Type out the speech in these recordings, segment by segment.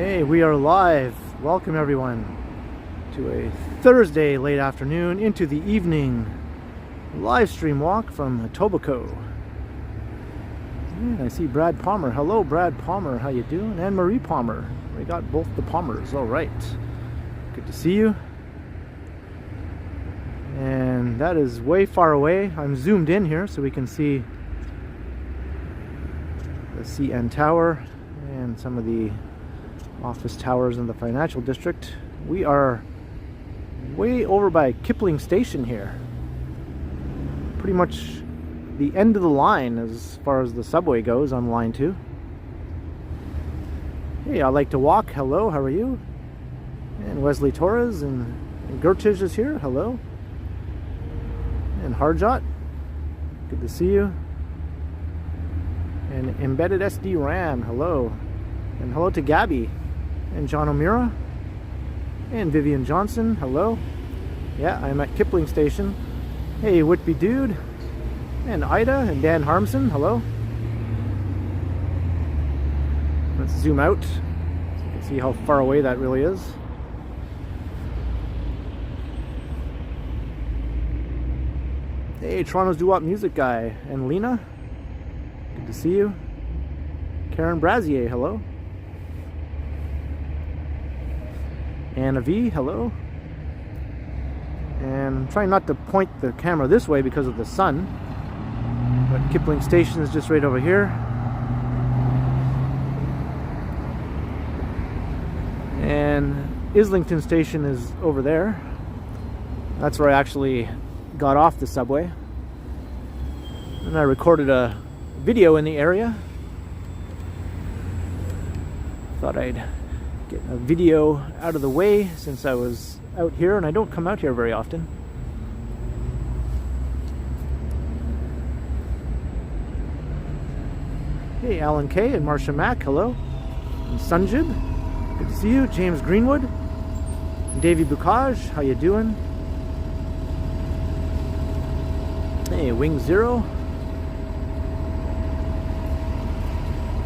Hey, we are live. Welcome everyone to a Thursday late afternoon into the evening live stream walk from Etobicoke. I see Brad Palmer. Hello, Brad Palmer. How you doing? And Marie Palmer. We got both the Palmers. All right. Good to see you. And that is way far away. I'm zoomed in here so we can see the CN Tower and some of the office towers in the financial district. We are way over by Kipling station here. Pretty much the end of the line as far as the subway goes on line 2. Hey, I like to walk. Hello, how are you? And Wesley Torres and Gertij is here. Hello. And Harjot, good to see you. And Embedded SD RAM, hello. And hello to Gabby. And John O'Meara. And Vivian Johnson, hello. Yeah, I'm at Kipling Station. Hey, Whitby Dude. And Ida and Dan Harmson, hello. Let's zoom out so you can see how far away that really is. Hey, Toronto's doo-wop music guy. And Lena, good to see you. Karen Brazier, hello. Anna V, hello. And I'm trying not to point the camera this way because of the sun. But Kipling Station is just right over here. And Islington Station is over there. That's where I actually got off the subway. And I recorded a video in the area. Thought I'd get a video out of the way since I was out here, and I don't come out here very often. Hey, Alan K and Marcia Mack, hello. And Sunjib, good to see you. James Greenwood, and Davey Bukaj, how you doing? Hey, Wing Zero.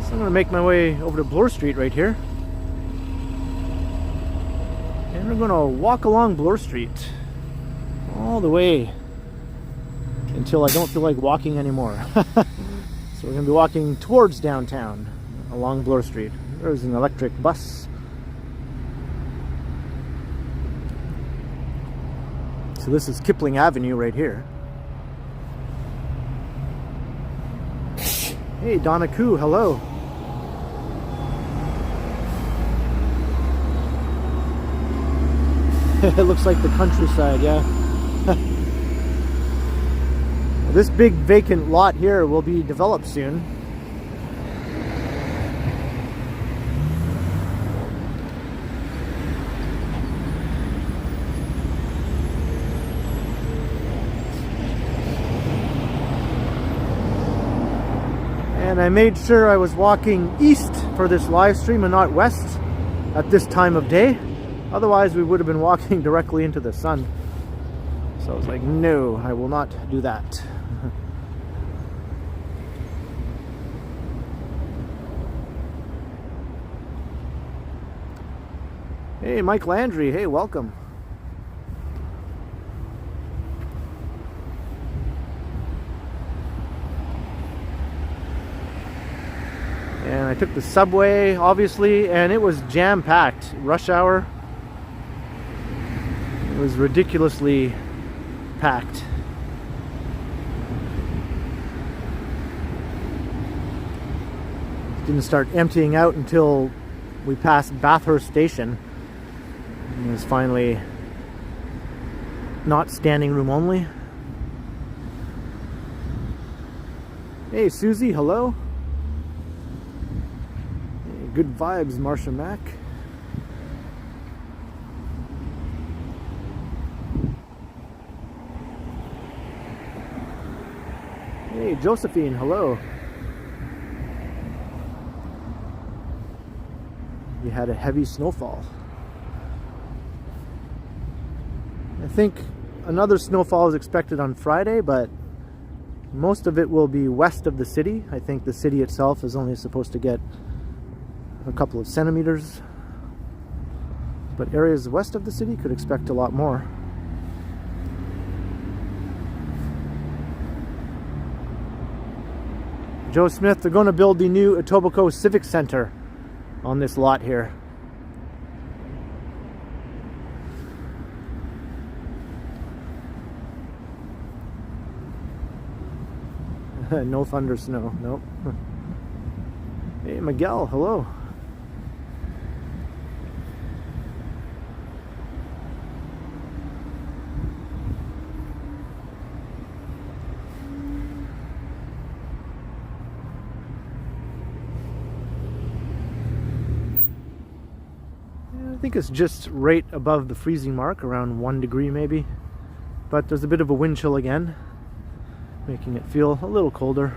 So I'm going to make my way over to Bloor Street right here. And we're going to walk along Bloor Street all the way until I don't feel like walking anymore. So we're going to be walking towards downtown along Bloor Street. There's an electric bus. So this is Kipling Avenue right here. Hey, Donna Koo, hello. It looks like the countryside, yeah. This big vacant lot here will be developed soon. And I made sure I was walking east for this live stream and not west at this time of day. Otherwise we would have been walking directly into the sun. So I was like, no, I will not do that. Hey, Mike Landry, hey, welcome. And I took the subway, obviously, and it was jam-packed. Rush hour. It was ridiculously packed. It didn't start emptying out until we passed Bathurst Station. It was finally not standing room only. Hey, Susie, hello. Hey, good vibes, Marcia Mack. Hey, Josephine, hello. We had a heavy snowfall. I think another snowfall is expected on Friday, but most of it will be west of the city. I think the city itself is only supposed to get a couple of centimeters. but areas west of the city could expect a lot more. Joe Smith, they're going to build the new Etobicoke Civic Center on this lot here. No thunder snow, nope. Hey Miguel, hello. I think it's just right above the freezing mark, around 1 degree maybe. But there's a bit of a wind chill again, making it feel a little colder.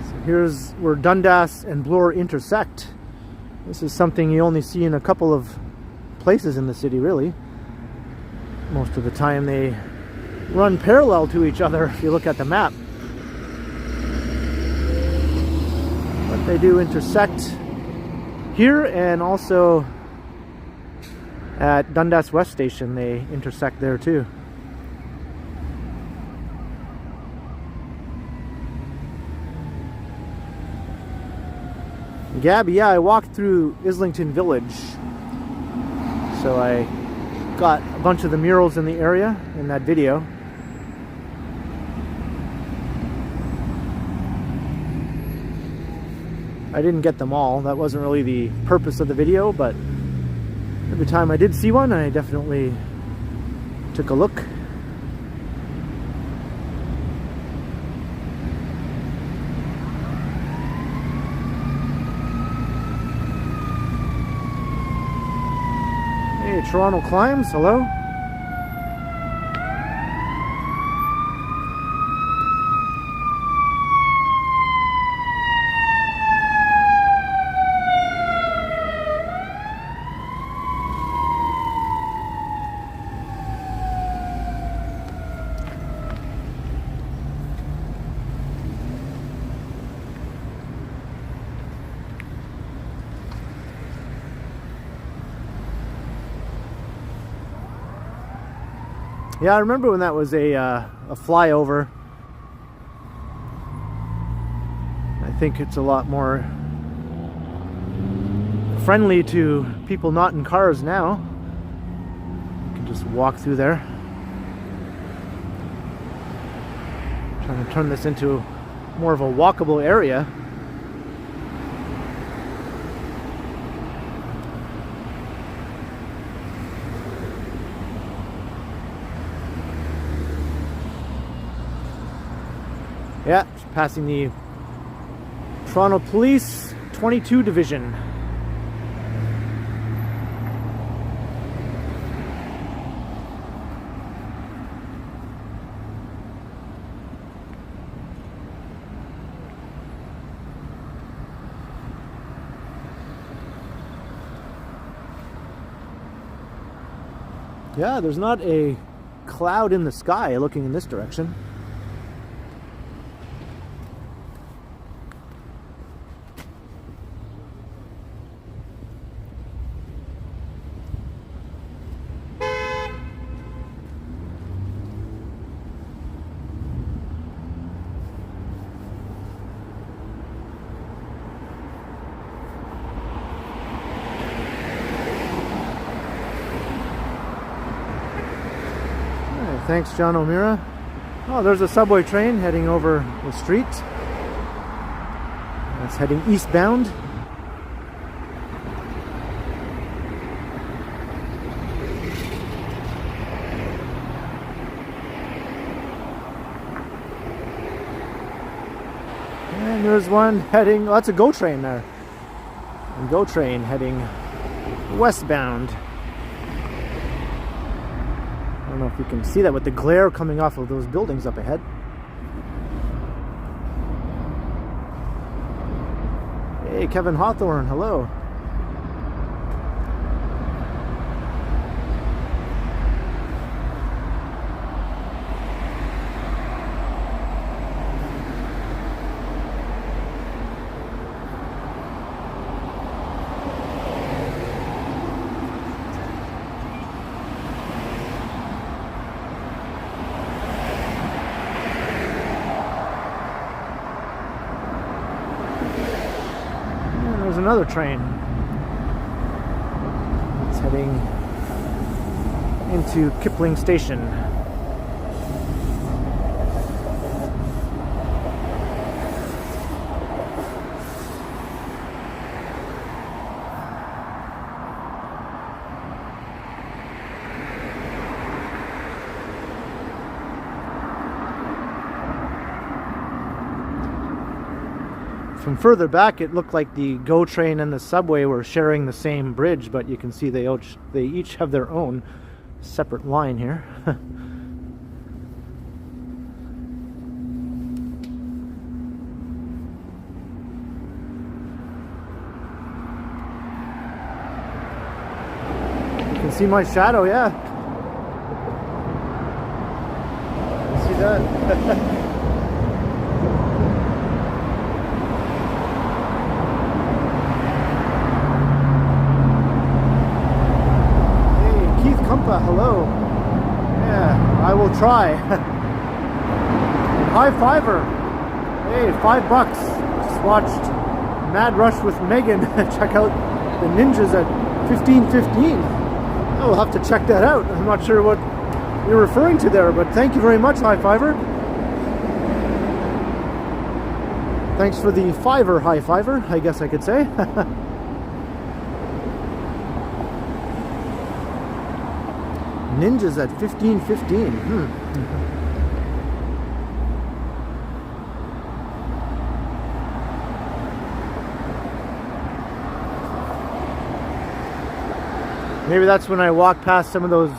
So here's where Dundas and Bloor intersect. This is something you only see in a couple of places in the city, really. Most of the time they run parallel to each other if you look at the map. But they do intersect here, and also at Dundas West Station they intersect there too. Gabby, yeah, I walked through Islington Village. So I got a bunch of the murals in the area in that video. I didn't get them all. That wasn't really the purpose of the video, but every time I did see one, I definitely took a look. Hey, Toronto Climbs, hello. Yeah, I remember when that was a flyover. I think it's a lot more friendly to people not in cars now. You can just walk through there. Trying to turn this into more of a walkable area. Yeah, just passing the Toronto Police 22 Division. Yeah, there's not a cloud in the sky looking in this direction. Thanks, John O'Meara. Oh, there's a subway train heading over the street. It's heading eastbound. And there's one heading, oh, that's a GO train there. A GO train heading westbound. I don't know if you can see that with the glare coming off of those buildings up ahead. Hey, Kevin Hawthorne, hello. another train. It's heading into Kipling Station. From further back, it looked like the GO train and the subway were sharing the same bridge, but you can see they each have their own separate line here. You can see my shadow, yeah. You see that? Hello. Yeah, I will try. High fiver. Hey, $5. Just watched Mad Rush with Megan. Check out the ninjas at 15:15. I will have to check that out. I'm not sure what you're referring to there, but thank you very much, High Fiver. Thanks for the fiver, High Fiver, I guess I could say. Ninjas at 15:15. Maybe that's when I walk past some of those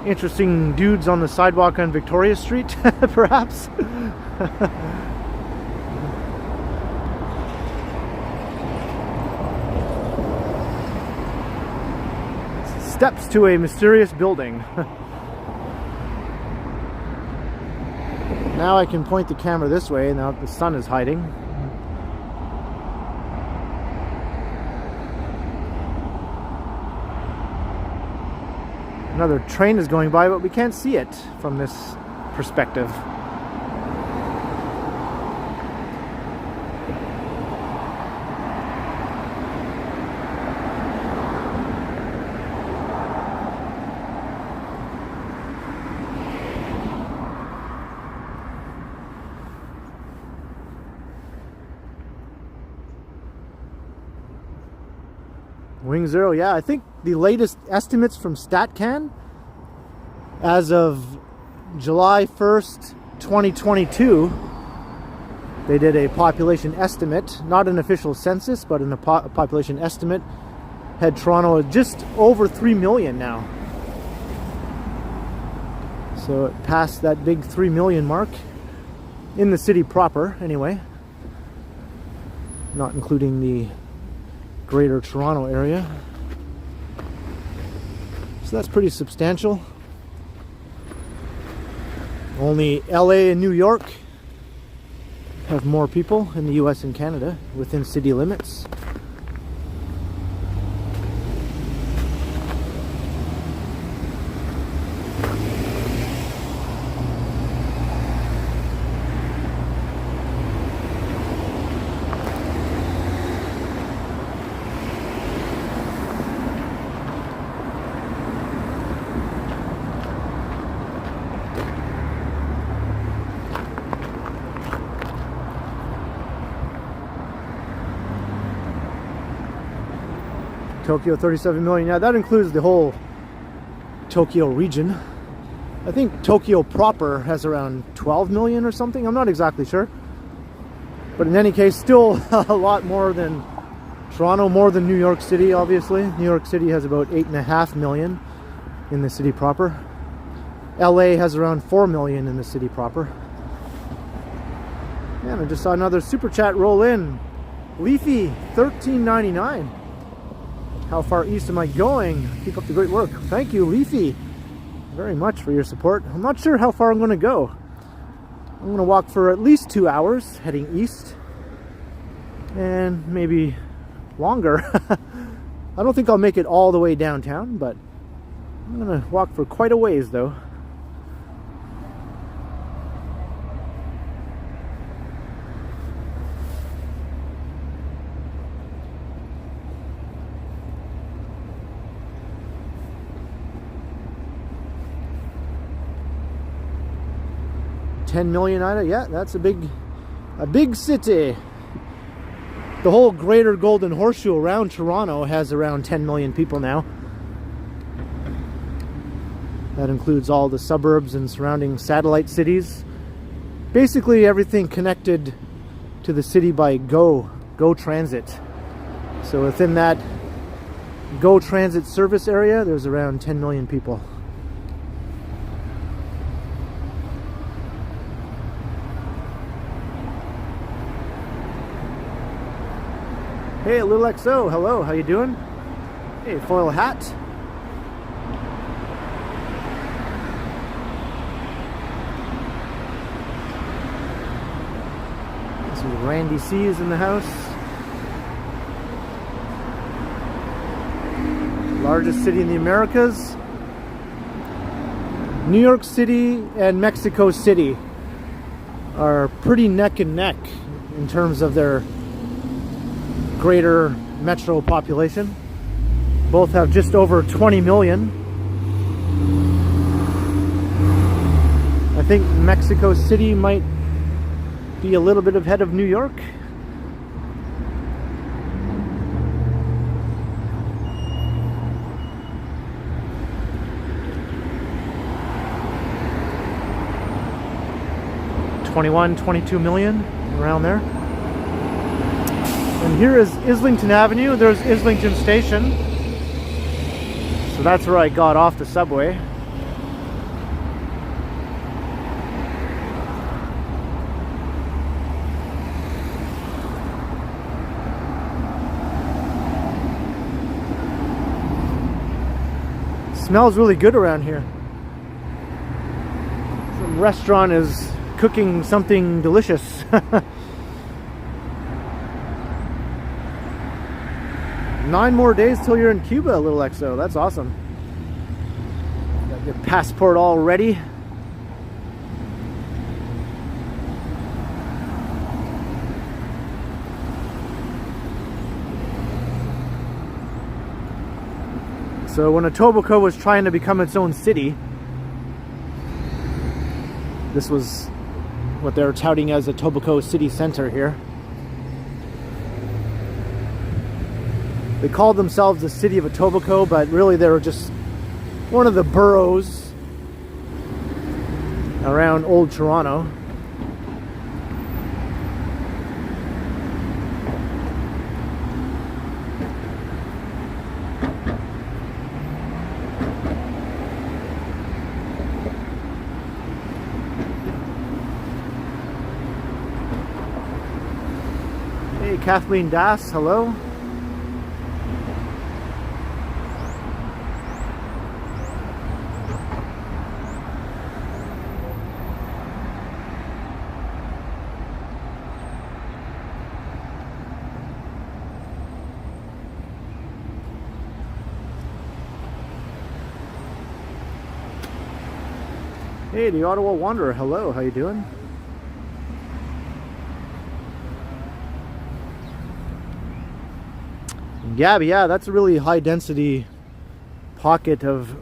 interesting dudes on the sidewalk on Victoria Street, perhaps. Steps to a mysterious building. Now I can point the camera this way, now the sun is hiding. Another train is going by, but we can't see it from this perspective. Wing Zero, yeah, I think the latest estimates from StatCan as of July 1st, 2022, they did a population estimate, not an official census, but a population estimate, had Toronto at just over 3 million now. So it passed that big 3 million mark in the city proper, anyway, not including the Greater Toronto area. So that's pretty substantial. Only LA and New York have more people in the US and Canada within city limits. Tokyo 37 million. Yeah, that includes the whole Tokyo region. I think Tokyo proper has around 12 million or something. I'm not exactly sure. But in any case, still a lot more than Toronto, more than New York City, obviously. New York City has about 8.5 million in the city proper. LA has around 4 million in the city proper. And I just saw another super chat roll in. Leafy, $13.99. How far east am I going? Keep up the great work. Thank you, Leafy, very much for your support. I'm not sure how far I'm going to go. I'm going to walk for at least 2 hours heading east, and maybe longer. I don't think I'll make it all the way downtown, but I'm going to walk for quite a ways though. 10 million out of, yeah, that's a big city. The whole greater Golden Horseshoe around Toronto has around 10 million people now. That includes all the suburbs and surrounding satellite cities. Basically everything connected to the city by GO Transit. So within that GO Transit service area, there's around 10 million people. Hey, Little XO, hello, how you doing? Hey, foil hat. Some Randy C is in the house. Largest city in the Americas. New York City and Mexico City are pretty neck and neck in terms of their greater metro population. Both have just over 20 million. I think Mexico City might be a little bit ahead of New York. $22 million, around there. And here is Islington Avenue. There's Islington Station. So that's where I got off the subway. Smells really good around here. Some restaurant is cooking something delicious. 9 more days till you're in Cuba, Little XO. That's awesome. Got your passport all ready. So when Etobicoke was trying to become its own city, this was what they're touting as Etobicoke City Center here. They called themselves the city of Etobicoke, but really they were just one of the boroughs around Old Toronto. Hey, Kathleen Das, hello. Hey, the Ottawa Wanderer, hello, how you doing? Gabby, yeah, that's a really high density pocket of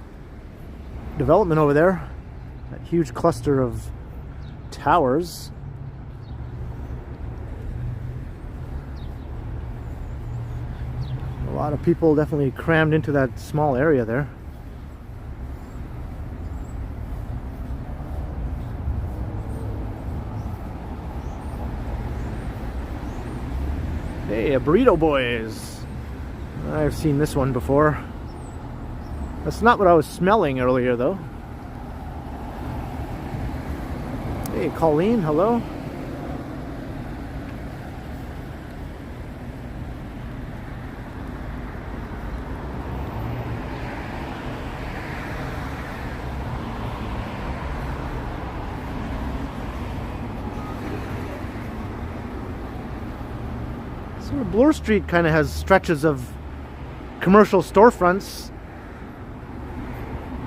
development over there. That huge cluster of towers. A lot of people definitely crammed into that small area there. Hey, a Burrito Boys. I've seen this one before. That's not what I was smelling earlier, though. Hey, Colleen, hello. So Bloor Street kind of has stretches of commercial storefronts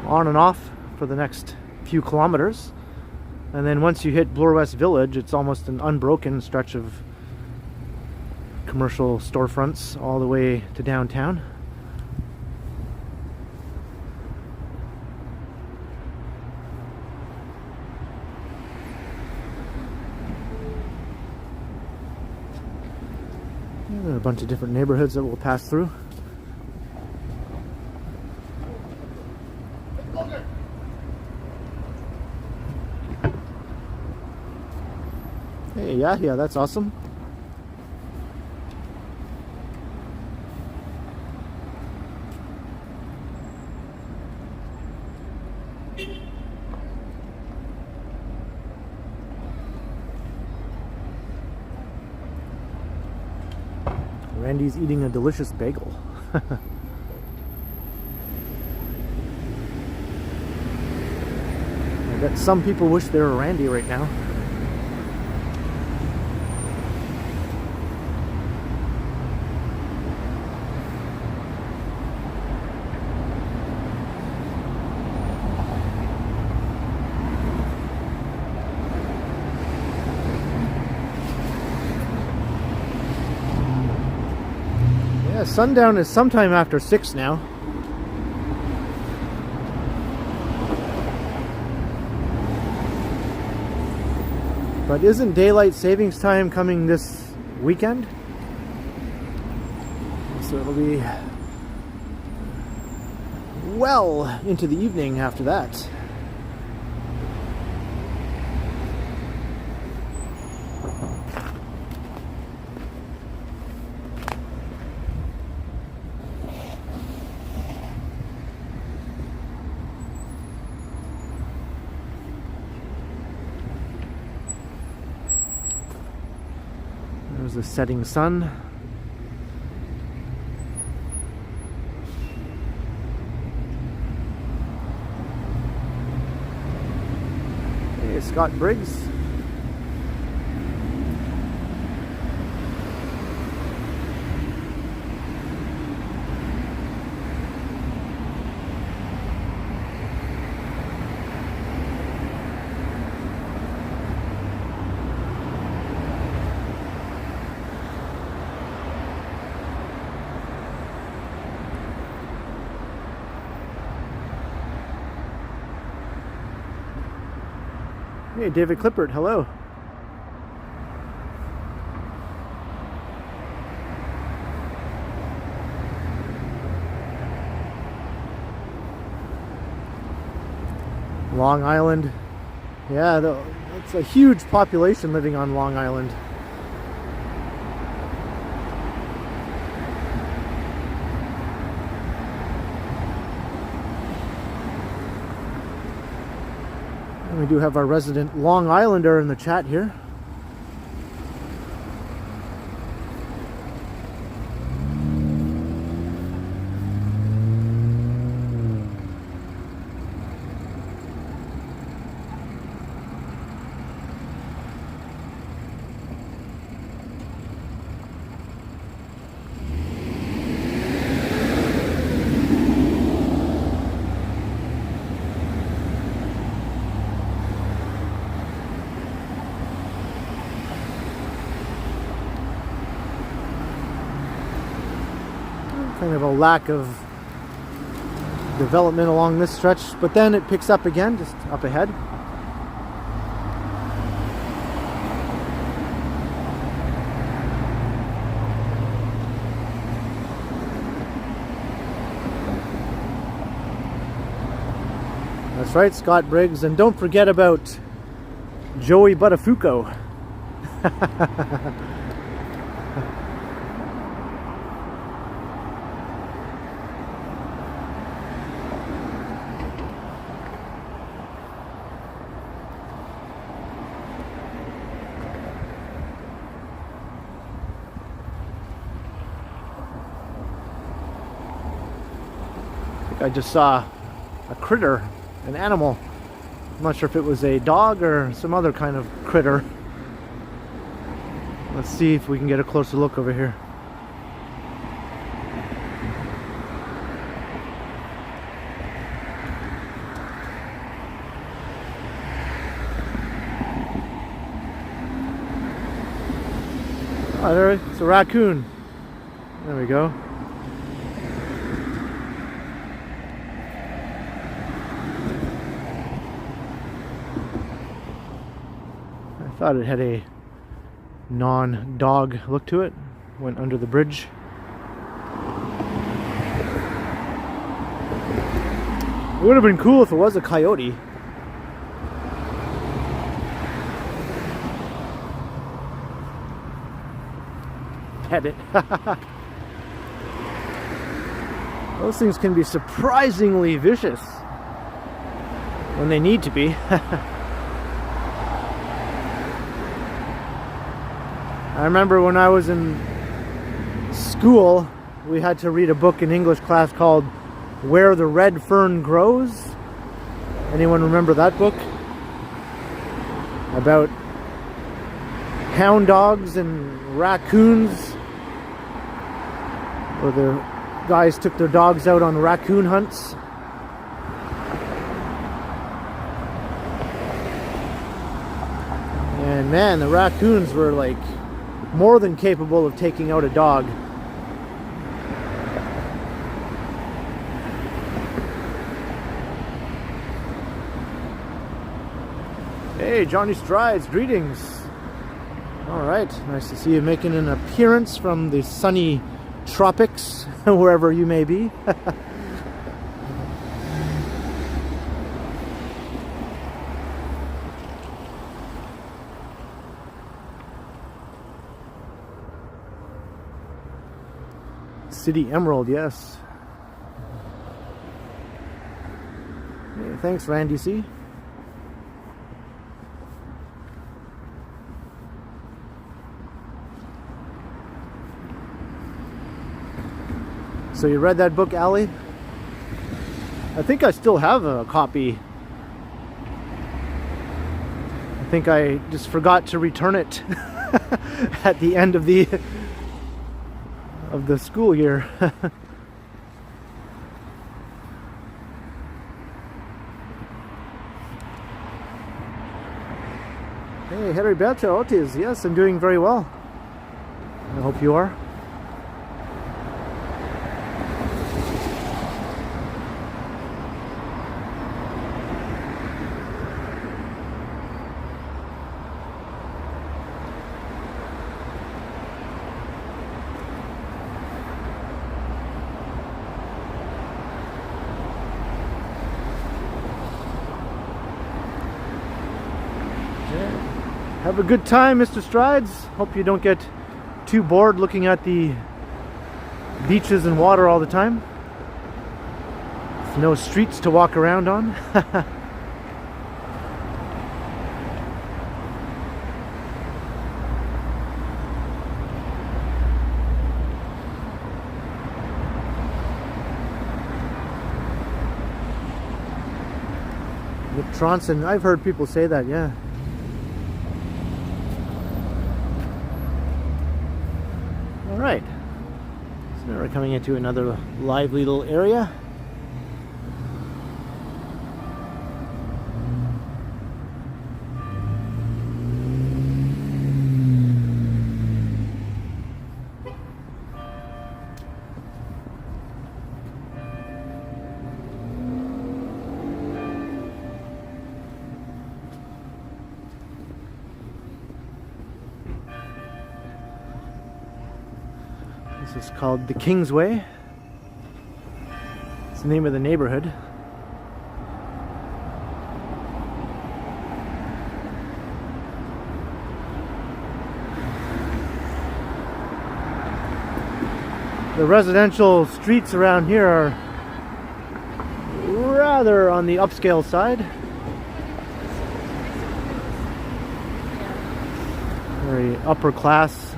on and off for the next few kilometers, and then once you hit Bloor West Village, it's almost an unbroken stretch of commercial storefronts all the way to downtown. And a bunch of different neighborhoods that we'll pass through. Hey, yeah, that's awesome. Randy's eating a delicious bagel. I bet some people wish they were Randy right now. Sundown is sometime after 6 now. But isn't daylight savings time coming this weekend? So it'll be well into the evening after that. There's the setting sun. Hey, Scott Briggs. Hey, David Clippert, hello. Long Island. Yeah, it's a huge population living on Long Island. We do have our resident Long Islander in the chat here. Kind of a lack of development along this stretch, but then it picks up again just up ahead. That's right, Scott Briggs, and don't forget about Joey Buttafuoco. I just saw a critter, an animal. I'm not sure if it was a dog or some other kind of critter. Let's see if we can get a closer look over here. Oh, there it's a raccoon. There we go. Thought it had a non-dog look to it. went under the bridge. It would have been cool if it was a coyote. Pet it. Those things can be surprisingly vicious when they need to be. I remember when I was in school, we had to read a book in English class called Where the Red Fern Grows. Anyone remember that book? About hound dogs and raccoons, where the guys took their dogs out on raccoon hunts. And man, the raccoons were like more than capable of taking out a dog. Hey, Johnny Strides, greetings. All right, nice to see you making an appearance from the sunny tropics, wherever you may be. City Emerald, yes. Hey, thanks, Randy C. So you read that book, Allie? I think I still have a copy. I think I just forgot to return it at the end of the school year. Hey, Heriberto Otis. Yes, I'm doing very well. I hope you are. Have a good time, Mr. Strides. Hope you don't get too bored looking at the beaches and water all the time. There's no streets to walk around on. Nick Tronson, I've heard people say that, yeah. Alright, so now we're coming into another lively little area. This is called the Kingsway. It's the name of the neighborhood. The residential streets around here are rather on the upscale side. Very upper class.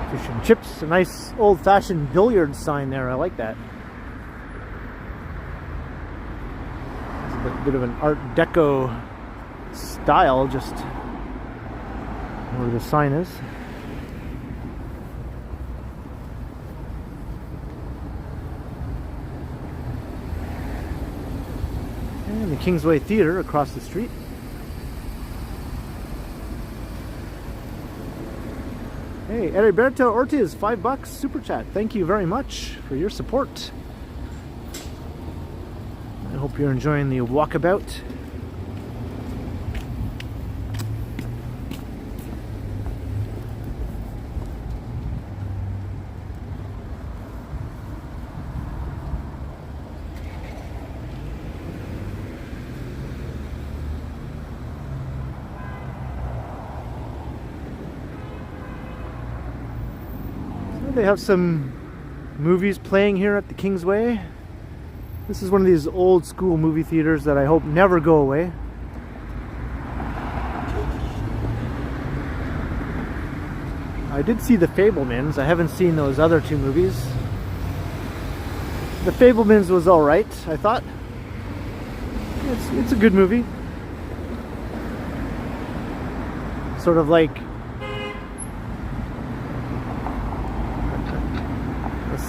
Fish and chips, a nice old-fashioned billiard sign there. I like that. It's a bit of an Art Deco style, just where the sign is. And the Kingsway Theatre across the street. Hey, Heriberto Ortiz, $5 super chat. Thank you very much for your support. I hope you're enjoying the walkabout. They have some movies playing here at the Kingsway. This is one of these old school movie theaters that I hope never go away. I did see The Fabelmans. I haven't seen those other two movies. The Fabelmans was alright, I thought. It's a good movie. Sort of like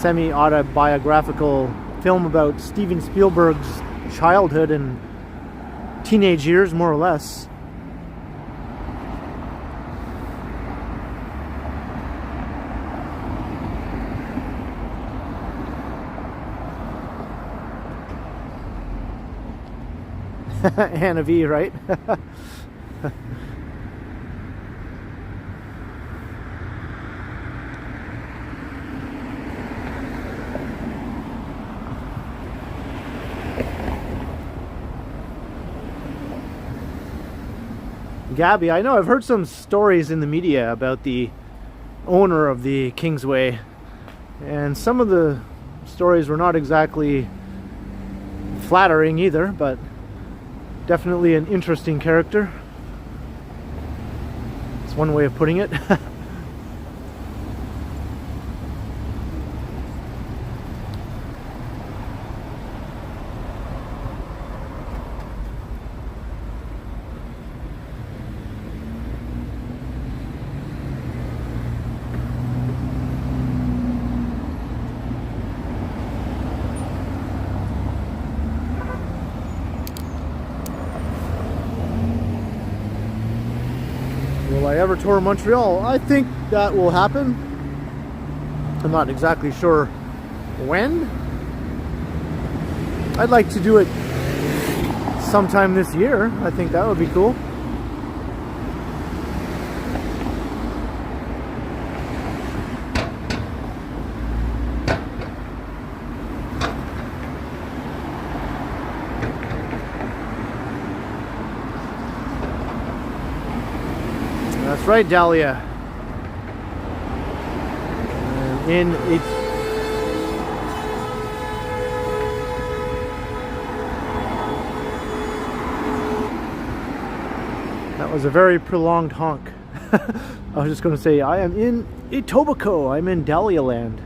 semi-autobiographical film about Steven Spielberg's childhood and teenage years, more or less. Anna V, right? Gabby, I know I've heard some stories in the media about the owner of the Kingsway, and some of the stories were not exactly flattering either, but definitely an interesting character. It's one way of putting it. Will I ever tour Montreal? I think that will happen. I'm not exactly sure when. I'd like to do it sometime this year. I think that would be cool. That's right, Dahlia. In it. That was a very prolonged honk. I was just going to say, I am in Etobicoke. I'm in Dahlia land.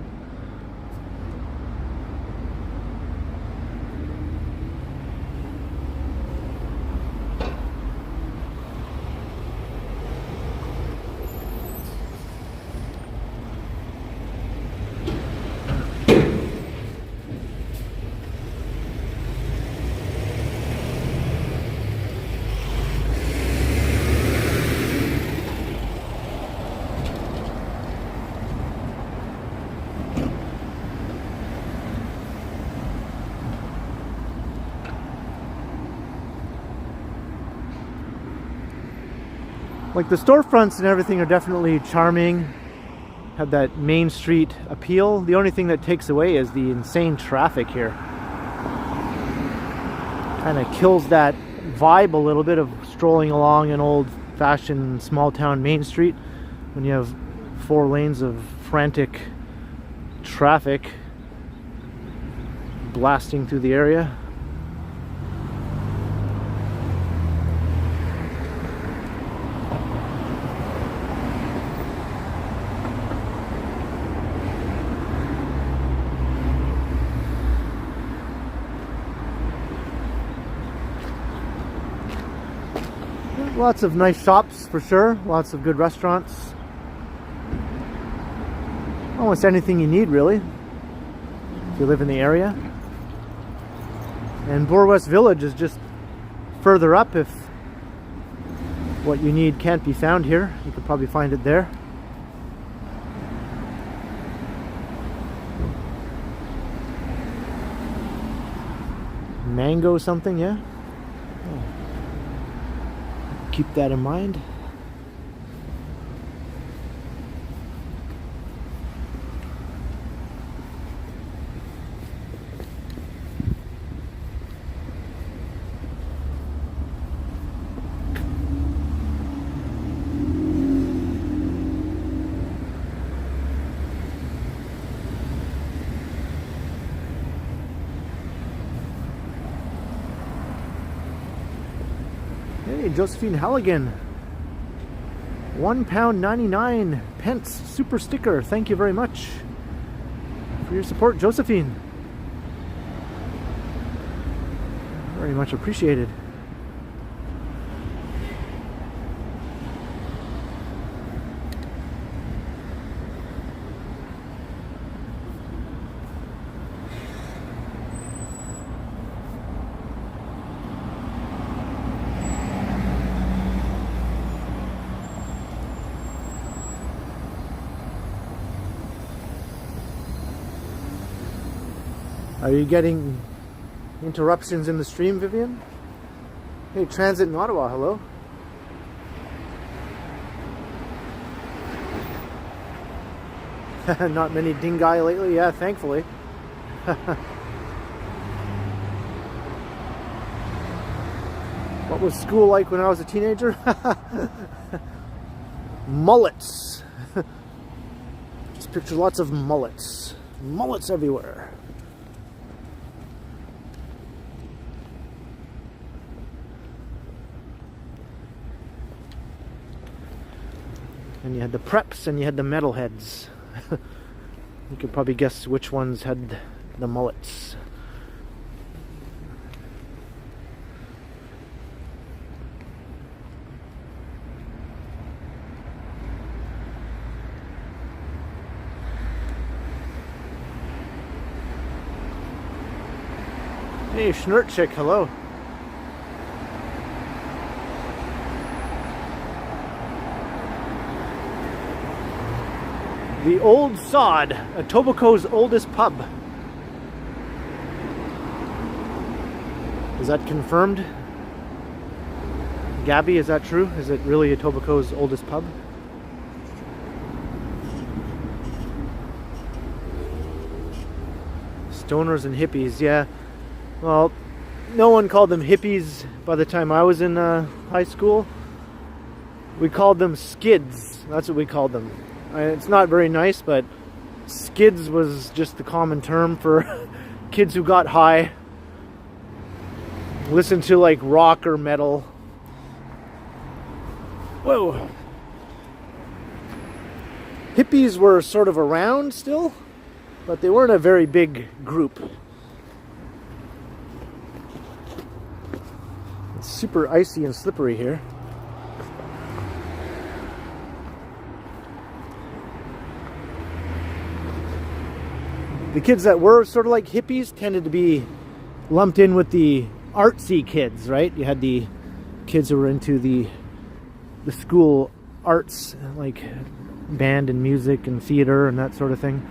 Like the storefronts and everything are definitely charming, have that Main Street appeal. The only thing that takes away is the insane traffic here. Kind of kills that vibe a little bit of strolling along an old-fashioned small-town Main Street when you have 4 lanes of frantic traffic blasting through the area. Lots of nice shops for sure, lots of good restaurants. Almost anything you need really, if you live in the area. And Bloor West Village is just further up if what you need can't be found here. You could probably find it there. Mango something, yeah? Oh. Keep that in mind. Hey, Josephine Halligan. £1.99 super sticker. Thank you very much for your support, Josephine. Very much appreciated. Are you getting interruptions in the stream, Vivian? Hey, Transit in Ottawa, hello. Not many dingai lately, yeah, thankfully. What was school like when I was a teenager? Mullets. Just picture lots of mullets. Mullets everywhere. And you had the preps and you had the metalheads. You could probably guess which ones had the mullets. Hey, Schnurt Chick, hello. The Old Sod, Etobicoke's oldest pub. Is that confirmed? Gabby, is that true? Is it really Etobicoke's oldest pub? Stoners and hippies, yeah. Well, no one called them hippies by the time I was in high school. We called them skids. That's what we called them. It's not very nice, but skids was just the common term for kids who got high, listened to like rock or metal. Whoa. Hippies were sort of around still, but they weren't a very big group. It's super icy and slippery here. The kids that were sort of like hippies tended to be lumped in with the artsy kids, right? You had the kids who were into the school arts, like band and music and theater and that sort of thing.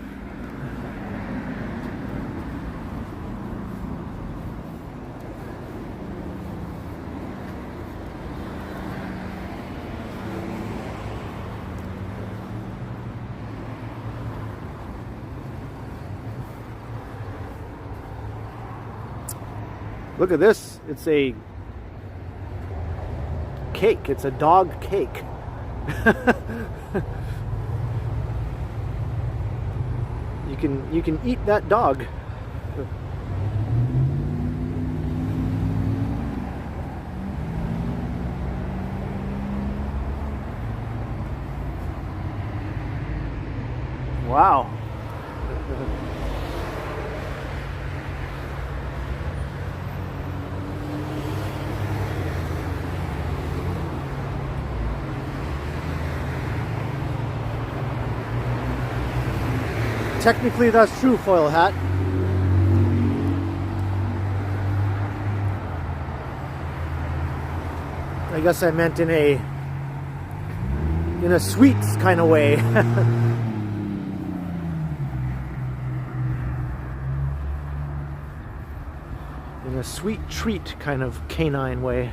Look at this. It's a cake. It's a dog cake. You can eat that dog. Wow. Technically, that's true, Foil Hat. I guess I meant in a sweets kind of way. in a sweet treat kind of canine way.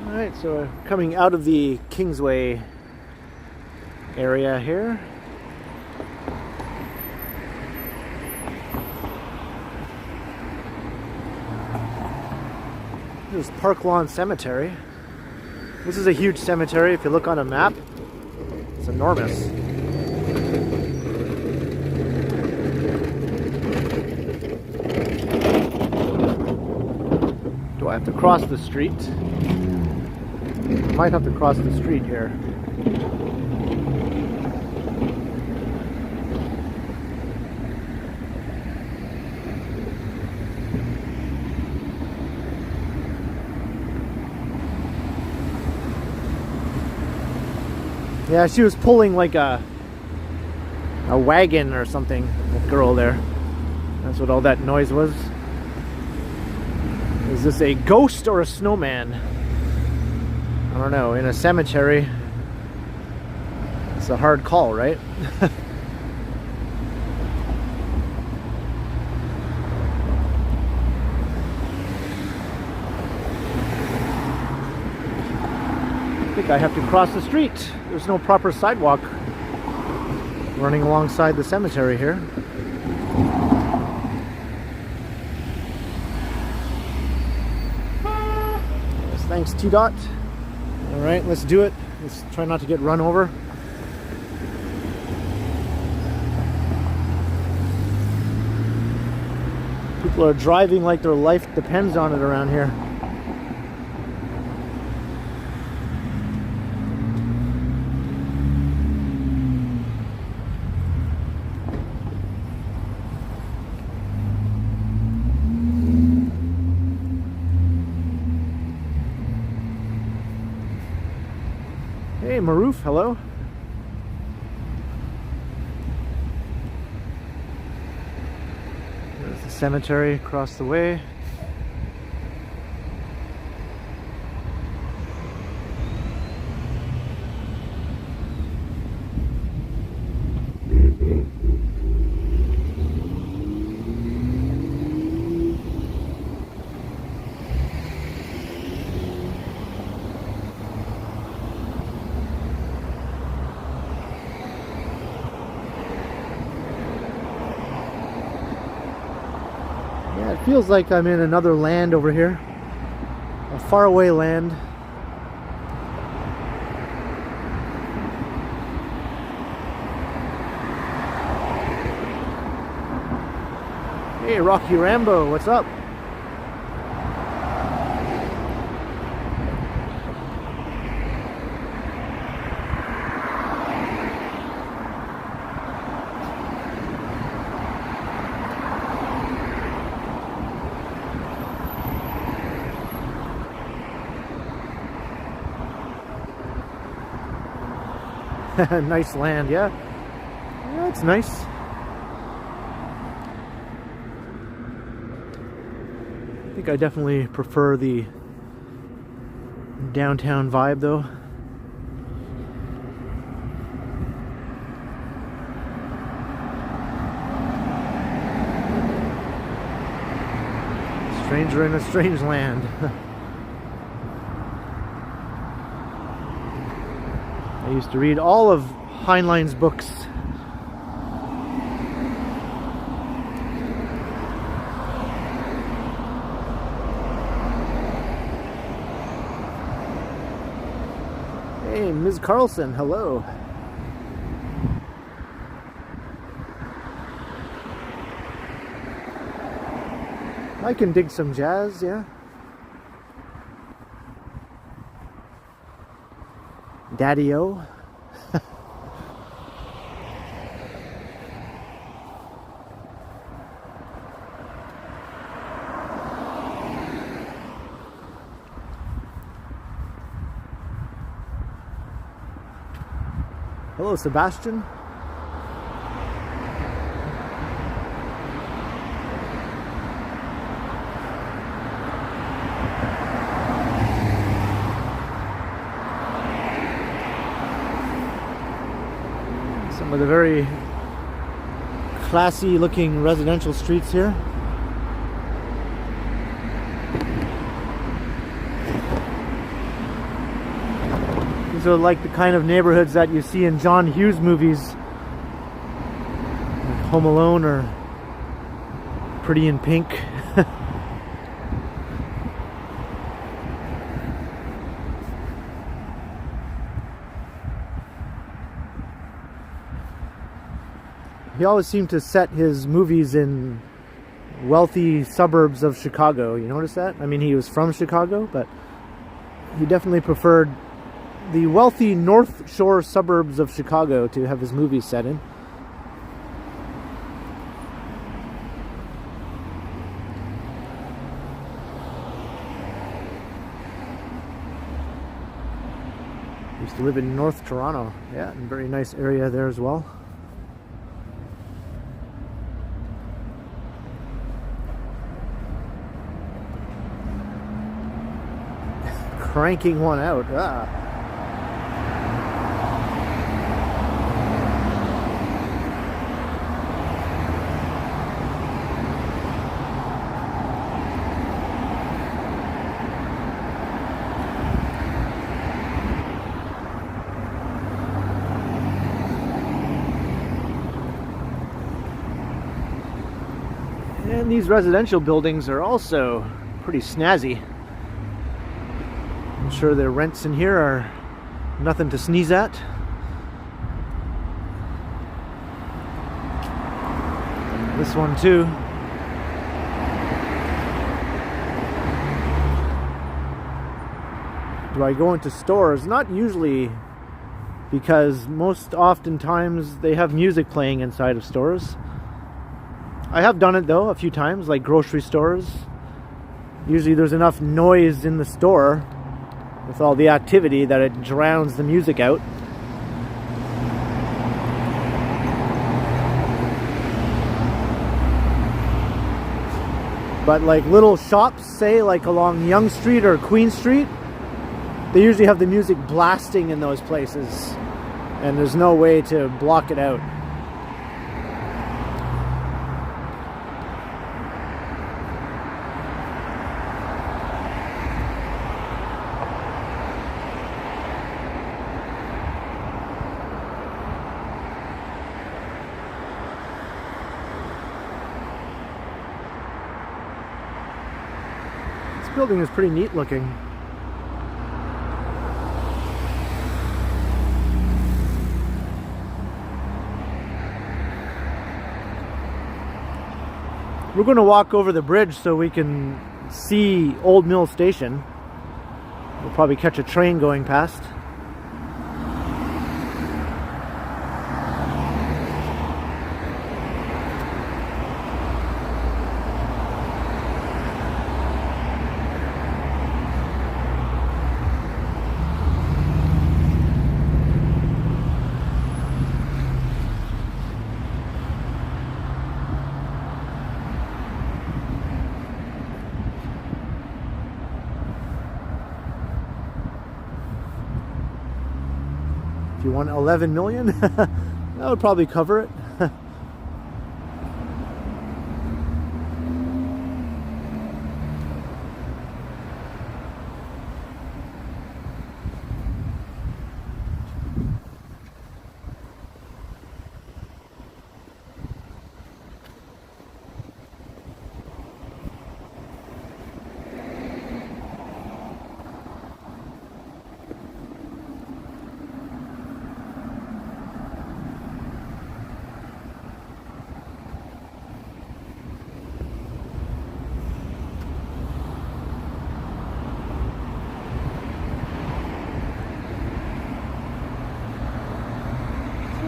Alright, so coming out of the Kingsway area here. This is Park Lawn Cemetery. This is a huge cemetery. If you look on a map, it's enormous. Do I have to cross the street? I might have to cross the street here. Yeah, she was pulling like a wagon or something, that girl there. That's what all that noise was. Is this a ghost or a snowman? I don't know. In a cemetery, it's a hard call, right? I think I have to cross the street. There's no proper sidewalk running alongside the cemetery here. Yes, thanks, T-Dot. Alright, let's do it. Let's try not to get run over. People are driving like their life depends on it around here. Hey, Maroof, hello. There's the cemetery across the way. It feels like I'm in another land over here, a faraway land. Hey, Rocky Rambo, what's up? Nice land, yeah. Yeah, it's nice. I think I definitely prefer the downtown vibe though. Stranger in a strange land. I used to read all of Heinlein's books. Hey, Ms. Carlson, hello. I can dig some jazz, yeah. Daddy-o. Hello, Sebastian. Some of the very classy looking residential streets here. These are like the kind of neighborhoods that you see in John Hughes movies, like Home Alone or Pretty in Pink. He always seemed to set his movies in wealthy suburbs of Chicago. You notice that? I mean, he was from Chicago, but he definitely preferred the wealthy North Shore suburbs of Chicago to have his movies set in. Used to live in North Toronto. Yeah, and very nice area there as well. Cranking one out. Ah. And these residential buildings are also pretty snazzy. I'm sure their rents in here are nothing to sneeze at. This one too. Do I go into stores? Not usually, because most oftentimes they have music playing inside of stores. I have done it though a few times, like grocery stores. Usually there's enough noise in the store with all the activity that it drowns the music out. But like little shops, say like along Yonge Street or Queen Street, they usually have the music blasting in those places, and there's no way to block it out. This building is pretty neat looking. We're going to walk over the bridge so we can see Old Mill Station. We'll probably catch a train going past. If you want 11 million, that would probably cover it.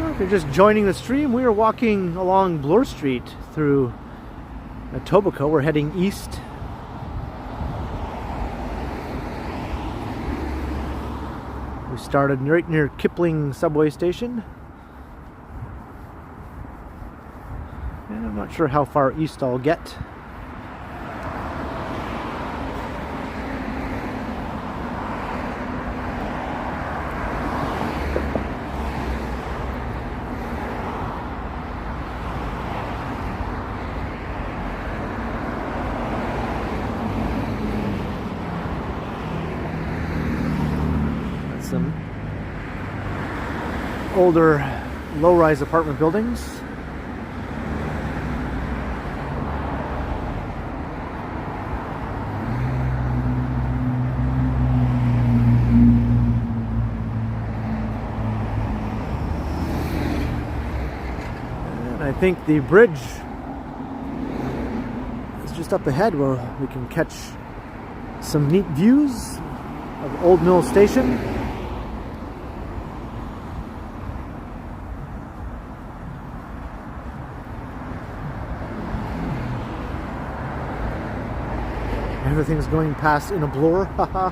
If you're just joining the stream, we are walking along Bloor Street through Etobicoke. We're heading east. We started right near Kipling subway station. And I'm not sure how far east I'll get. some older low-rise apartment buildings. And I think the bridge is just up ahead where we can catch some neat views of Old Mill Station. Everything's going past in a Bloor. Haha.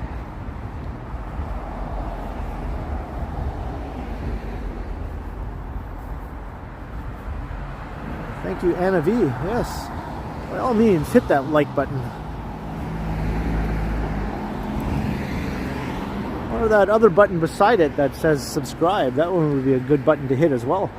Thank you, Anna V. Yes. By all means, hit that like button. Or that other button beside it that says subscribe. That one would be a good button to hit as well.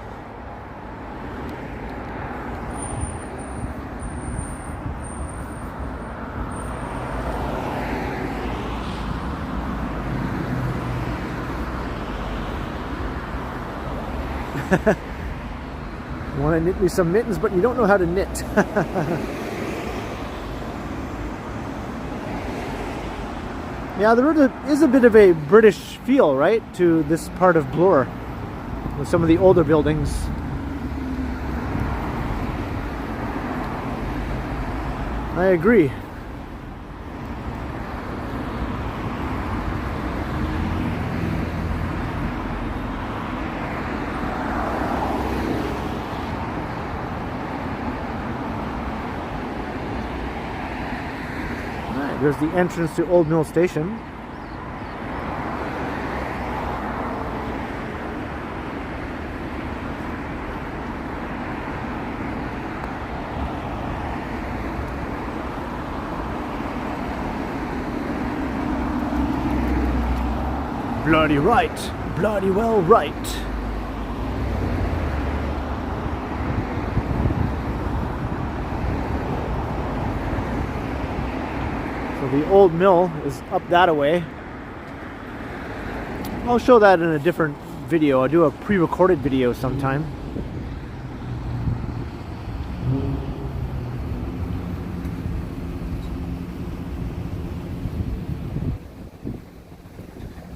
Want to knit me some mittens, but you don't know how to knit. Yeah, there is a bit of a British feel, right, to this part of Bloor, with some of the older buildings. I agree. There's the entrance to Old Mill Station. Bloody right. Bloody well right. The old mill is up that way. I'll show that in a different video. I'll do a pre-recorded video sometime.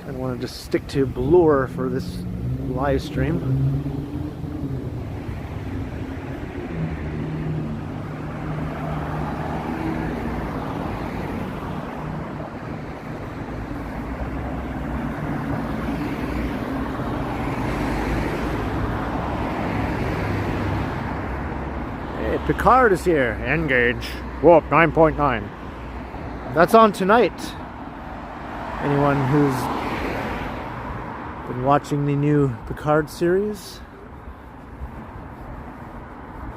I want to just stick to Bloor for this live stream. Picard is here. Engage. Warp 9.9. That's on tonight. Anyone who's been watching the new Picard series.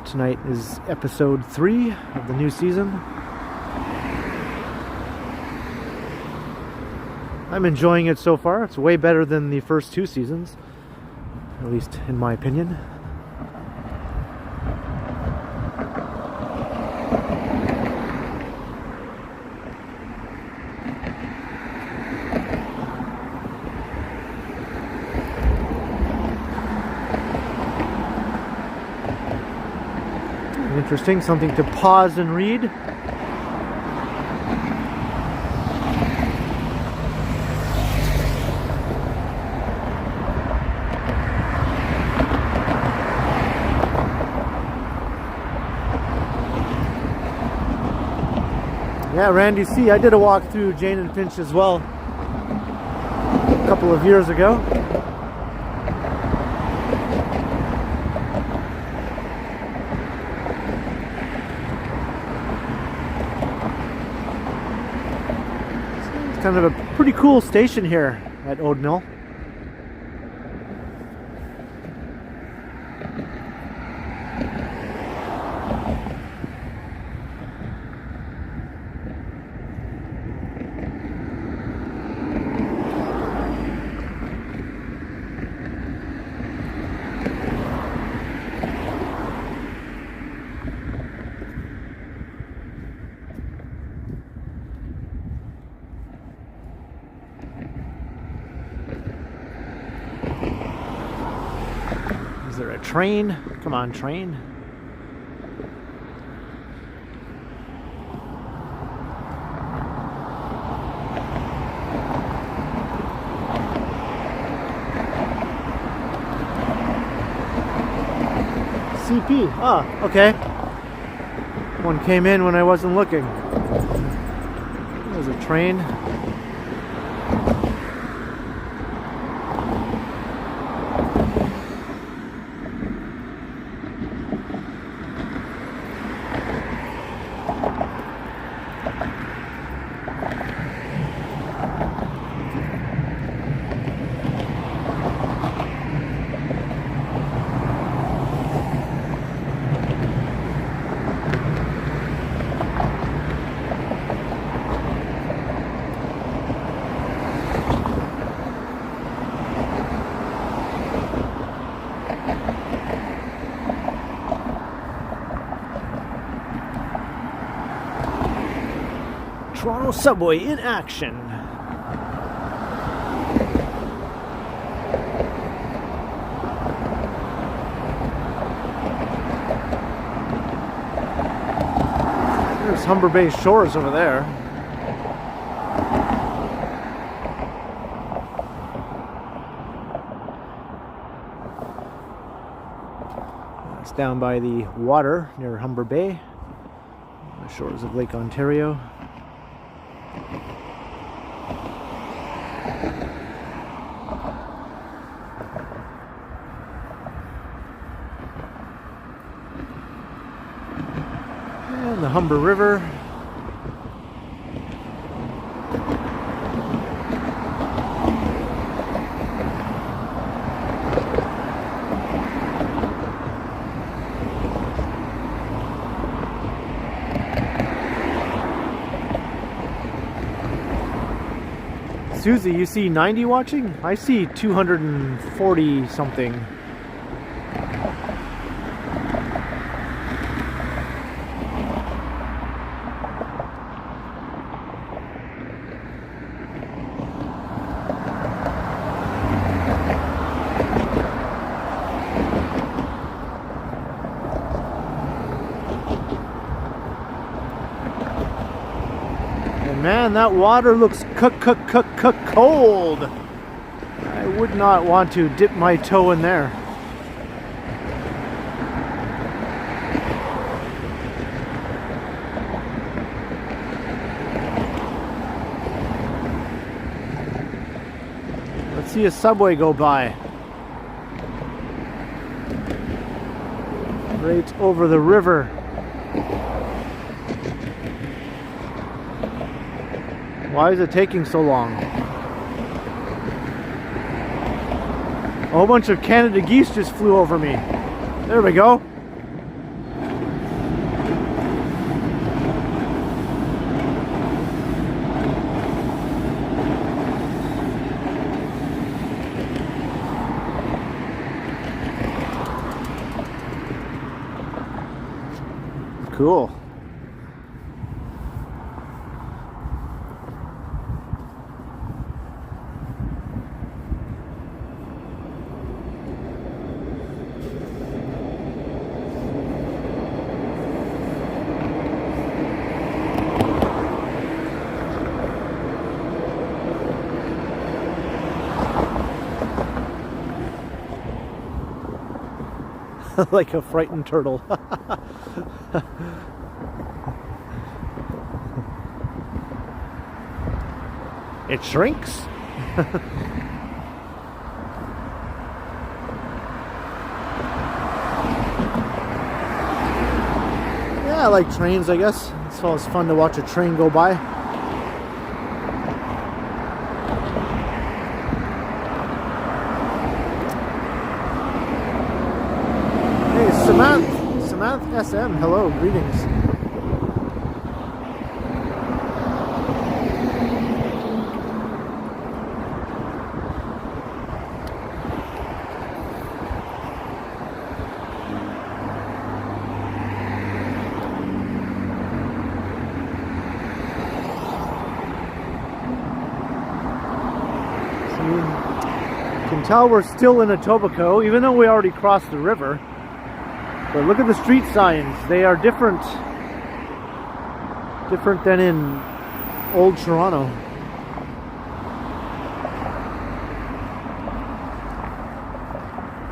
Tonight is episode 3 of the new season. I'm enjoying it so far. It's way better than the first 2 seasons. At least in my opinion. Interesting, something to pause and read. Yeah, Randy C. I did a walk through Jane and Finch as well a couple of years ago. Kind of a pretty cool station here at Old Mill. train. Come on, train. CP. Ah, okay. One came in when I wasn't looking. There's a train. Toronto subway in action. There's Humber Bay Shores over there. It's down by the water near Humber Bay, on the shores of Lake Ontario. And the Humber River. Susie, you see 90 watching? I see 240 something. Man, that water looks cold. I would not want to dip my toe in there. Let's see a subway go by. Right over the river. Why is it taking so long? A whole bunch of Canada geese just flew over me. There we go. Cool. Like a frightened turtle. It shrinks. Yeah, I like trains, I guess. It's always fun to watch a train go by. Samantha SM, hello, greetings. can tell we're still in Etobicoke, even though we already crossed the river. But look at the street signs. They are different than in Old Toronto.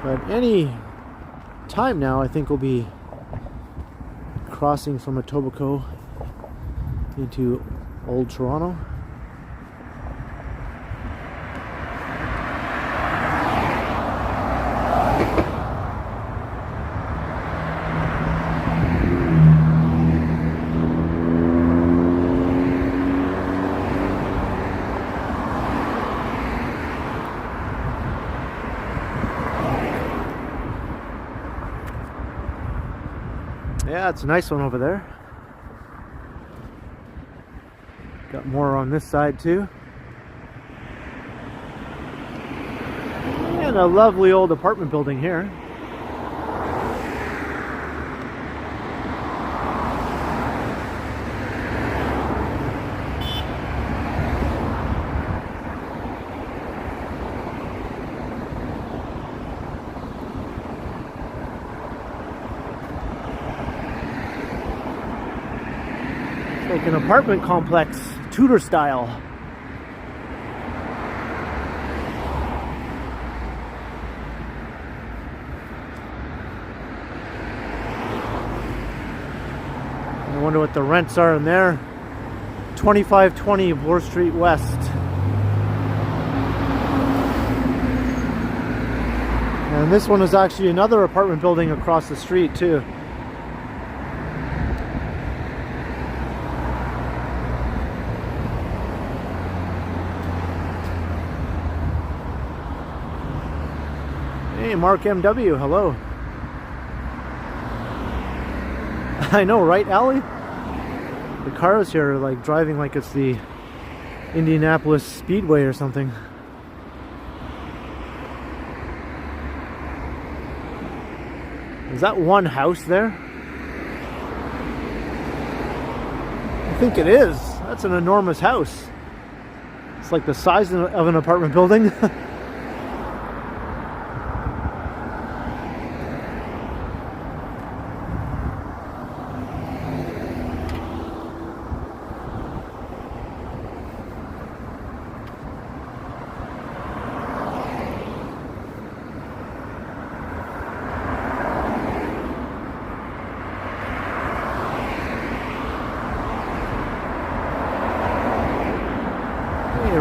But any time now, I think we'll be crossing from Etobicoke into Old Toronto. Yeah, it's a nice one over there. Got more on this side too. And a lovely old apartment building here. Like an apartment complex, Tudor style. I wonder what the rents are in there. 2520 Bloor Street West. And this one is actually another apartment building across the street too. Hey, Mark MW, hello. I know, right, Allie? The cars here are like driving like it's the Indianapolis Speedway or something. Is that one house there? I think it is. That's an enormous house. It's like the size of an apartment building.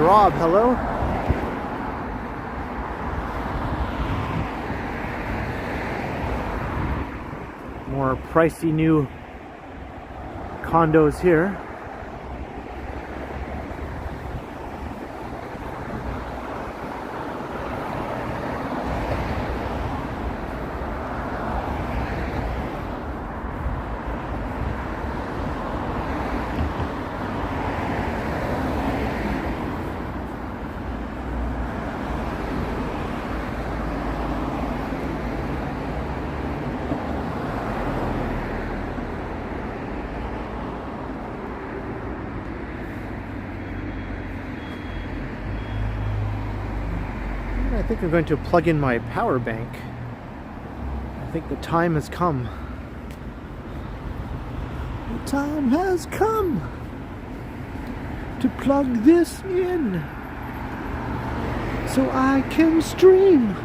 Rob, hello. More pricey new condos here. I think I'm going to plug in my power bank. I think the time has come. The time has come to plug this in so I can stream.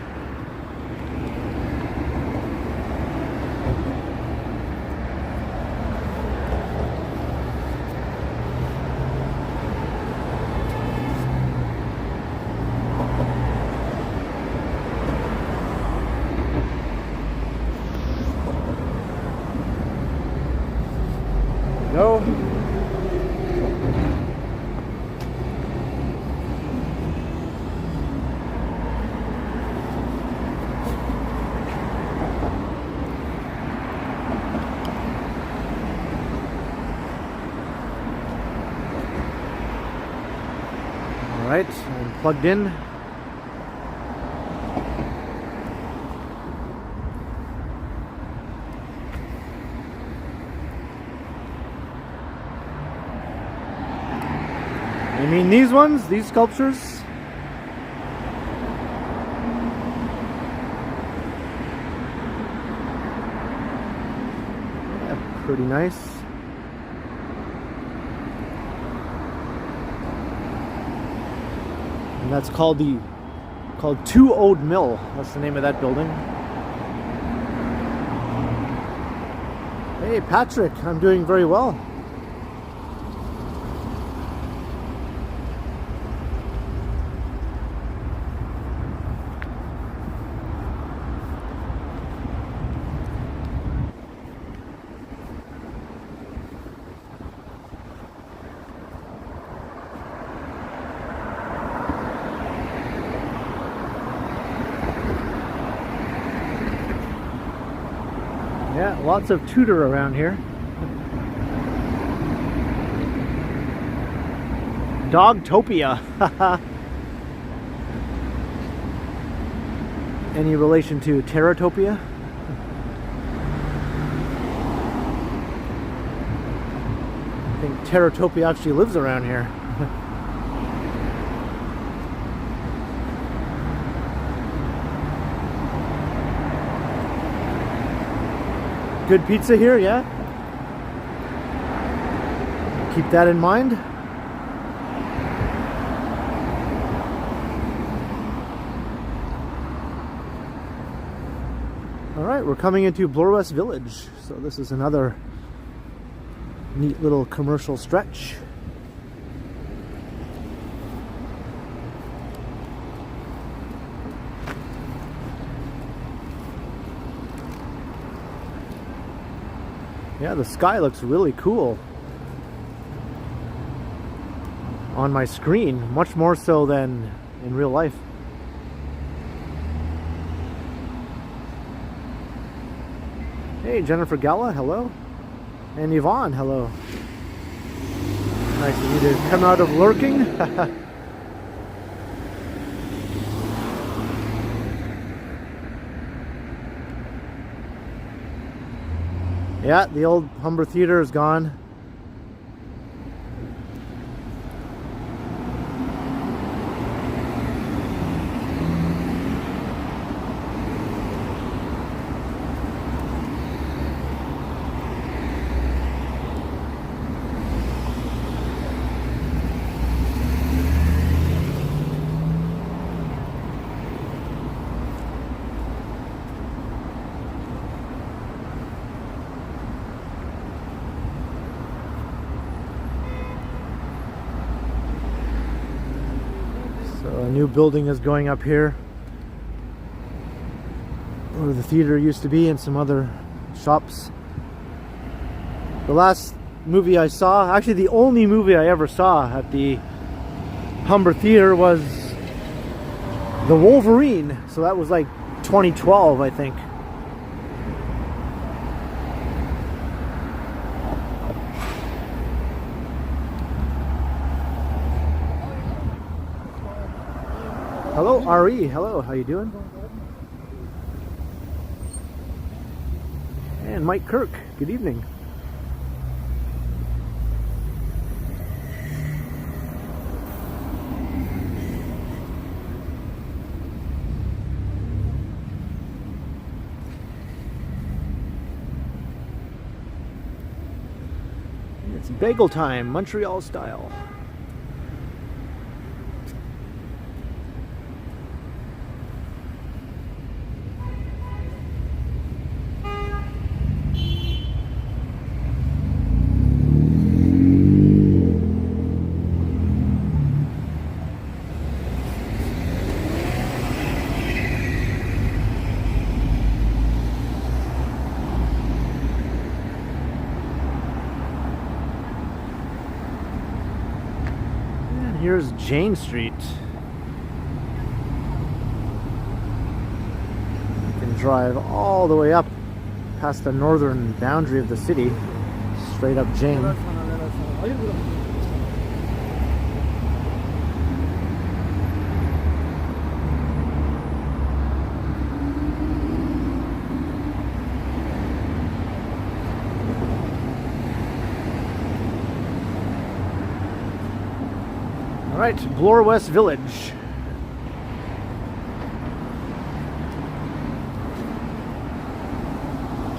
Go. All right, I'm plugged in. I mean, these ones, these sculptures, Pretty nice. And that's called Two Ode Mill. That's the name of that building. Hey Patrick, I'm doing very well. Yeah, lots of Tudor around here. Dogtopia. Any relation to Terratopia? I think Terratopia actually lives around here. Good pizza here, yeah? Keep that in mind. Alright, we're coming into Bloor West Village. So this is another neat little commercial stretch. Yeah, the sky looks really cool on my screen, much more so than in real life. Hey, Jennifer Gala, hello. And Yvonne, hello. Nice of you to come out of lurking. Yeah, the old Humber Theatre is gone. A new building is going up here where the theater used to be and some other shops. The last movie I saw, actually the only movie I ever saw at the Humber Theatre was The Wolverine. So that was like 2012, I think. Hello, RE. Hello, how you doing? And Mike Kirk, good evening. It's bagel time, Montreal style. Here's Jane Street. You can drive all the way up past the northern boundary of the city, straight up Jane. Alright, Bloor West Village.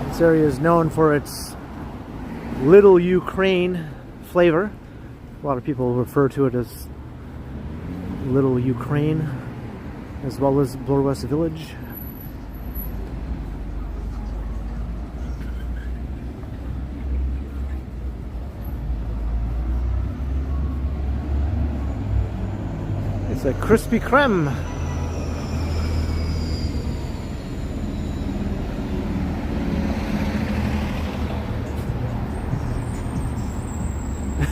This area is known for its Little Ukraine flavor. A lot of people refer to it as Little Ukraine, as well as Bloor West Village. It's a Krispy Kreme.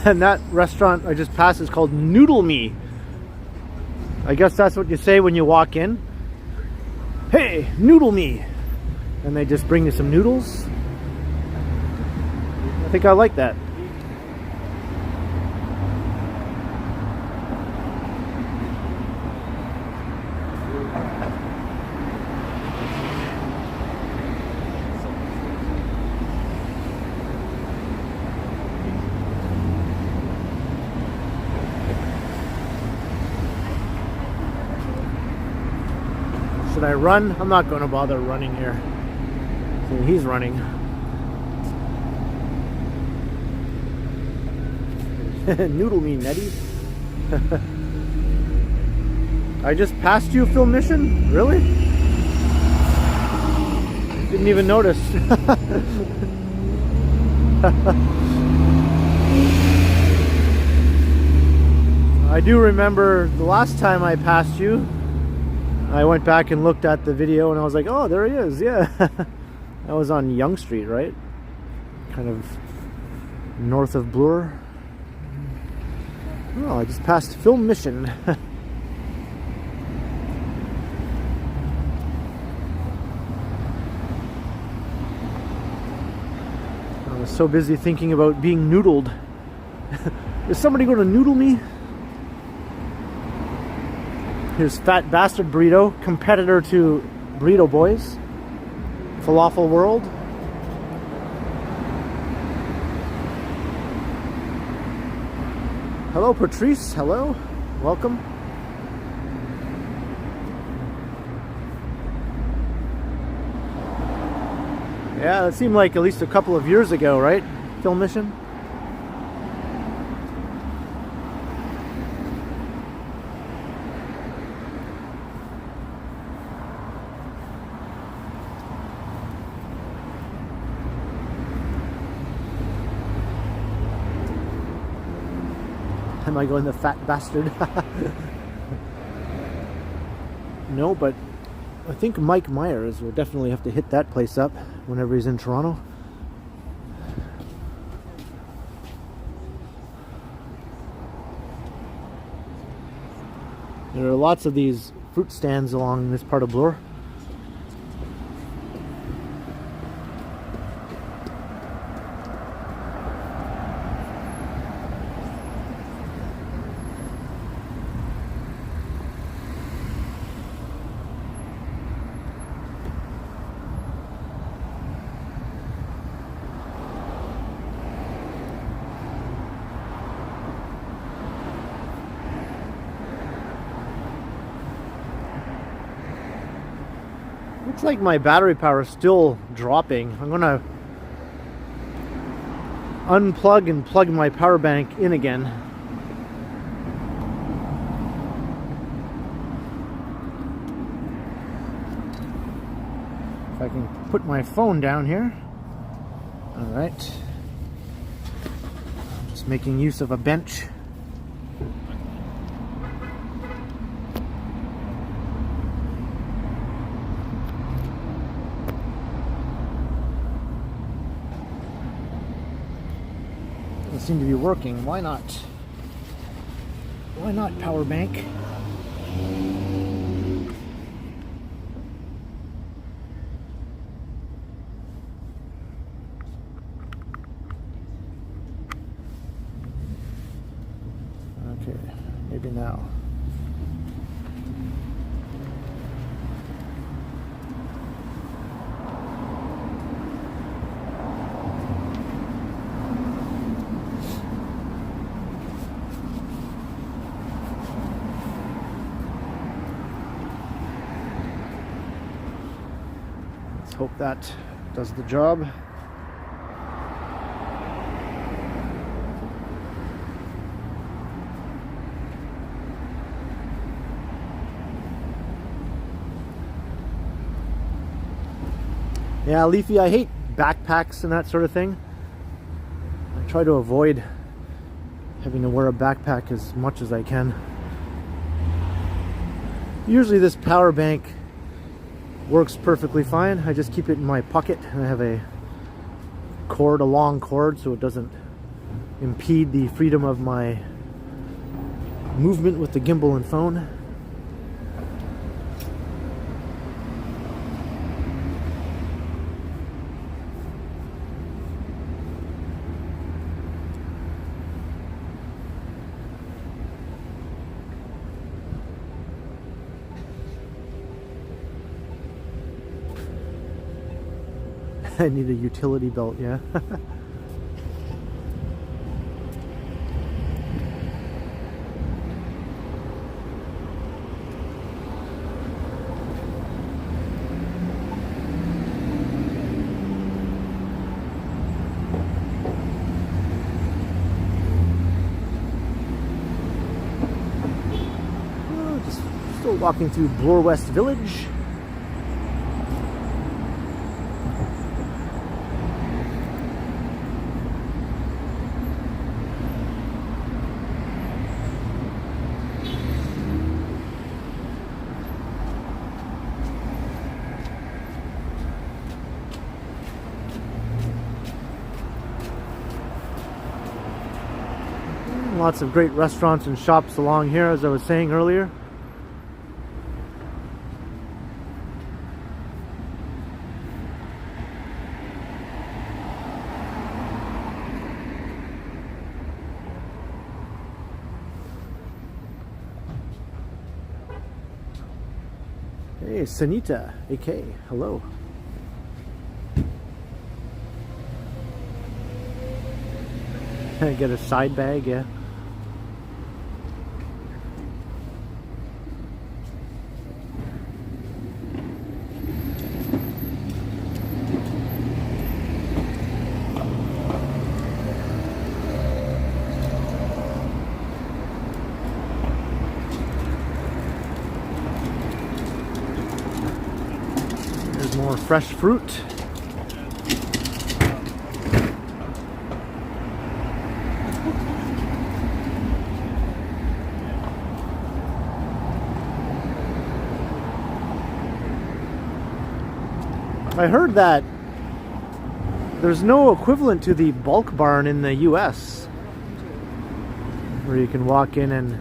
And that restaurant I just passed is called Noodle Me. I guess that's what you say when you walk in. Hey, noodle me. And they just bring you some noodles. I think I like that. Should I run? I'm not going to bother running here. See, he's running. Noodle me, Nettie. I just passed you, film mission? Really? Didn't even notice. I do remember the last time I passed you, I went back and looked at the video and I was like, oh, there he is, yeah. That was on Yonge Street, right? Kind of north of Bloor. Oh, I just passed film mission. I was so busy thinking about being noodled. Is somebody going to noodle me? Here's Fat Bastard Burrito, competitor to Burrito Boys, Falafel World. Hello, Patrice. Hello. Welcome. Yeah, that seemed like at least a couple of years ago, right? Film mission. Am I going the fat bastard? No, but I think Mike Myers will definitely have to hit that place up whenever he's in Toronto. There are lots of these fruit stands along this part of Bloor. Looks like my battery power is still dropping. I'm gonna unplug and plug my power bank in again. If I can put my phone down here. All right. Just making use of a bench. Seem to be working. Why not? Why not, power bank? Okay, maybe now. Hope that does the job. Yeah, Leafy, I hate backpacks and that sort of thing. I try to avoid having to wear a backpack as much as I can. Usually this power bank works perfectly fine. I just keep it in my pocket, and I have a long cord, so it doesn't impede the freedom of my movement with the gimbal and phone. I need a utility belt, yeah. Just still walking through Bloor West Village. Lots of great restaurants and shops along here, as I was saying earlier. Hey, Sanita, AK, hello. Get a side bag, yeah. There's more fresh fruit. I heard that there's no equivalent to the bulk barn in the US, where you can walk in and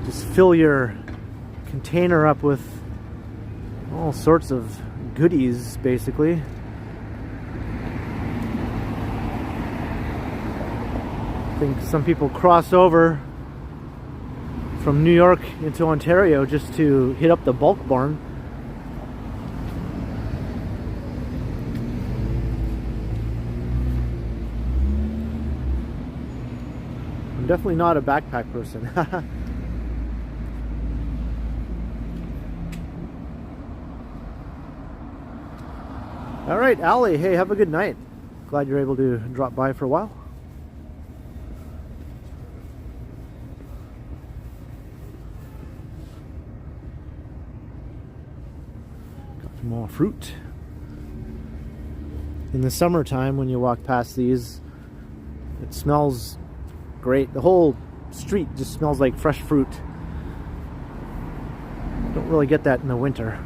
just fill your container up with all sorts of goodies, basically. I think some people cross over from New York into Ontario just to hit up the bulk barn. I'm definitely not a backpack person. All right, Allie, hey, have a good night. Glad you're able to drop by for a while. Got some more fruit. In the summertime, when you walk past these, it smells great. The whole street just smells like fresh fruit. Don't really get that in the winter.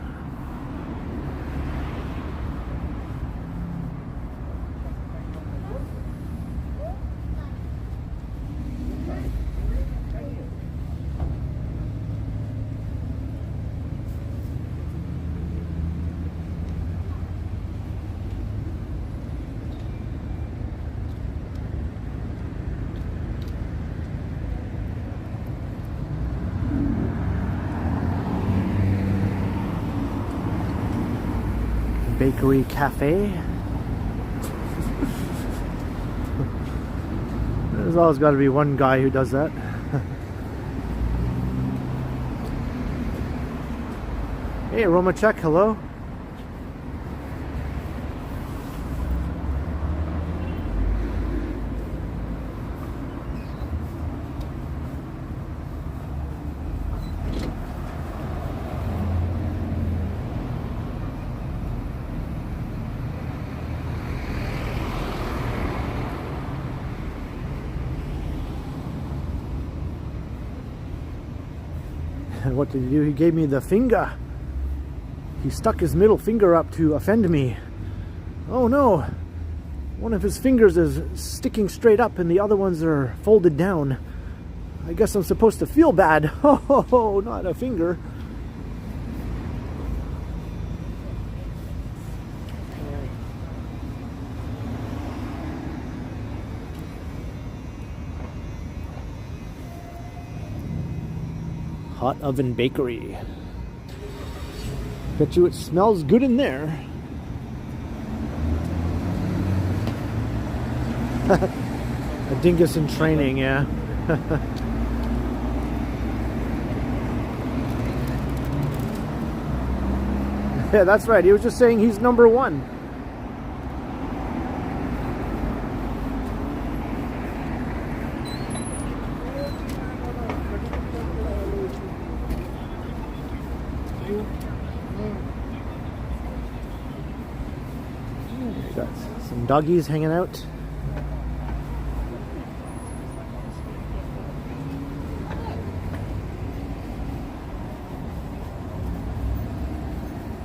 Bakery cafe. There's always got to be one guy who does that. Hey, Romachek, hello. And what did he do? He gave me the finger. He stuck his middle finger up to offend me. Oh no! One of his fingers is sticking straight up and the other ones are folded down. I guess I'm supposed to feel bad. Oh, not a finger. Hot Oven Bakery. Bet you it smells good in there. A dingus in training, yeah. Yeah, that's right. He was just saying he's number one. Got some doggies hanging out.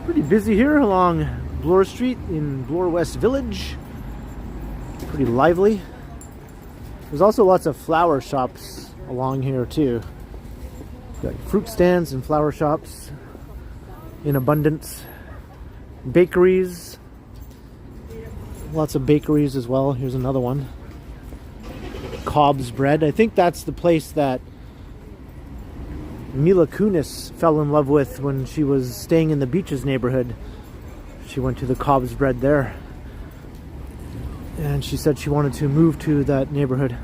Pretty busy here along Bloor Street in Bloor West Village. Pretty lively. There's also lots of flower shops along here too. Got fruit stands and flower shops in abundance. Bakeries. Lots of bakeries as well. Here's another one. Cobb's Bread. I think that's the place that Mila Kunis fell in love with when she was staying in the Beaches neighborhood. She went to the Cobb's Bread there. And she said she wanted to move to that neighborhood.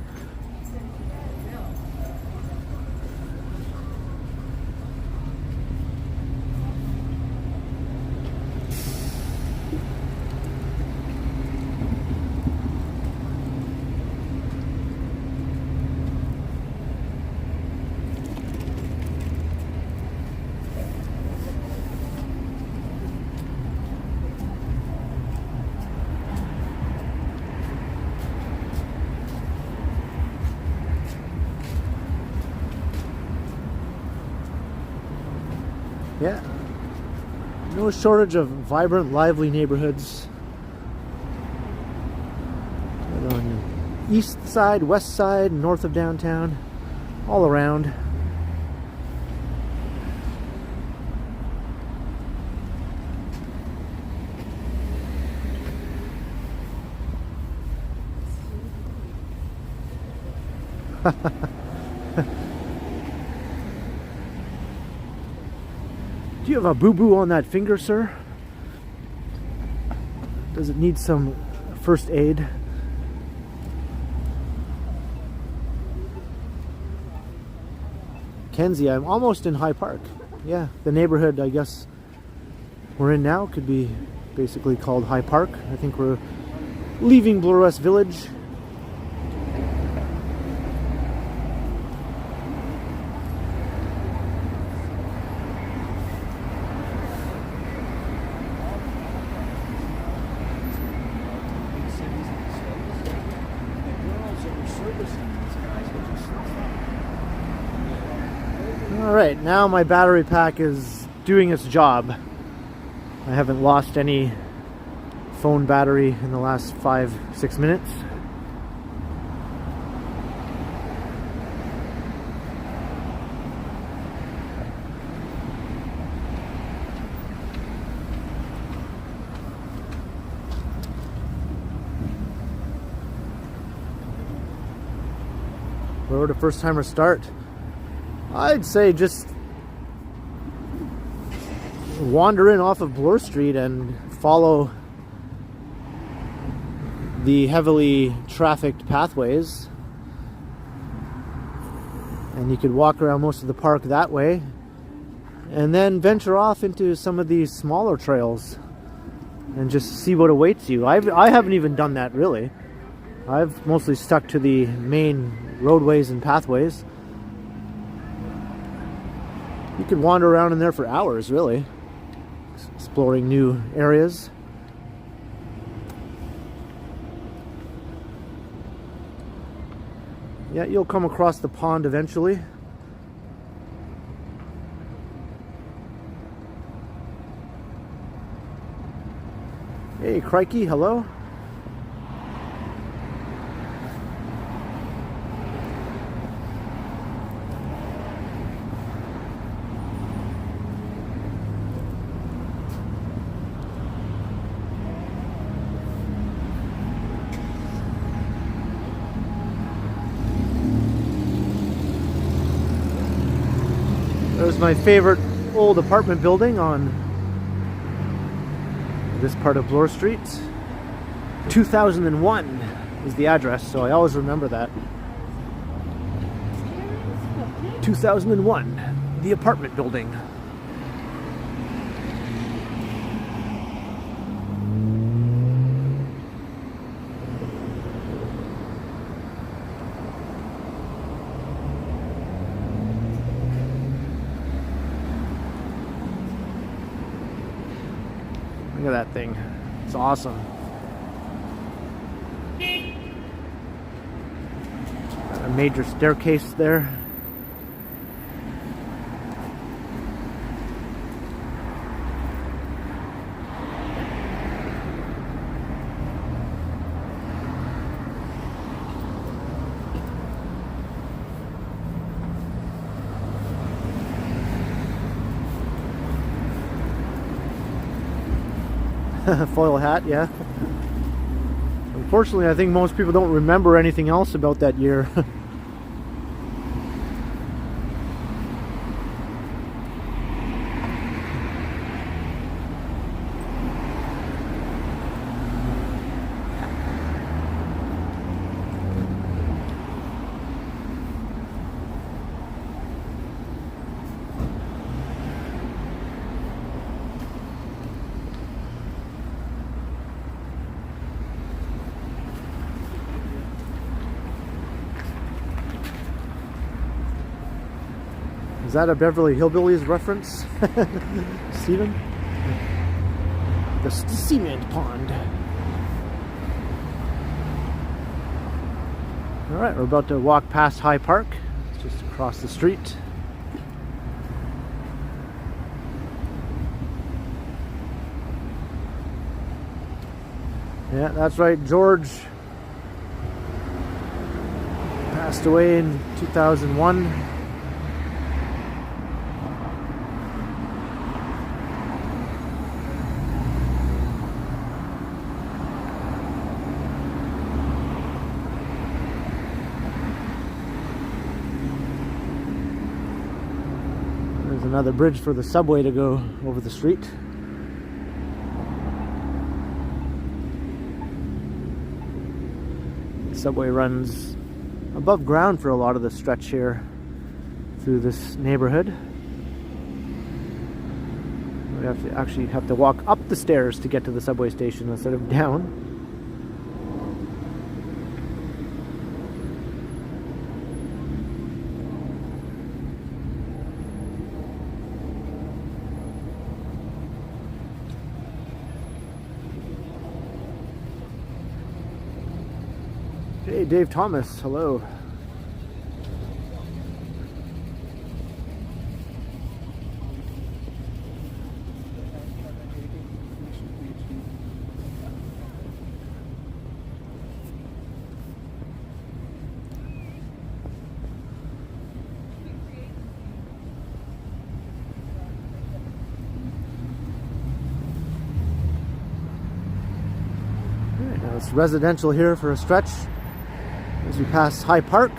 Yeah, no shortage of vibrant, lively neighborhoods. Right on the east side, west side, north of downtown, all around. Do you have a boo-boo on that finger, sir? Does it need some first aid? Kenzie, I'm almost in High Park. Yeah, the neighborhood I guess we're in now could be basically called High Park. I think we're leaving Bloor West Village. Alright, now my battery pack is doing its job. I haven't lost any phone battery in the last 5-6 minutes. Where would a first timer start? I'd say just wander in off of Bloor Street and follow the heavily trafficked pathways. And you could walk around most of the park that way. And then venture off into some of these smaller trails and just see what awaits you. I haven't even done that really. I've mostly stuck to the main roadways and pathways. You could wander around in there for hours, really, exploring new areas. Yeah, you'll come across the pond eventually. Hey, crikey, hello. There's my favorite old apartment building on this part of Bloor Street. 2001 is the address, so I always remember that. 2001, the apartment building. Look at that thing. It's awesome. Got a major staircase there. Foil hat, yeah. Unfortunately, I think most people don't remember anything else about that year. Is that a Beverly Hillbillies reference, Stephen? The cement pond. Alright, we're about to walk past High Park. It's just across the street. Yeah, that's right, George passed away in 2001. Another bridge for the subway to go over the street. The subway runs above ground for a lot of the stretch here through this neighborhood. We actually have to walk up the stairs to get to the subway station instead of down. Hey, Dave Thomas, hello. Right, now it's residential here for a stretch as we pass High Park,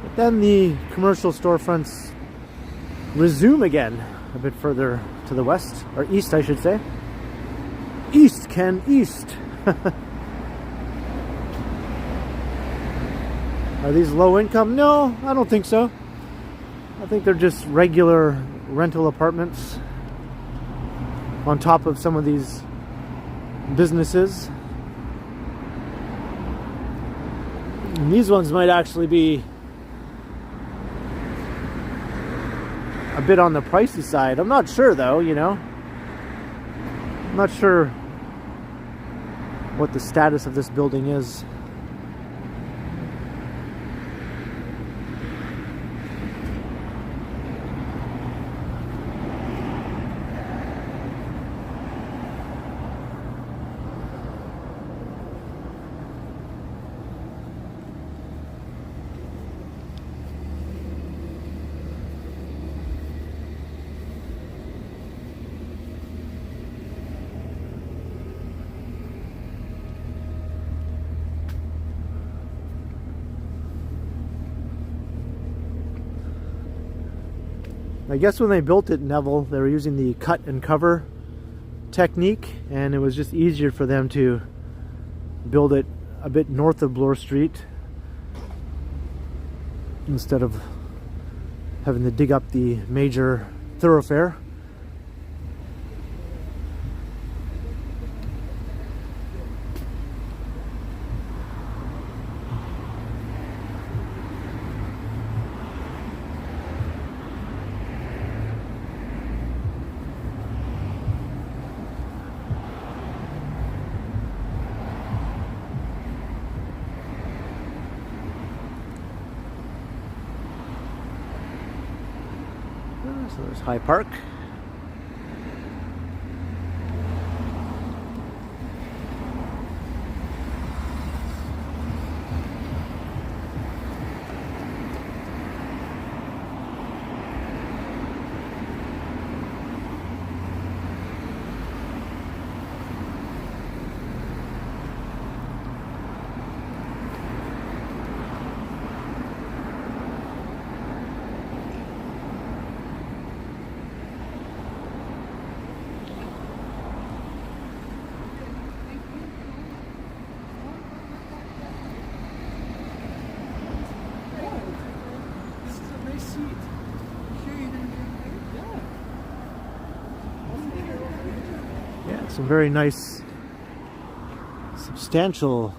but then the commercial storefronts resume again a bit further to the west, or east I should say. East, Ken, east. Are these low income? No, I don't think so. I think they're just regular rental apartments on top of some of these businesses. And these ones might actually be a bit on the pricey side. I'm not sure though, you know. I'm not sure what the status of this building is. I guess when they built it in Neville, they were using the cut and cover technique, and it was just easier for them to build it a bit north of Bloor Street instead of having to dig up the major thoroughfare. So there's High Park. Some very nice, substantial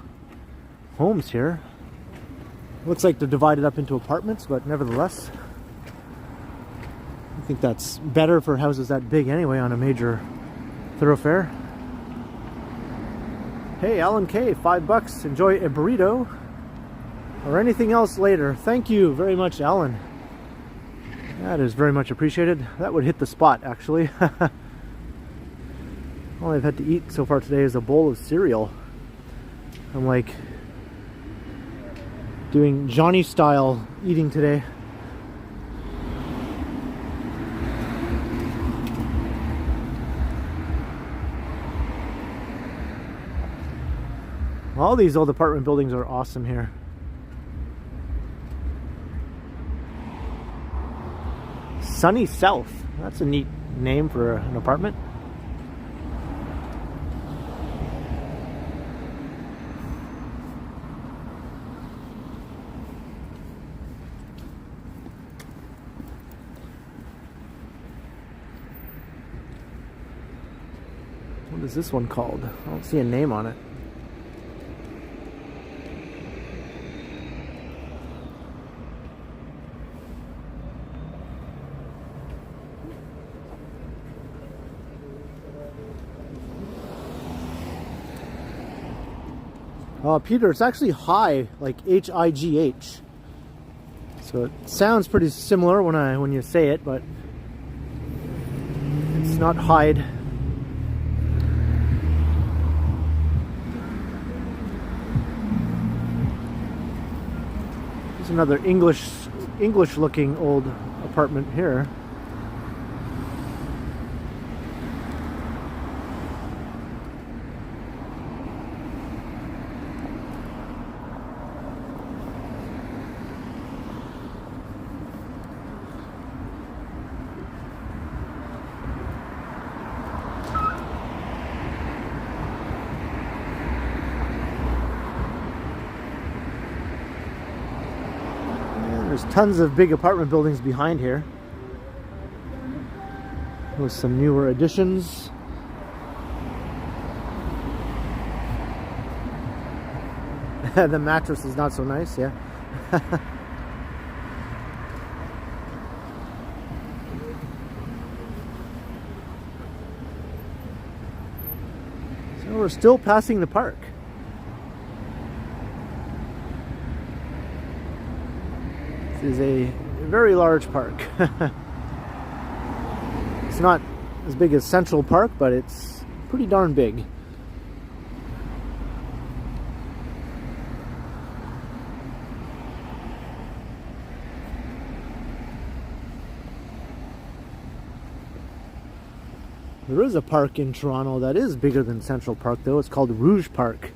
homes here. Looks like they're divided up into apartments, but nevertheless, I think that's better for houses that big anyway on a major thoroughfare. Hey, Alan K, $5. Enjoy a burrito or anything else later. Thank you very much, Alan. That is very much appreciated. That would hit the spot, actually. All I've had to eat so far today is a bowl of cereal. I'm like doing Johnny style eating today. All these old apartment buildings are awesome here. Sunny South. That's a neat name for an apartment. What is this one called? I don't see a name on it. Peter, it's actually High, like H-I-G-H. So it sounds pretty similar when you say it, but it's not Hyde. There's another English looking old apartment here. There's tons of big apartment buildings behind here with some newer additions. The mattress is not so nice, yeah. So we're still passing the park. This is a very large park. It's not as big as Central Park, but it's pretty darn big. There is a park in Toronto that is bigger than Central Park, though. It's called Rouge Park.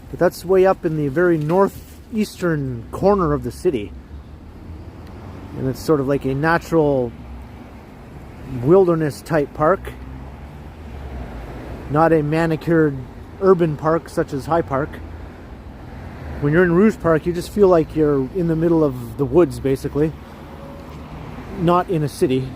But that's way up in the very northeastern corner of the city. And it's sort of like a natural wilderness type park, not a manicured urban park such as High Park. When you're in Rouge Park, you just feel like you're in the middle of the woods, basically, not in a city.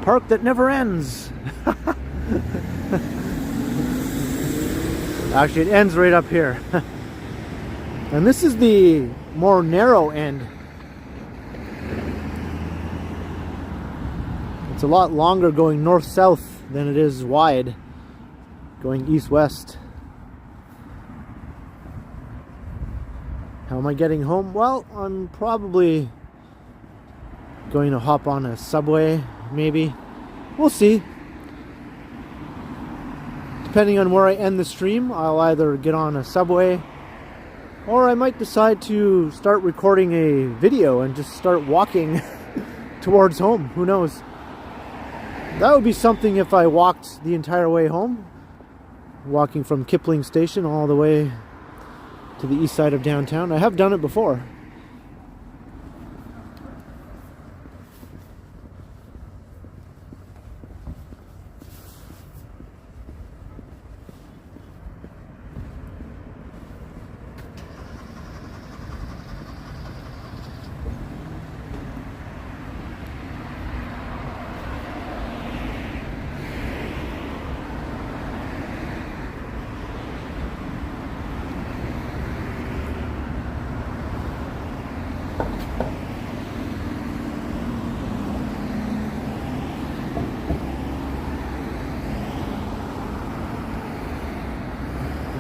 Park that never ends. Actually, it ends right up here. And this is the more narrow end. It's a lot longer going north-south than it is wide going east-west. How am I getting home? Well, I'm probably going to hop on a subway, maybe. We'll see. Depending on where I end the stream, I'll either get on a subway or I might decide to start recording a video and just start walking towards home. Who knows? That would be something if I walked the entire way home. Walking from Kipling Station all the way to the east side of downtown. I have done it before.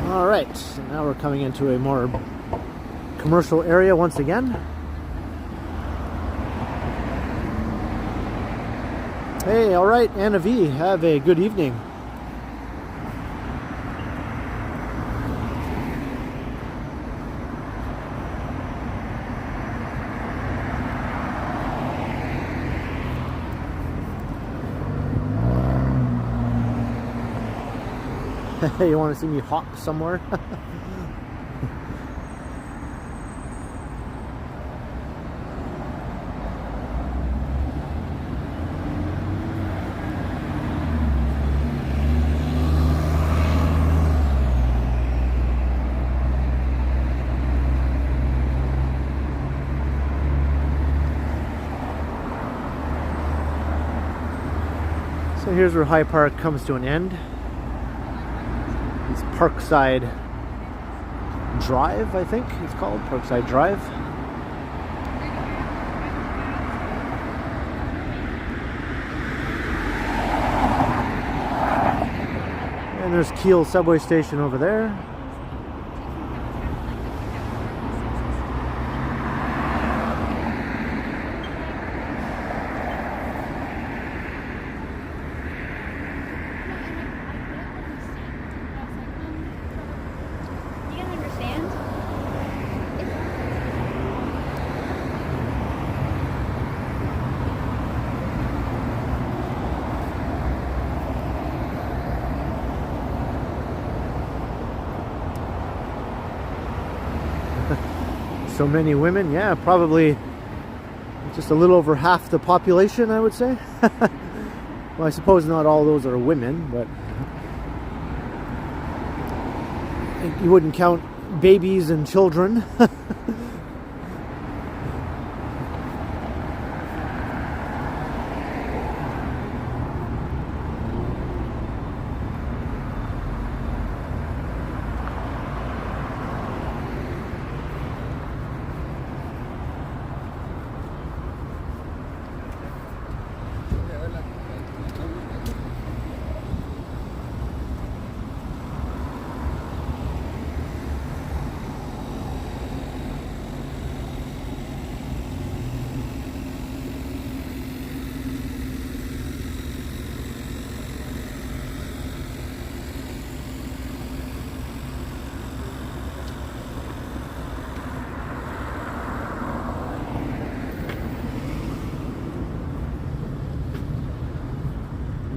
Alright, so now we're coming into a more commercial area once again. Hey, alright, Anna V, have a good evening. You want to see me hop somewhere? So here's where High Park comes to an end. It's Parkside Drive, I think it's called. Parkside Drive. And there's Keele subway station over there. So many women, yeah, probably just a little over half the population, I would say. Well, I suppose not all those are women, but you wouldn't count babies and children.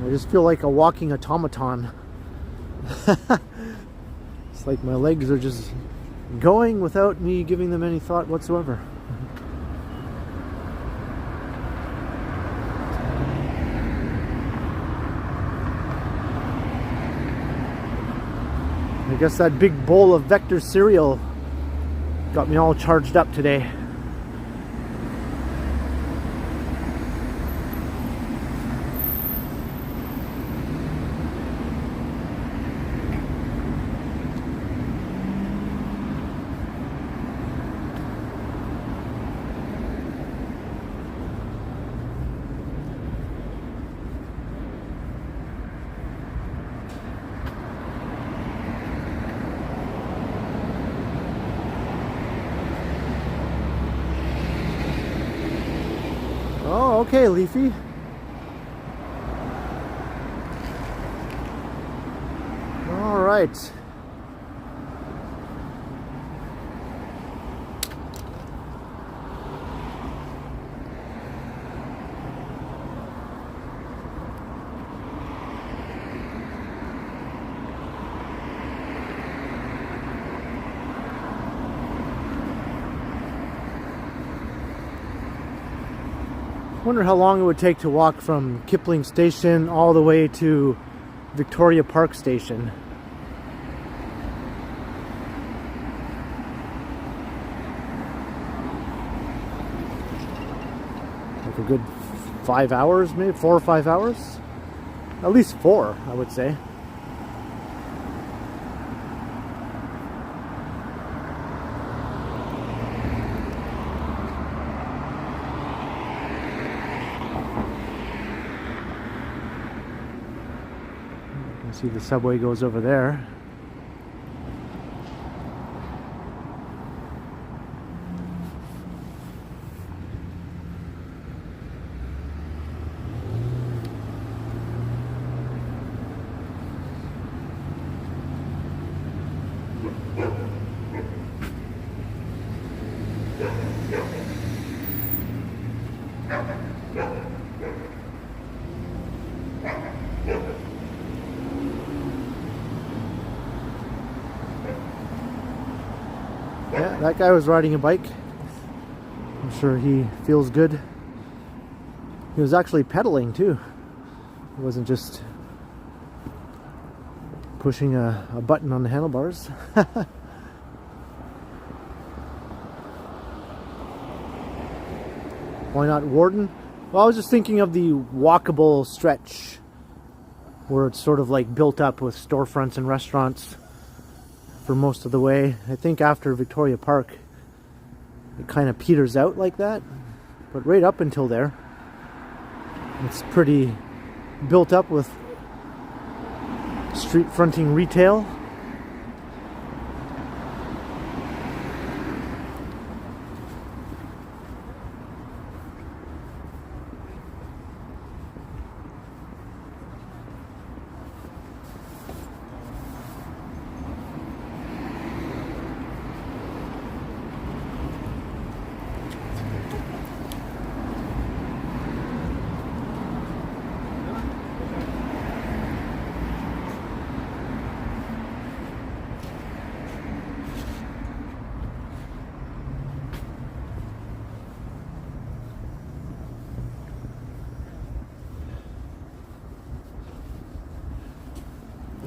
I just feel like a walking automaton. It's like my legs are just going without me giving them any thought whatsoever. I guess that big bowl of Vector cereal got me all charged up today. Oh, okay, Leafy. All right. Wonder how long it would take to walk from Kipling Station all the way to Victoria Park Station. Like a good 5 hours, maybe 4 or 5 hours? At least 4, I would say. See, the subway goes over there. Yeah, that guy was riding a bike. I'm sure he feels good. He was actually pedaling too. He wasn't just pushing a button on the handlebars. Why not Warden? Well, I was just thinking of the walkable stretch where it's sort of like built up with storefronts and restaurants for most of the way. I think after Victoria Park it kind of peters out like that, but right up until there it's pretty built up with street fronting retail.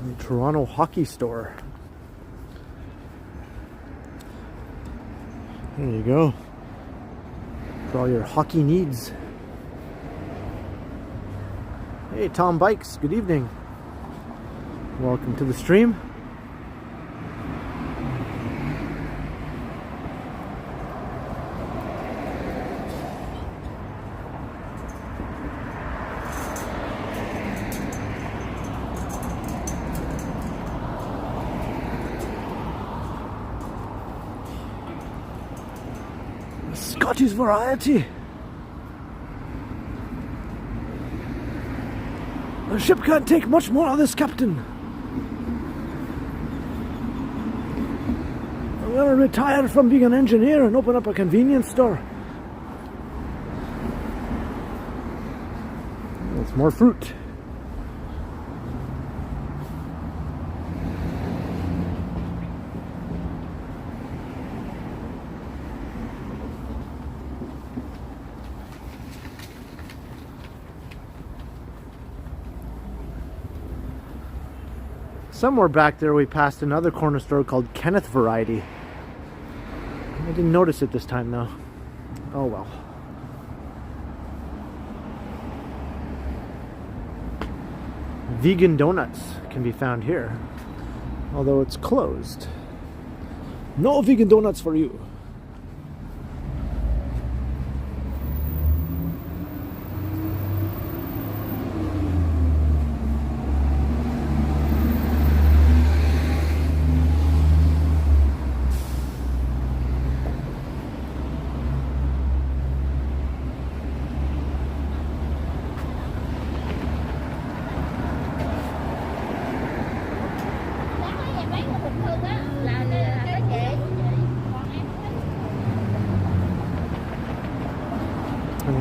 The Toronto Hockey Store. There you go. For all your hockey needs. Hey, Tom Bikes, good evening. Welcome to the stream. Scottish variety. The ship can't take much more of this, Captain. I'm gonna retire from being an engineer and open up a convenience store. It's more fruit. Somewhere back there we passed another corner store called Kenneth Variety. I didn't notice it this time though. Oh well. Vegan donuts can be found here, although it's closed. No vegan donuts for you.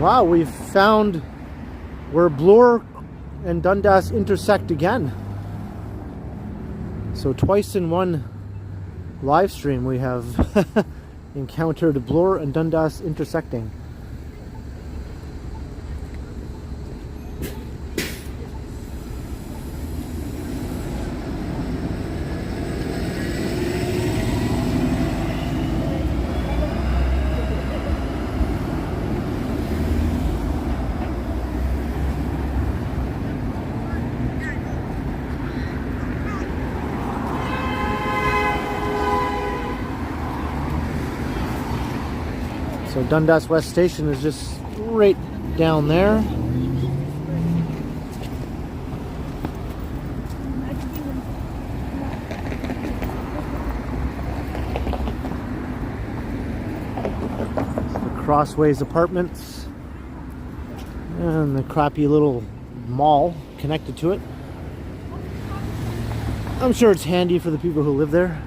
Wow, we've found where Bloor and Dundas intersect again. So twice in one live stream we have encountered Bloor and Dundas intersecting. So Dundas West Station is just right down there. The Crossways Apartments and the crappy little mall connected to it. I'm sure it's handy for the people who live there.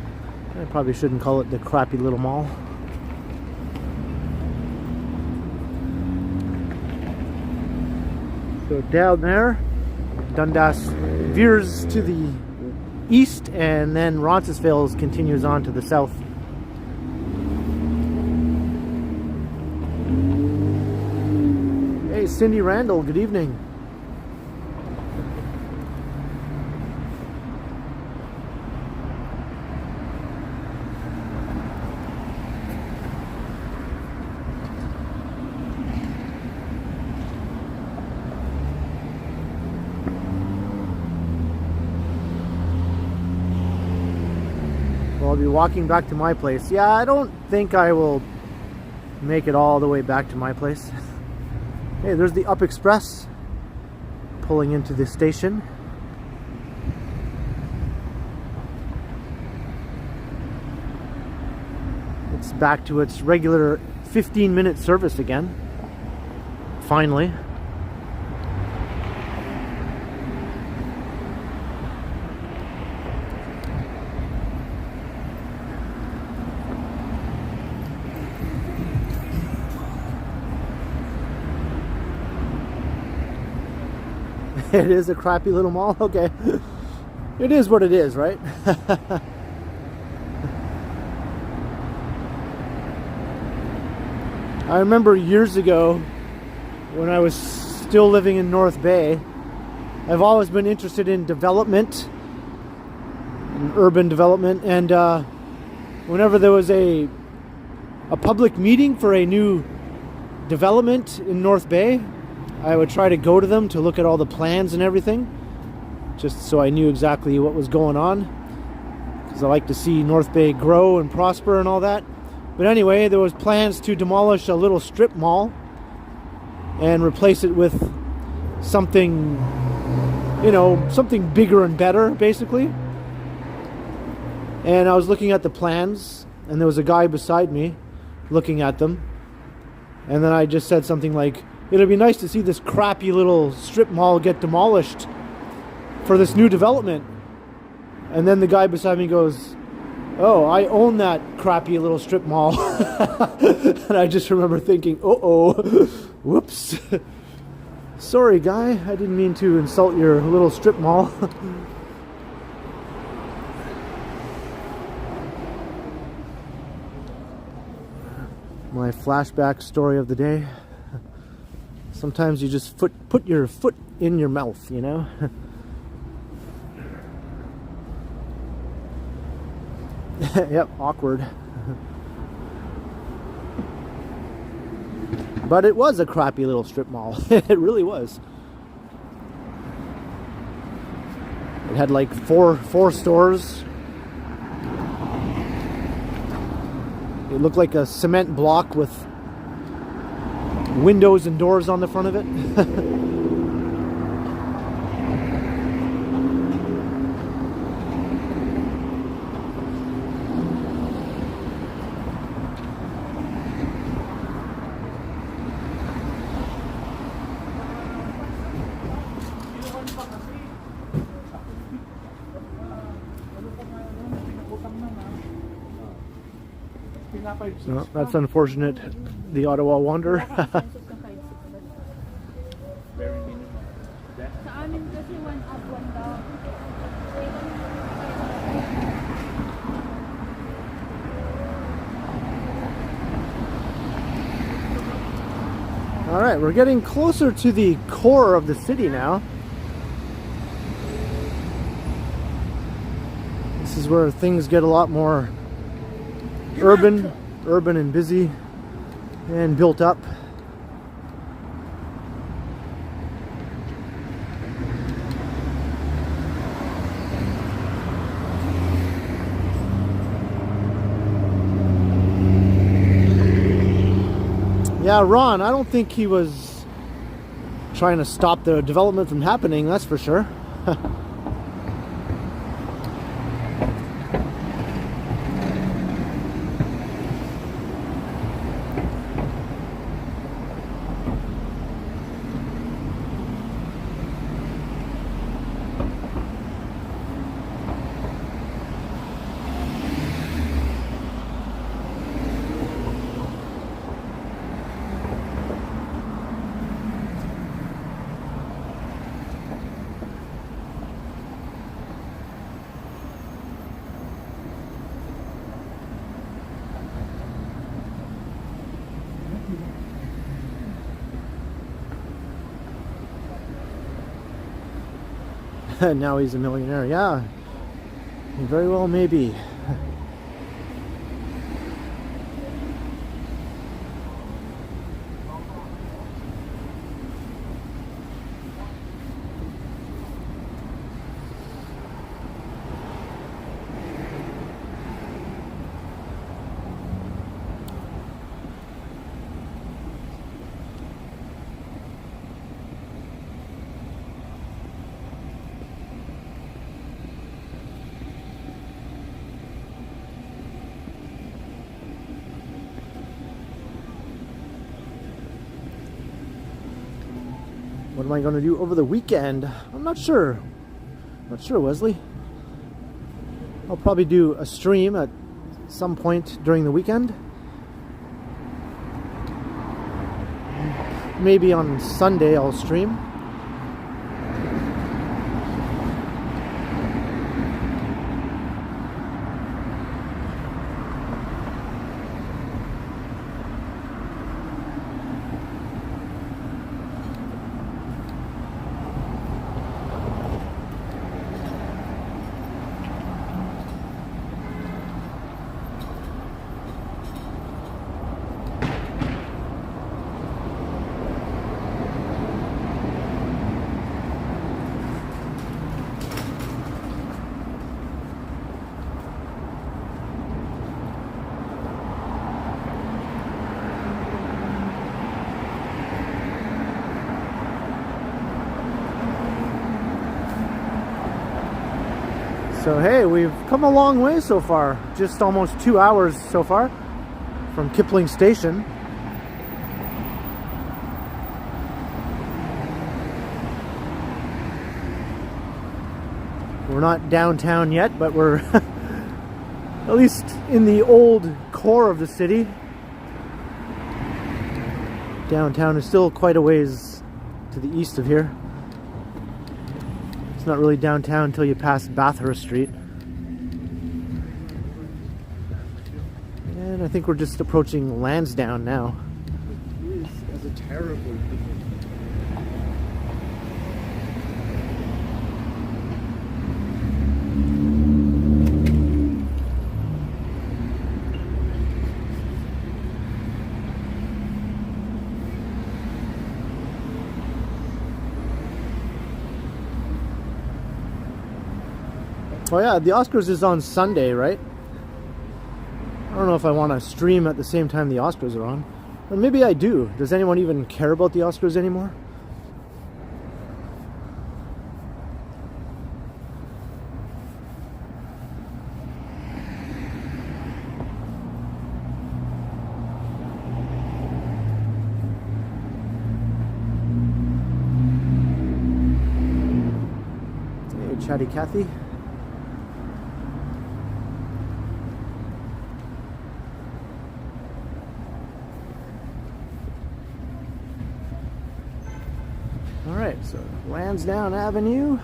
I probably shouldn't call it the crappy little mall. So down there, Dundas veers to the east, and then Roncesvalles continues on to the south. Hey, Cindy Randall, good evening. I'll be walking back to my place. Yeah, I don't think I will make it all the way back to my place. Hey, there's the Up Express pulling into the station. It's back to its regular 15-minute service again. Finally. It is a crappy little mall? Okay. It is what it is, right? I remember years ago when I was still living in North Bay, I've always been interested in development an urban development, and whenever there was a public meeting for a new development in North Bay, I would try to go to them to look at all the plans and everything, just so I knew exactly what was going on, because I like to see North Bay grow and prosper and all that. But anyway, there was plans to demolish a little strip mall and replace it with something, you know, something bigger and better, basically. And I was looking at the plans, and there was a guy beside me looking at them, and then I just said something like, it'll be nice to see this crappy little strip mall get demolished for this new development. And then the guy beside me goes, oh, I own that crappy little strip mall. And I just remember thinking, uh-oh, whoops. Sorry, guy, I didn't mean to insult your little strip mall. My flashback story of the day. Sometimes you just put your foot in your mouth, you know? Yep, awkward. But it was a crappy little strip mall. It really was. It had like four stores. It looked like a cement block with windows and doors on the front of it. No, that's unfortunate. The Ottawa Wanderer. Alright, we're getting closer to the core of the city now. This is where things get a lot more urban and busy and built up. Yeah, Ron, I don't think he was trying to stop the development from happening, that's for sure. Now he's a millionaire. Yeah, he very well may be. What am I going to do over the weekend? I'm not sure. Not sure, Wesley. I'll probably do a stream at some point during the weekend. Maybe on Sunday I'll stream. So hey, we've come a long way so far. Just almost 2 hours so far from Kipling Station. We're not downtown yet, but we're at least in the old core of the city. Downtown is still quite a ways to the east of here. It's not really downtown until you pass Bathurst Street. And I think we're just approaching Lansdowne now. It is as a terrible thing. Oh yeah, the Oscars is on Sunday, right? I don't know if I want to stream at the same time the Oscars are on. Or maybe I do. Does anyone even care about the Oscars anymore? Hey, Chatty Cathy. Alright, so Lansdowne Avenue.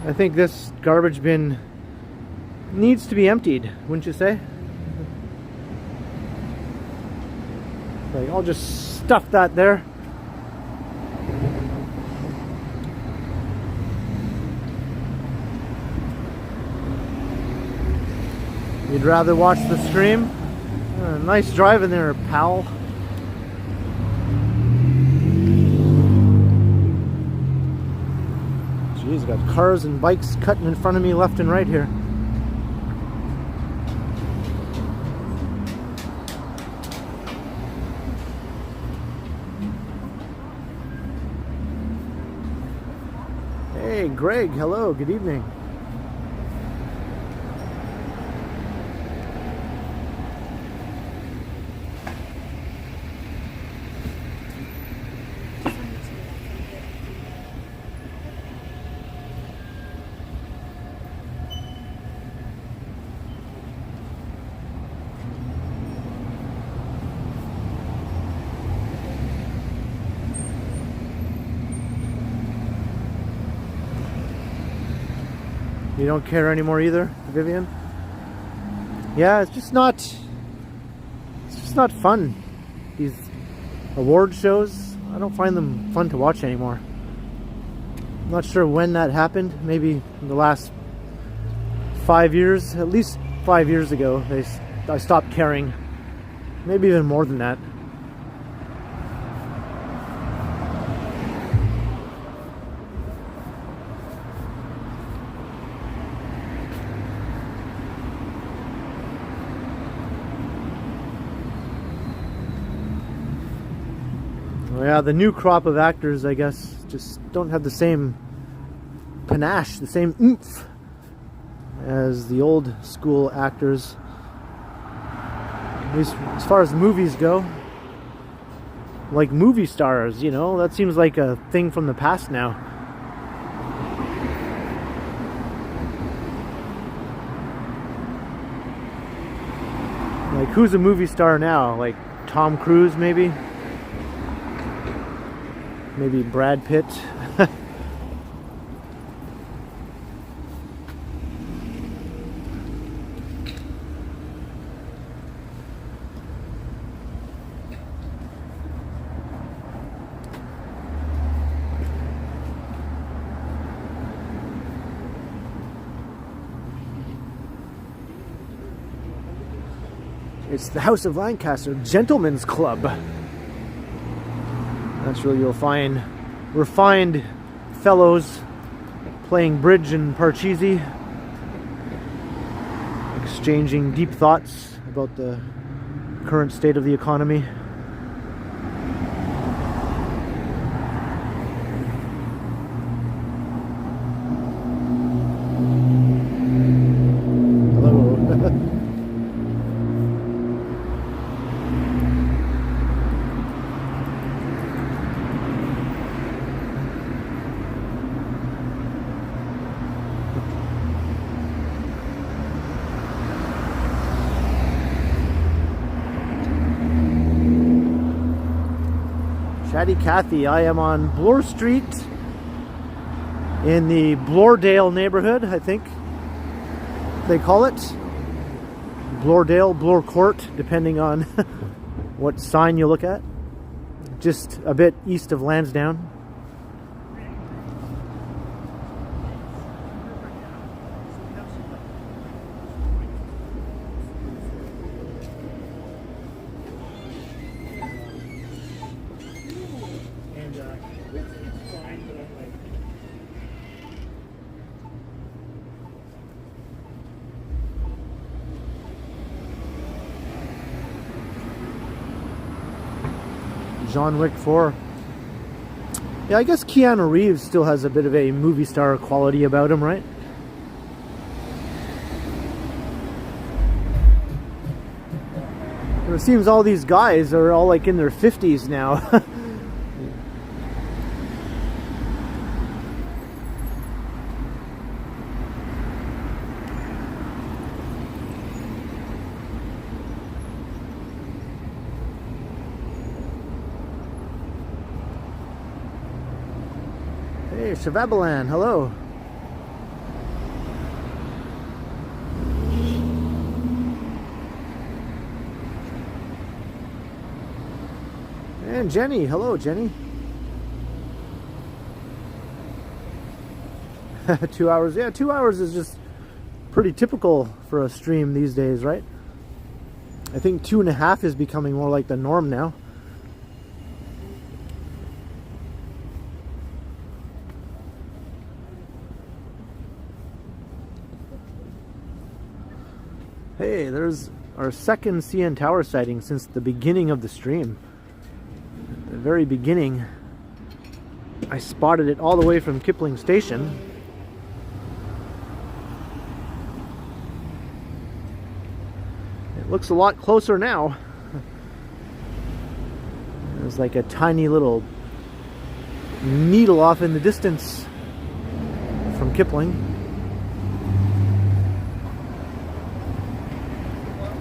I think this garbage bin needs to be emptied, wouldn't you say? Like, I'll just stuff that there. You'd rather watch the stream? Nice driving there, pal. Jeez, got cars and bikes cutting in front of me left and right here. Hey, Greg, hello, good evening. You don't care anymore either, Vivian? Yeah, it's just not fun. These award shows, I don't find them fun to watch anymore. I'm not sure when that happened. Maybe in the last 5 years, at least 5 years ago, I stopped caring. Maybe even more than that. Yeah, the new crop of actors, I guess, just don't have the same panache, the same oomph as the old school actors. At least as far as movies go. Like movie stars, you know, that seems like a thing from the past now. Like, who's a movie star now? Like Tom Cruise, maybe? Maybe Brad Pitt. It's the House of Lancaster Gentlemen's Club. That's where you'll find refined fellows playing bridge and parcheesi. exchanging deep thoughts about the current state of the economy. Chatty Cathy, I am on Bloor Street in the Bloordale neighborhood, I think they call it. Bloordale, Bloor Court, depending on what sign you look at. Just a bit east of Lansdowne. John Wick 4. Yeah, I guess Keanu Reeves still has a bit of a movie star quality about him, right? It seems all these guys are all like in their 50s now. Hey, Shavabalan, hello. And Jenny, hello Jenny. 2 hours, yeah, 2 hours is just pretty typical for a stream these days, right? I think 2.5 is becoming more like the norm now. Hey, there's our second CN Tower sighting since the beginning of the stream. At the very beginning, I spotted it all the way from Kipling Station. It looks a lot closer now. There's like a tiny little needle off in the distance from Kipling.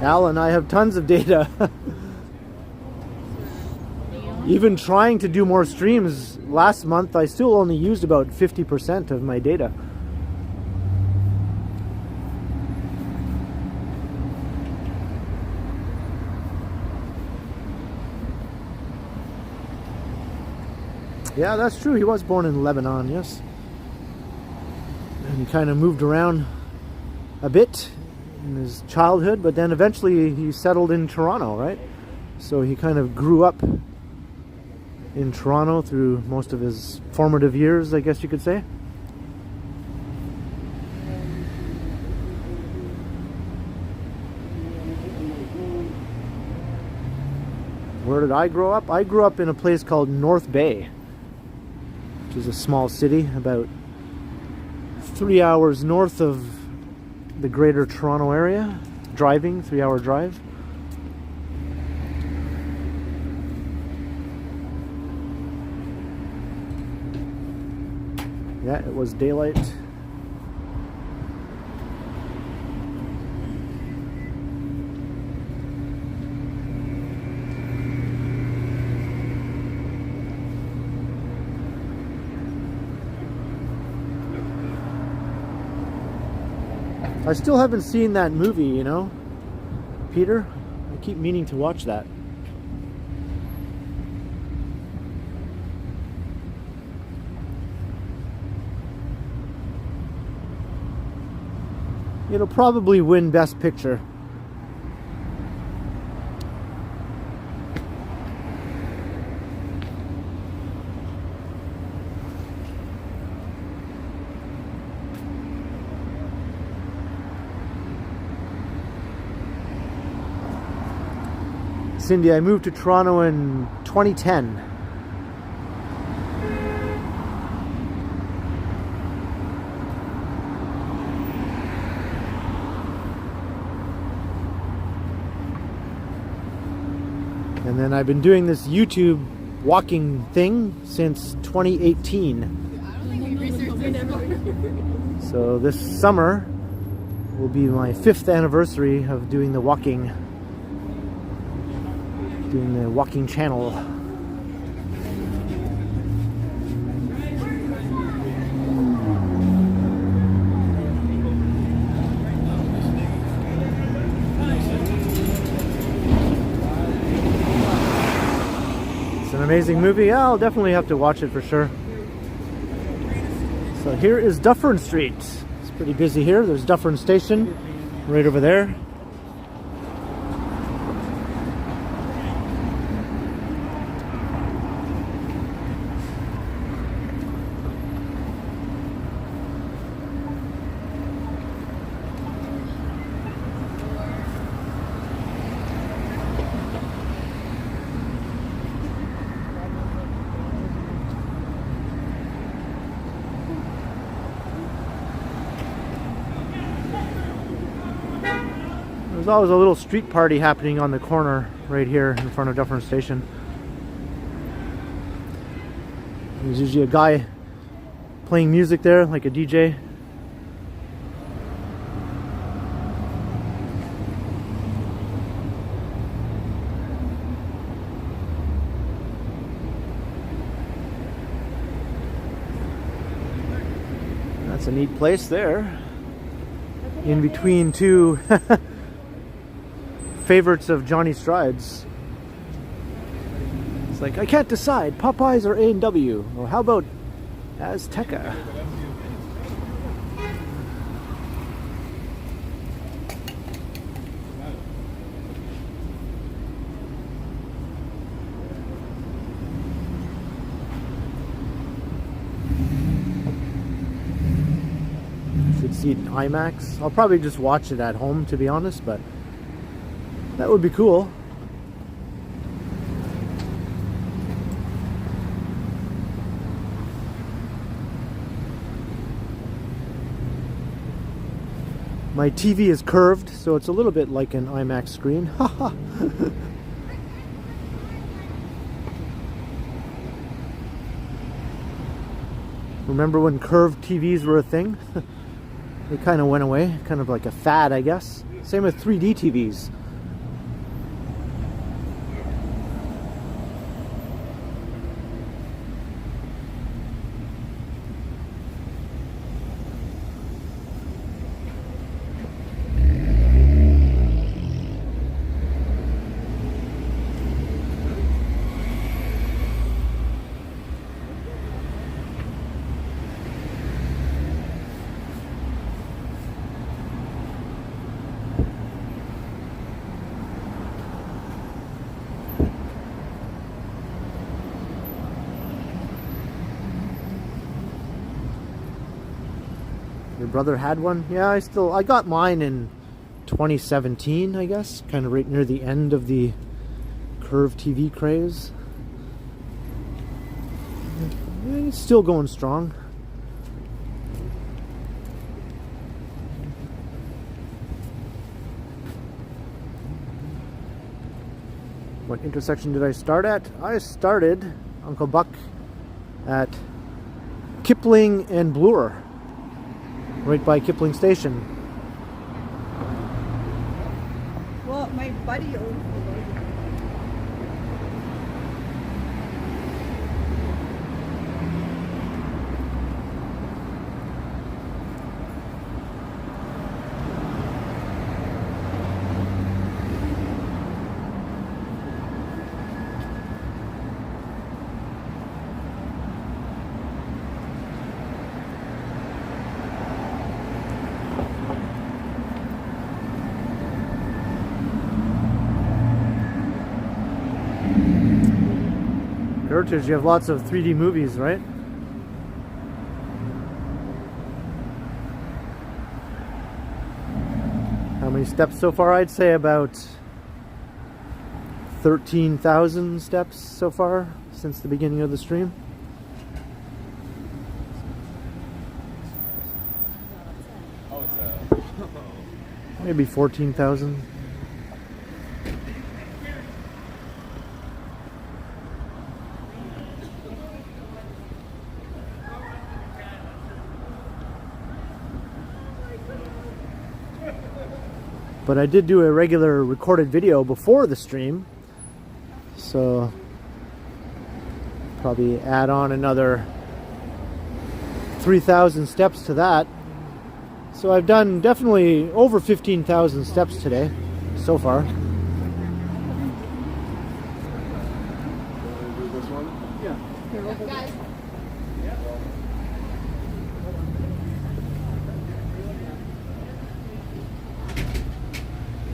Al and I have tons of data. Even trying to do more streams last month, I still only used about 50% of my data. Yeah, that's true. He was born in Lebanon, yes. And he kind of moved around a bit in his childhood, but then eventually he settled in Toronto, right? So he kind of grew up in Toronto through most of his formative years, I guess you could say. Where did I grow up? I grew up in a place called North Bay, which is a small city about 3 hours north of the greater Toronto area. Driving, 3-hour drive. Yeah, it was daylight. I still haven't seen that movie, you know, Peter. I keep meaning to watch that. It'll probably win Best Picture. Cindy, I moved to Toronto in 2010. And then I've been doing this YouTube walking thing since 2018. So this summer will be my 5th anniversary of doing the walking channel. It's an amazing movie. Yeah, I'll definitely have to watch it for sure. So here is Dufferin Street. It's pretty busy here. There's Dufferin Station right over there. There's always a little street party happening on the corner right here in front of Dufferin Station. There's usually a guy playing music there, like a DJ. That's a neat place there. In between two favorites of Johnny Stride's. It's like, I can't decide, Popeyes or A&W. Or how about Azteca? Should see it in IMAX. I'll probably just watch it at home, to be honest, but that would be cool. My TV is curved, so it's a little bit like an IMAX screen. Haha. Remember when curved TVs were a thing? They kind of went away, kind of like a fad, I guess. Same with 3D TVs. Your brother had one? Yeah, I got mine in 2017, I guess. Kind of right near the end of the curved TV craze. It's still going strong. What intersection did I start at? I started, Uncle Buck, at Kipling and Bloor. Right by Kipling Station. Well, my buddy owns the road. Heritage, you have lots of 3D movies, right? How many steps so far? I'd say about 13,000 steps so far since the beginning of the stream. Maybe 14,000. But I did do a regular recorded video before the stream, so probably add on another 3,000 steps to that. So I've done definitely over 15,000 steps today so far. Do this one? Yeah. Guys.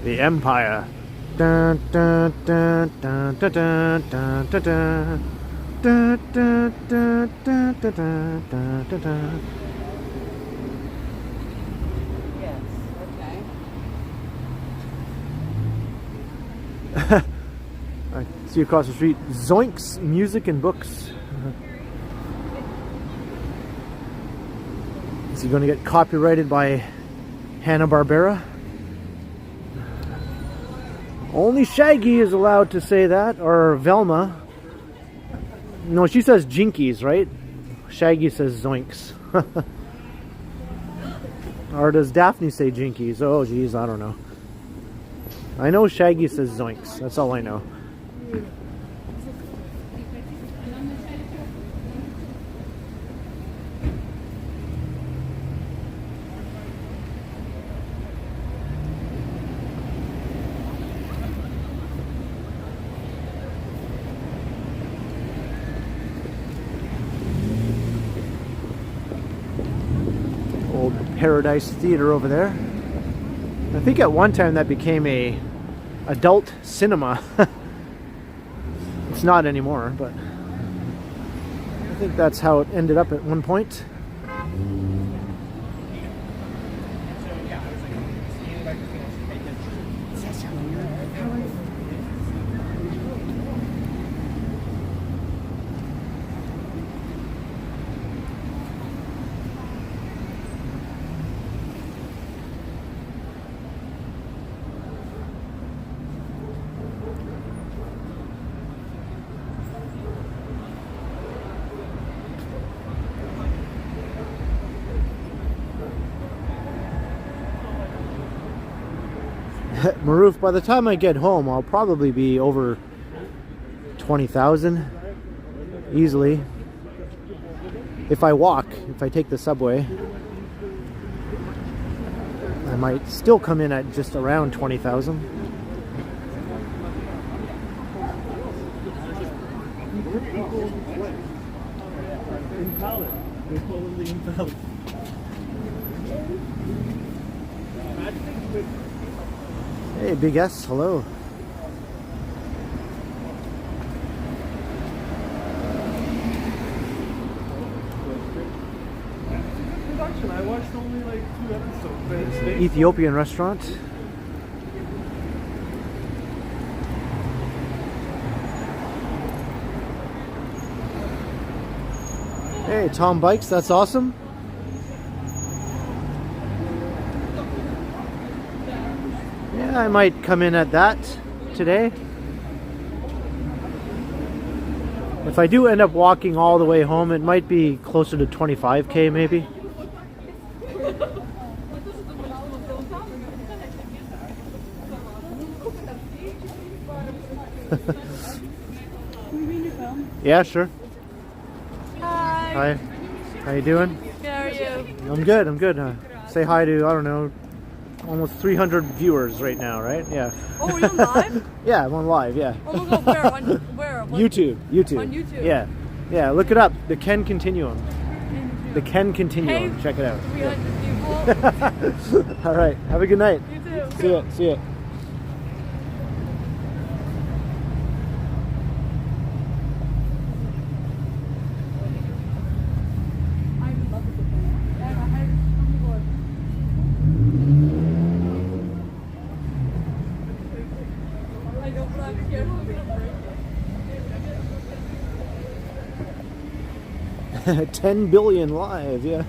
The Empire. Dun, dun, dun, dun, dun, dun, dun, dun, dun. Dun, dun, dun, dun, dun, dun, dun, dun, dun. Yes. Okay. I see across the street, Zoinks Music and Books. Is he going to get copyrighted by Hanna-Barbera? Only Shaggy is allowed to say that, or Velma. No, she says Jinkies, right? Shaggy says Zoinks. Or does Daphne say Jinkies? Oh, geez, I don't know. I know Shaggy says Zoinks. That's all I know. Old Paradise Theater over there. I think at one time that became a adult cinema. It's not anymore, but I think that's how it ended up at one point. Maroof, by the time I get home, I'll probably be over 20,000 easily. If I walk, if I take the subway, I might still come in at just around 20,000. Hey, Big S, hello. I watched only like 2 episodes. Ethiopian restaurant. Hey, Tom Bikes, that's awesome. Yeah, I might come in at that today. If I do end up walking all the way home, it might be closer to 25K maybe. Yeah, sure. Hi. Hi. How you doing? How are you? I'm good. I'm good. Say hi to, I don't know, almost 300 viewers right now, right? Yeah. Oh, are you on live? Yeah, I'm on live. Yeah. Oh my god, where? Where? What? YouTube. On YouTube? Yeah. Yeah. Look it up. The Ken Continuum. The Ken Continuum. Hey, Check it out. 300 people. All right. Have a good night. You too. See ya. See ya. I don't know. 10 billion live, yeah.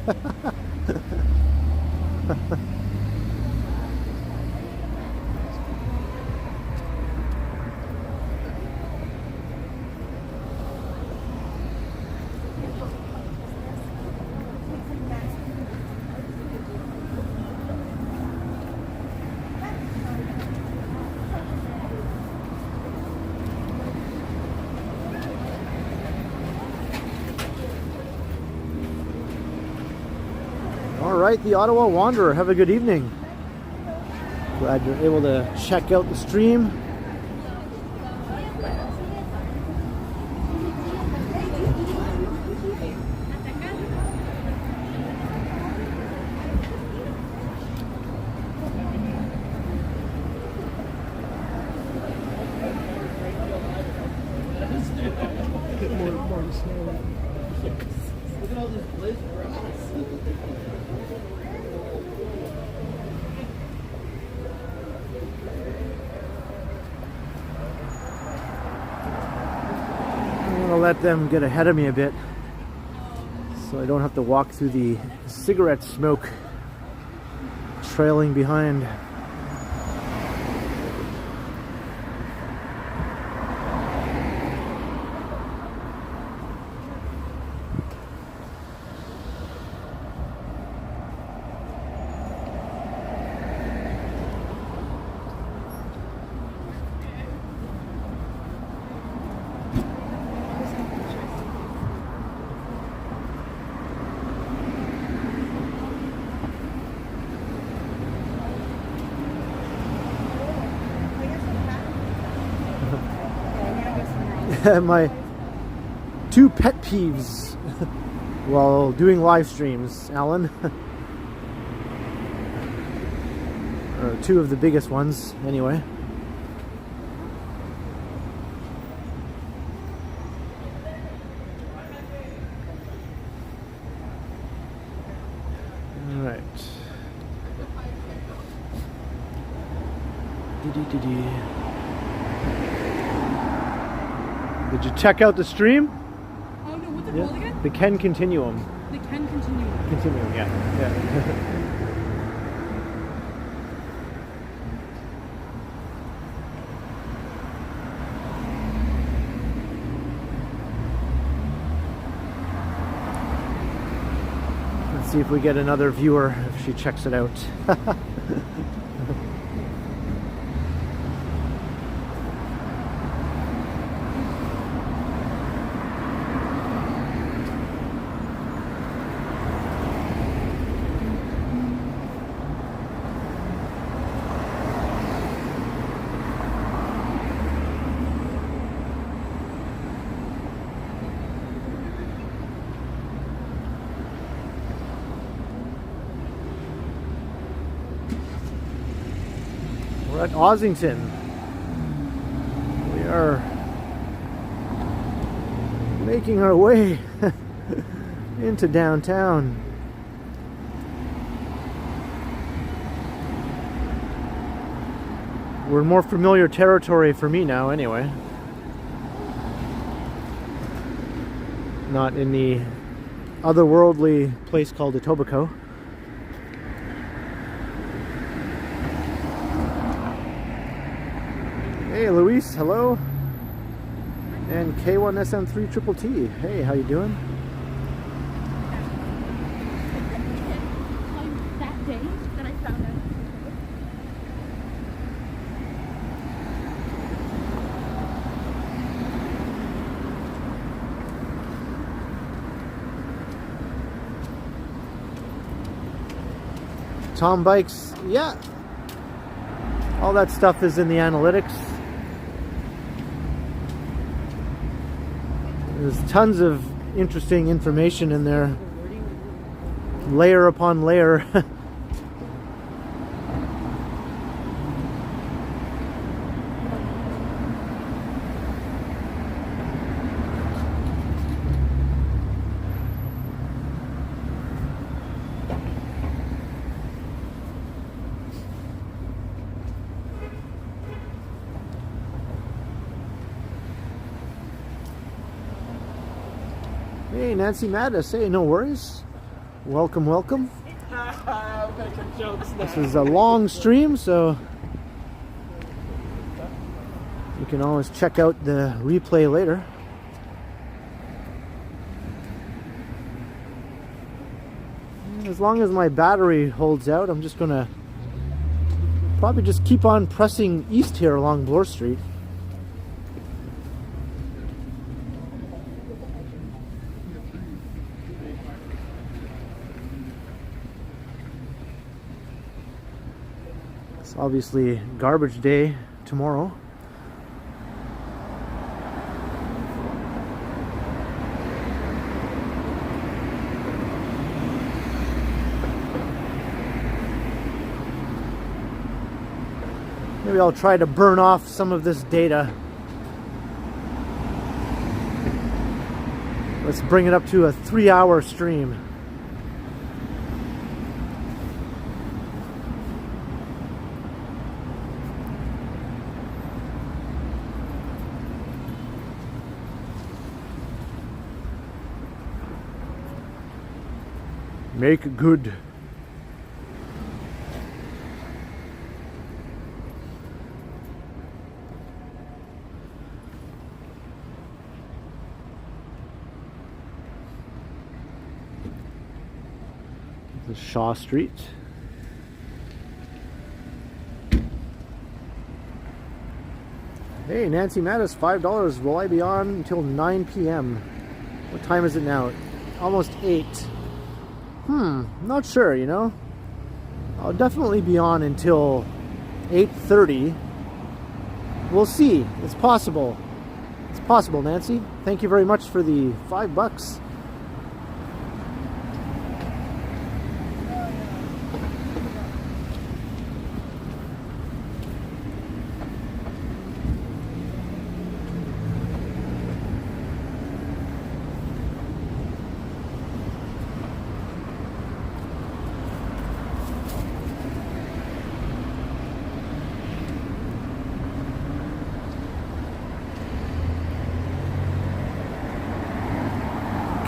All right, the Ottawa Wanderer, have a good evening. Glad you're able to check out the stream. Look at all this bliss grass. I'm gonna let them get ahead of me a bit so I don't have to walk through the cigarette smoke trailing behind. My two pet peeves while doing live streams, Alan. Or two of the biggest ones, anyway. All right. Did you check out the stream? Oh no, what's it Yeah. called again? The Ken Continuum. The Ken Continuum. Continuum, yeah. Let's see if we get another viewer if she checks it out. We're at Ossington. We are making our way into downtown. We're in more familiar territory for me now, anyway. Not in the otherworldly place called Etobicoke. Hey Luis, hello. And K1SM3 Triple T. Hey, how you doing? That day that I found out. Tom Bikes, yeah. All that stuff is in the analytics. There's tons of interesting information in there, layer upon layer. Hey, Nancy Mattis. Hey, no worries. Welcome, welcome. I'm making jokes now. This is a long stream, so you can always check out the replay later. And as long as my battery holds out, I'm just gonna probably just keep on pressing east here along Bloor Street. It's obviously garbage day tomorrow. Maybe I'll try to burn off some of this data. Let's bring it up to a 3-hour stream. Make good. This is Shaw Street. Hey, Nancy Mattis, $5. Will I be on until 9 p.m.? What time is it now? Almost 8. Not sure, you know. I'll definitely be on until 8:30. We'll see. It's possible. It's possible, Nancy. Thank you very much for the $5.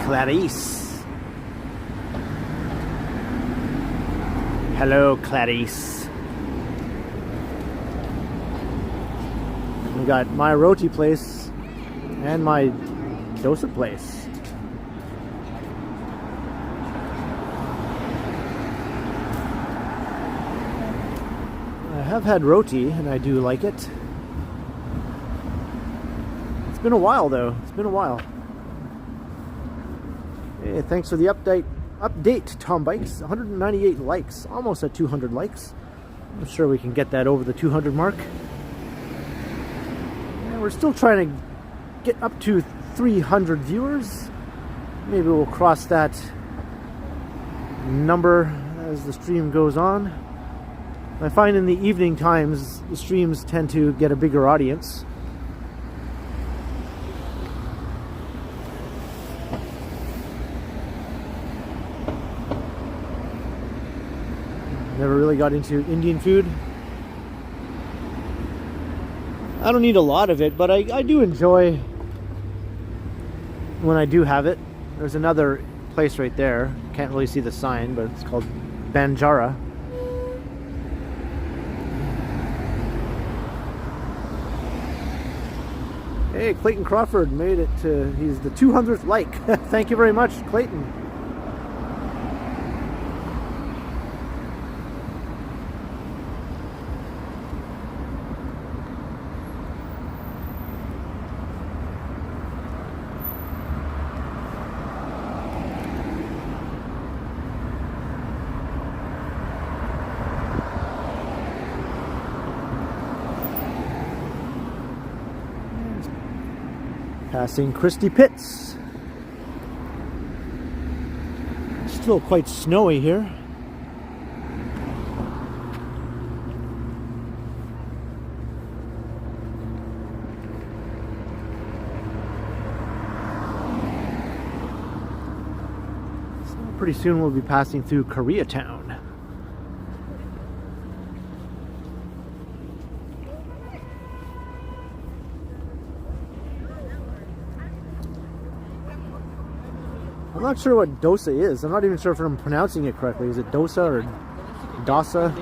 Clarice. Hello, Clarice. We got my roti place and my dosa place. I have had roti and I do like it. It's been a while though. It's been a while. Hey, thanks for the update, Tom Bikes. 198 likes, almost at 200 likes. I'm sure we can get that over the 200 mark. And we're still trying to get up to 300 viewers. Maybe we'll cross that number as the stream goes on. I find in the evening times, the streams tend to get a bigger audience. Never really got into Indian food. I don't eat a lot of it, but I do enjoy when I do have it. There's another place right there. Can't really see the sign, but it's called Banjara. Hey, Clayton Crawford made it to, he's the 200th like. Thank you very much, Clayton. Passing Christie Pits. Still quite snowy here. So pretty soon we'll be passing through Koreatown. not sure what dosa is. I'm not even sure if I'm pronouncing it correctly. Is it dosa or dosa?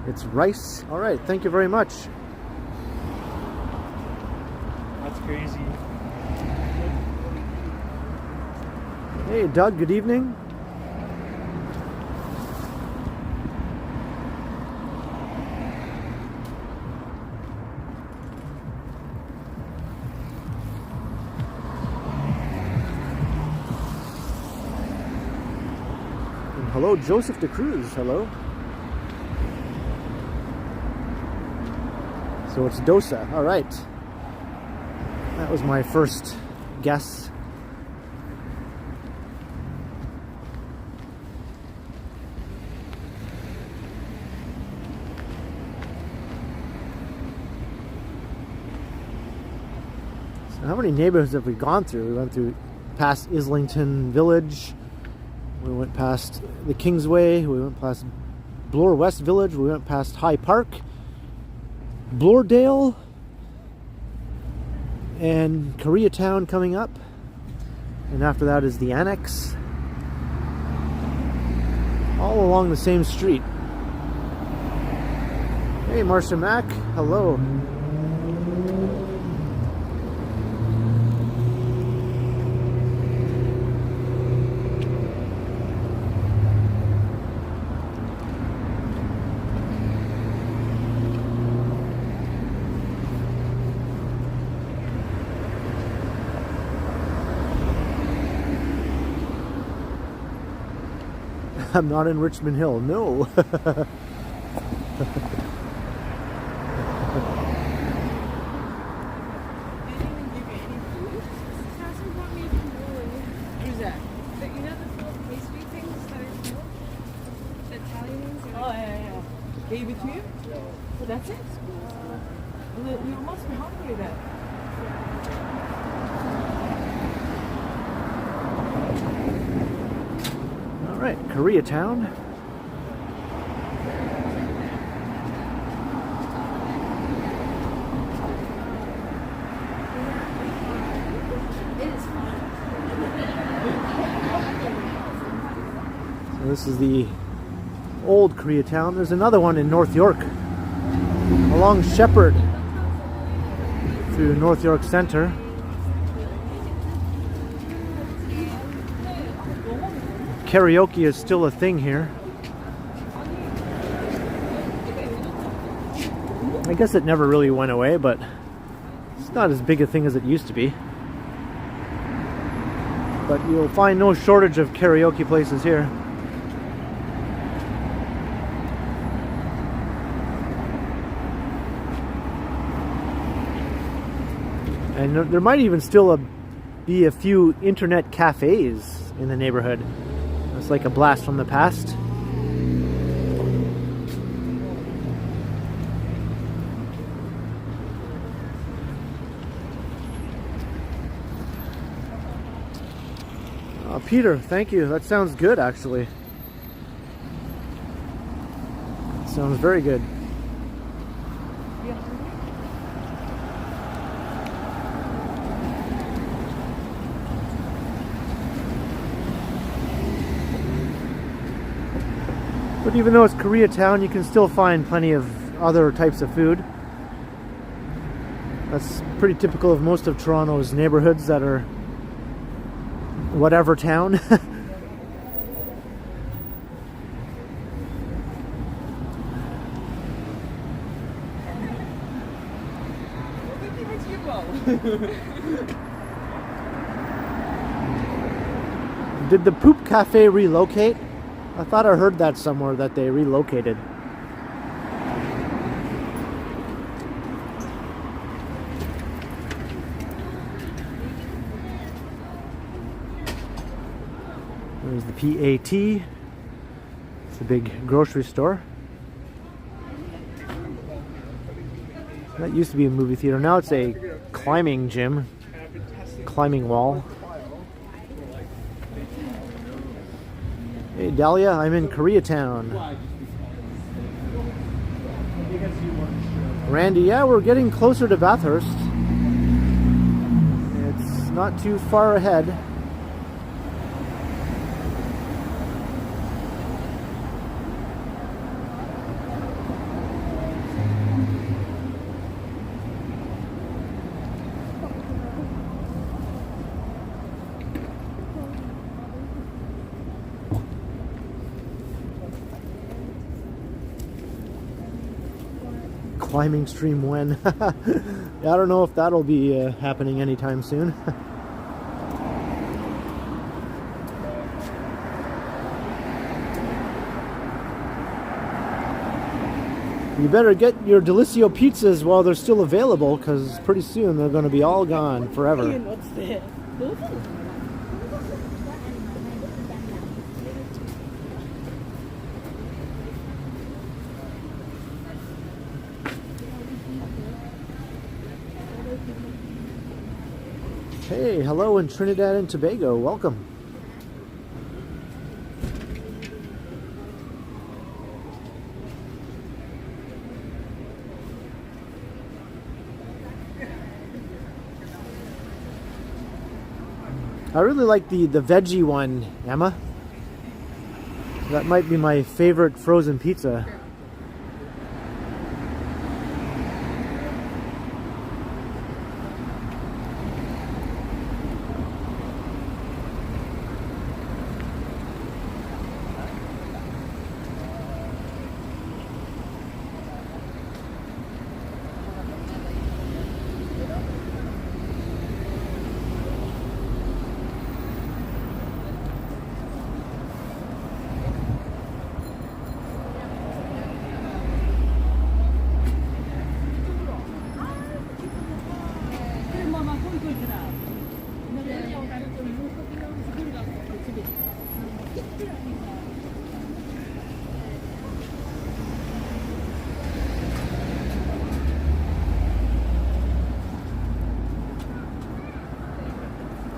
It's rice. All right, thank you very much. That's crazy. Hey, Doug, good evening. And hello, Joseph De Cruz. Hello. So it's dosa. All right. That was my first guess. So how many neighborhoods have we gone through? We went through past Islington Village. We went past the Kingsway. We went past Bloor West Village. We went past High Park. Bloordale and Koreatown coming up, and after that is the Annex, all along the same street. Hey, Marcia Mack, hello. I'm not in Richmond Hill, no. They didn't even give you any food? Hasn't brought me cannoli. Who's that? You know the little pastry things that are smoked? The Italian ones? Oh, yeah. Gave it to you? So that's it? You must be hungry then. All right, Koreatown. So this is the old Koreatown. There's another one in North York, along Shepherd through North York Centre. Karaoke is still a thing here. I guess it never really went away, but it's not as big a thing as it used to be. But you'll find no shortage of karaoke places here. And there might even still be a few internet cafes in the neighborhood. It's like a blast from the past. Peter, thank you. That sounds good, actually. Sounds very good. But even though it's Koreatown, you can still find plenty of other types of food. That's pretty typical of most of Toronto's neighborhoods that are whatever town. Did the Poop Cafe relocate? I thought I heard that somewhere, that they relocated. There's the PAT. It's a big grocery store. That used to be a movie theater. Now it's a climbing gym. climbing wall. Hey Dahlia, I'm in Koreatown. Randy, yeah, we're getting closer to Bathurst. It's not too far ahead. Climbing stream when? Yeah, I don't know if that'll be happening anytime soon. You better get your Delicio pizzas while they're still available, because pretty soon they're going to be all gone forever. What's there? Hey, hello in Trinidad and Tobago. Welcome. I really like the veggie one, Emma. That might be my favorite frozen pizza.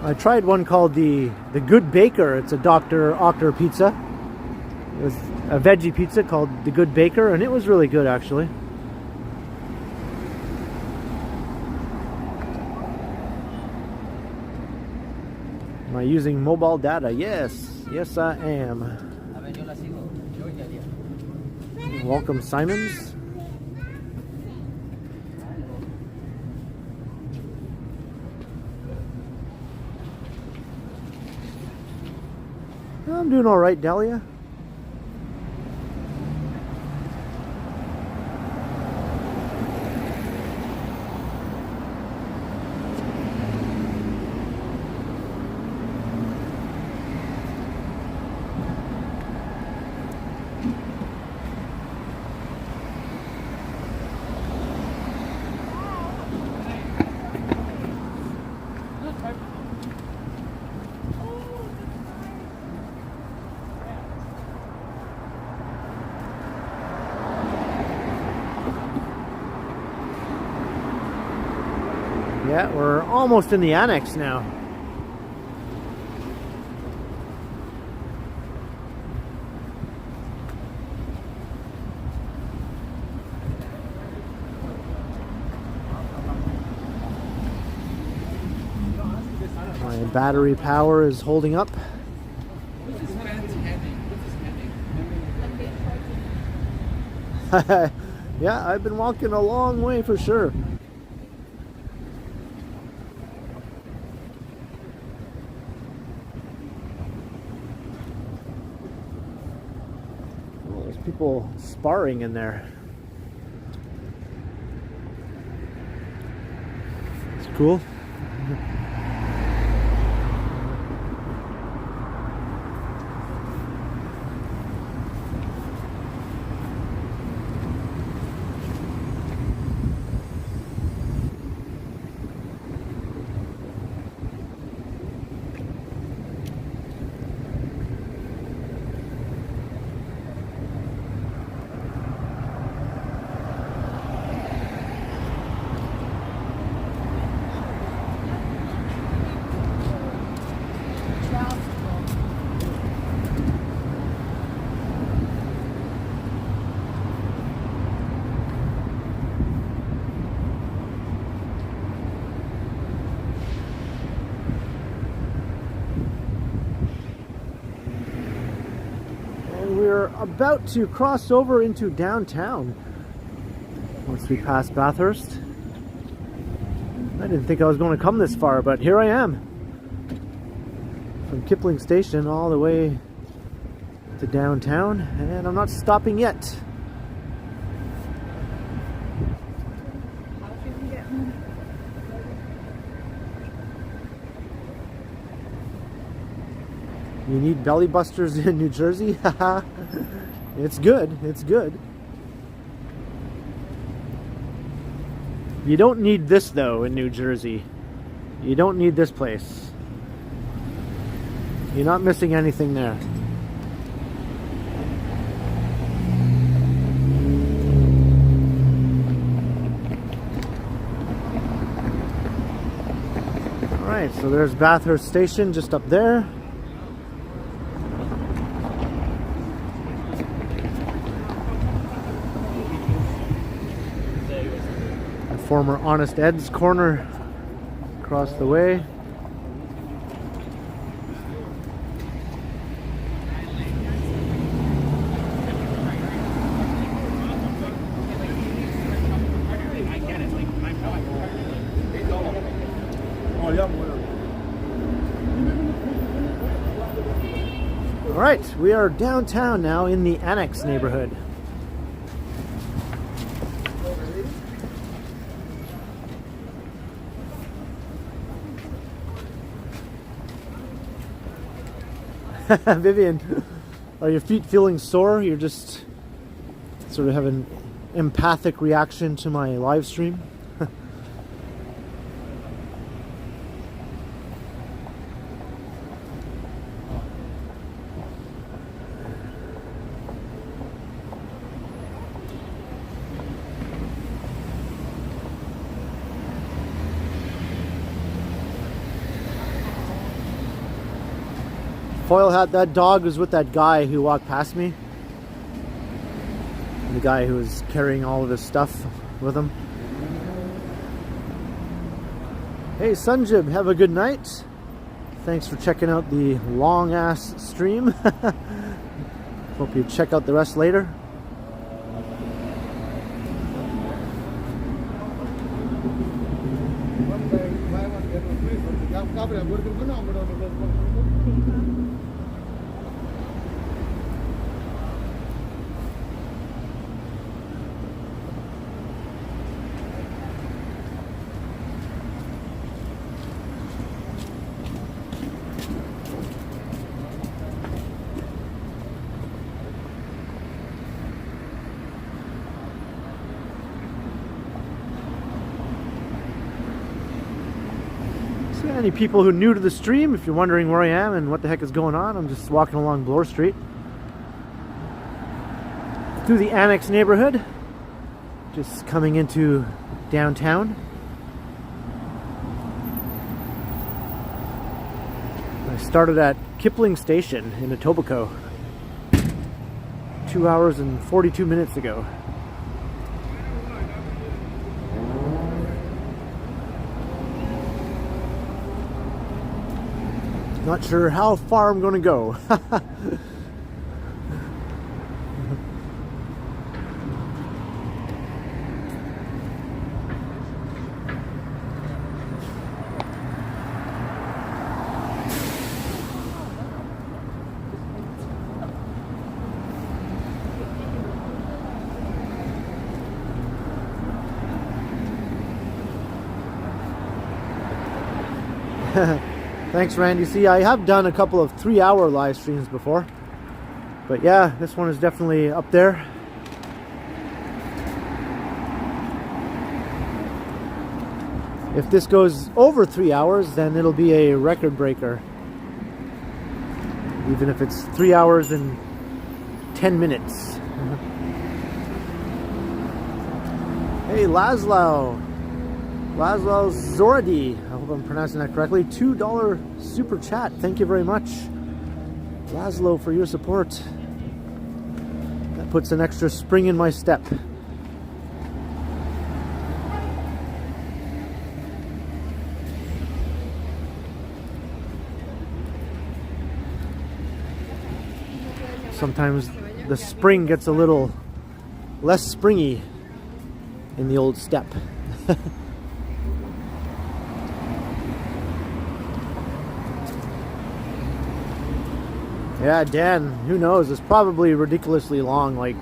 I tried one called the Good Baker. It's a Dr. Ocker pizza. It was a veggie pizza called the Good Baker, and it was really good actually. Am I using mobile data? Yes, yes I am. Welcome, Simons. I'm doing all right, Dahlia. Yeah, we're almost in the Annex now. My battery power is holding up. Yeah, I've been walking a long way for sure. People sparring in there. It's cool. are about to cross over into downtown once we pass Bathurst. I didn't think I was going to come this far, but here I am. From Kipling Station all the way to downtown, and I'm not stopping yet. You need belly busters in New Jersey? Haha. It's good. It's good. You don't need this though in New Jersey. You don't need this place. You're not missing anything there. Alright, so there's Bathurst Station just up there. Former Honest Ed's corner across the way. All right, we are downtown now in the Annex neighborhood. Vivian, are your feet feeling sore? You're just sort of have an empathic reaction to my live stream. Foil hat, that dog was with that guy who walked past me. The guy who was carrying all of his stuff with him. Hey Sunjib, have a good night. Thanks for checking out the long ass stream. Hope you check out the rest later. Any people who are new to the stream, if you're wondering where I am and what the heck is going on, I'm just walking along Bloor Street through the Annex neighborhood, just coming into downtown. I started at Kipling Station in Etobicoke 2 hours and 42 minutes ago. Not sure how far I'm going to go. Thanks, Randy. See, I have done a couple of 3-hour live streams before, but yeah, this one is definitely up there. If this goes over 3 hours, then it'll be a record breaker, even if it's 3 hours and 10 minutes. Hey, Laszlo Zoradi, I hope I'm pronouncing that correctly. $2 super chat. Thank you very much, Laszlo, for your support. That puts an extra spring in my step. Sometimes the spring gets a little less springy in the old step. Yeah, Dan, who knows? It's probably ridiculously long, like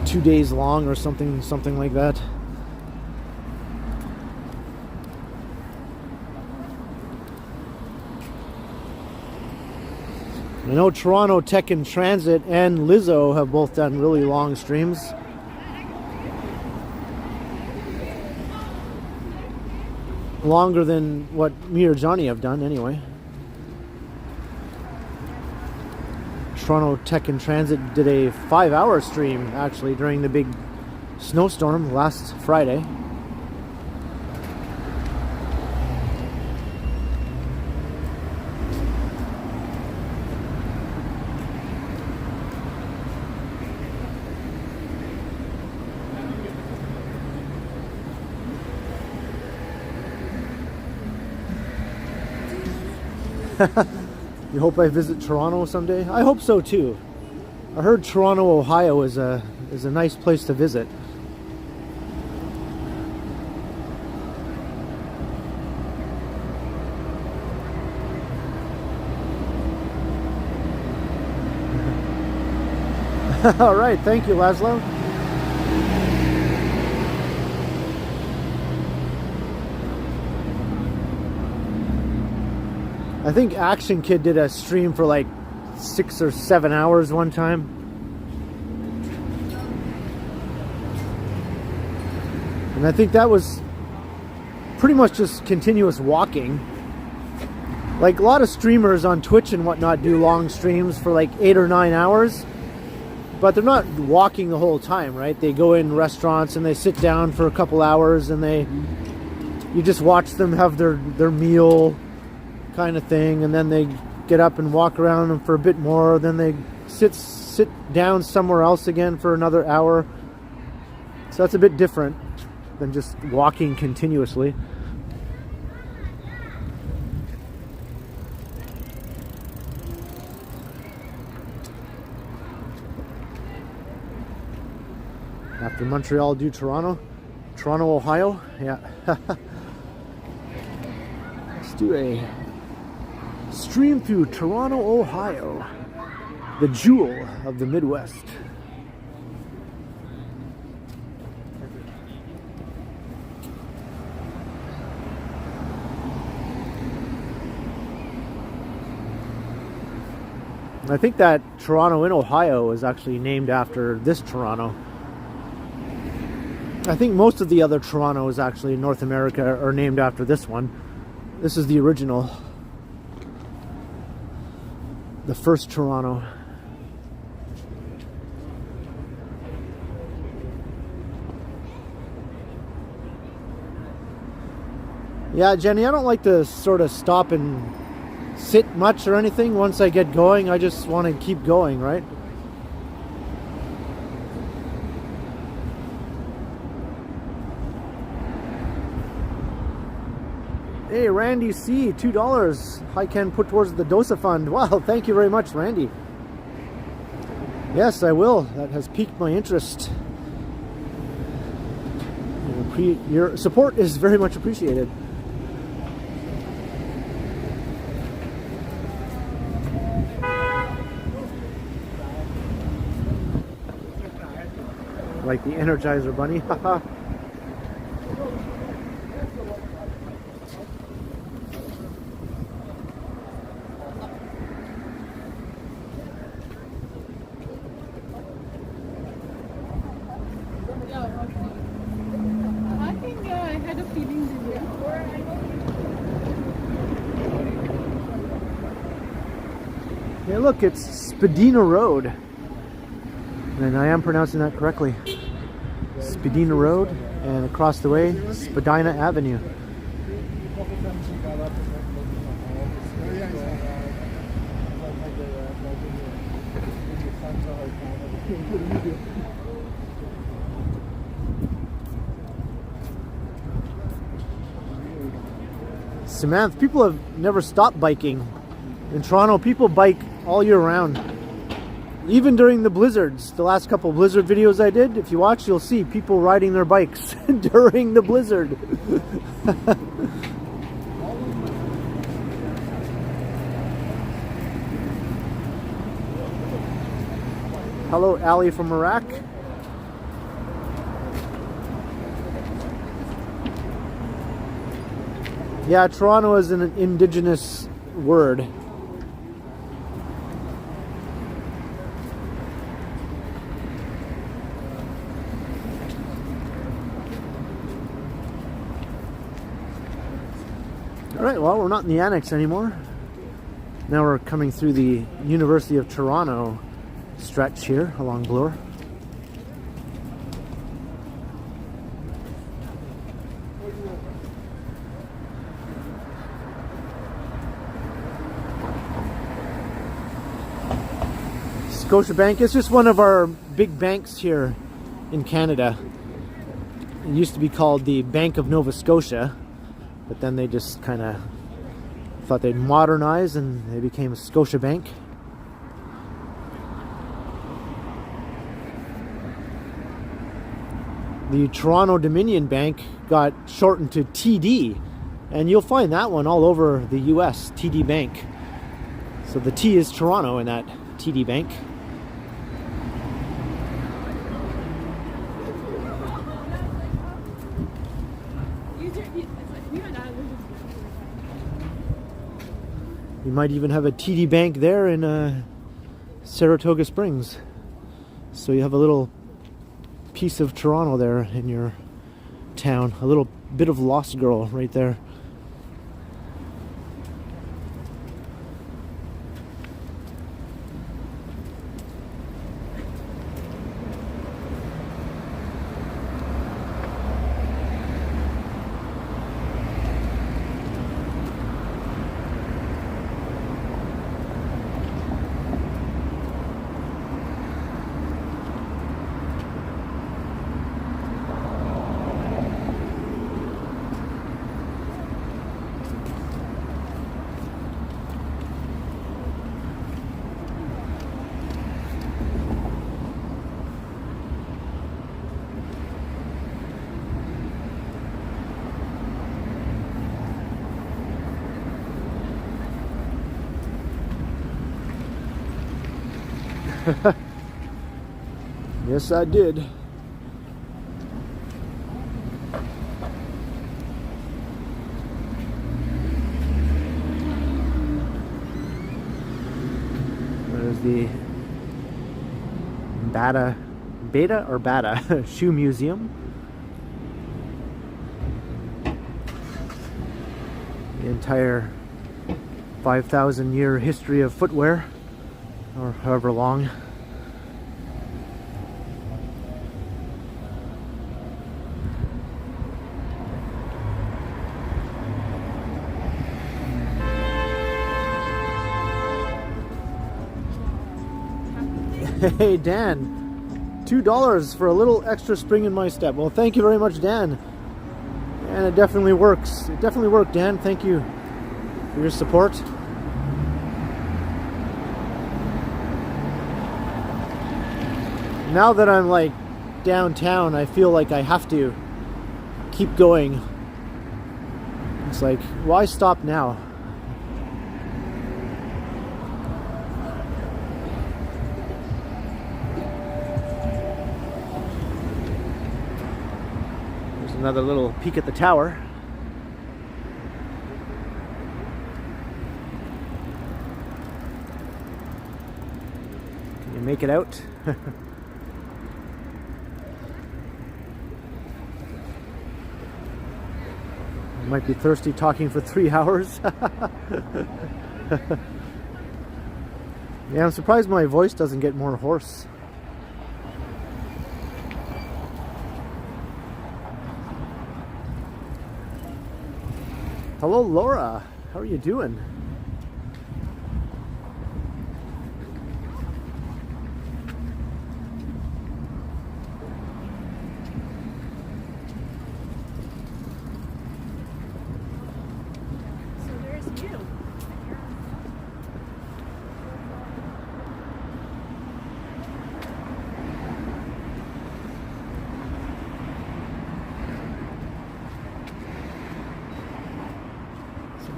2 days long or something like that. I know Toronto Tech and Transit and Lizzo have both done really long streams. Longer than what me or Johnny have done, anyway. Toronto Tech and Transit did a 5-hour stream, actually, during the big snowstorm last Friday. You hope I visit Toronto someday? I hope so too. I heard Toronto, Ohio is a nice place to visit. All right, thank you, Laszlo. I think Action Kid did a stream for like 6 or 7 hours one time. And I think that was pretty much just continuous walking. Like a lot of streamers on Twitch and whatnot do long streams for like 8 or 9 hours. But they're not walking the whole time, right? They go in restaurants and they sit down for a couple hours and you just watch them have their meal kind of thing, and then they get up and walk around for a bit more, then they sit down somewhere else again for another hour. So that's a bit different than just walking continuously. After Montreal, do Toronto, Ohio. Yeah. Let's do a stream through Toronto, Ohio, the jewel of the Midwest. I think that Toronto in Ohio is actually named after this Toronto. I think most of the other Torontos actually in North America are named after this one. This is the original. The first Toronto. Yeah, Jenny, I don't like to sort of stop and sit much or anything. Once I get going, I just want to keep going, right? Hey, Randy C, $2 I can put towards the DOSA fund. Wow, thank you very much, Randy. Yes, I will. That has piqued my interest. Your support is very much appreciated. Like the Energizer Bunny, haha. Hey, look, it's Spadina Road. And I am pronouncing that correctly. Spadina Road, and across the way, Spadina Avenue. Samantha, people have never stopped biking. In Toronto, people bike all year round. Even during the blizzards, the last couple blizzard videos I did, if you watch, you'll see people riding their bikes during the blizzard. Hello, Ali from Iraq. Yeah, Toronto is an indigenous word. Alright, well, we're not in the Annex anymore. Now we're coming through the University of Toronto stretch here along Bloor. Scotiabank is just one of our big banks here in Canada. It used to be called the Bank of Nova Scotia, but then they just kind of thought they'd modernize and they became Scotiabank. The Toronto Dominion Bank got shortened to TD, and you'll find that one all over the US, TD Bank. So the T is Toronto in that TD Bank. You might even have a TD Bank there in Saratoga Springs. So you have a little piece of Toronto there in your town. A little bit of Lost Girl right there. Yes, I did. There's the Bata Shoe Museum. The entire 5,000-year history of footwear, or however long. Hey Dan, $2 for a little extra spring in my step. Well, thank you very much, Dan. And it definitely works. It definitely worked, Dan. Thank you for your support. Now that I'm like downtown, I feel like I have to keep going. It's like, why stop now? There's another little peek at the tower. Can you make it out? Might be thirsty talking for 3 hours. Yeah, I'm surprised my voice doesn't get more hoarse. Hello, Laura. How are you doing?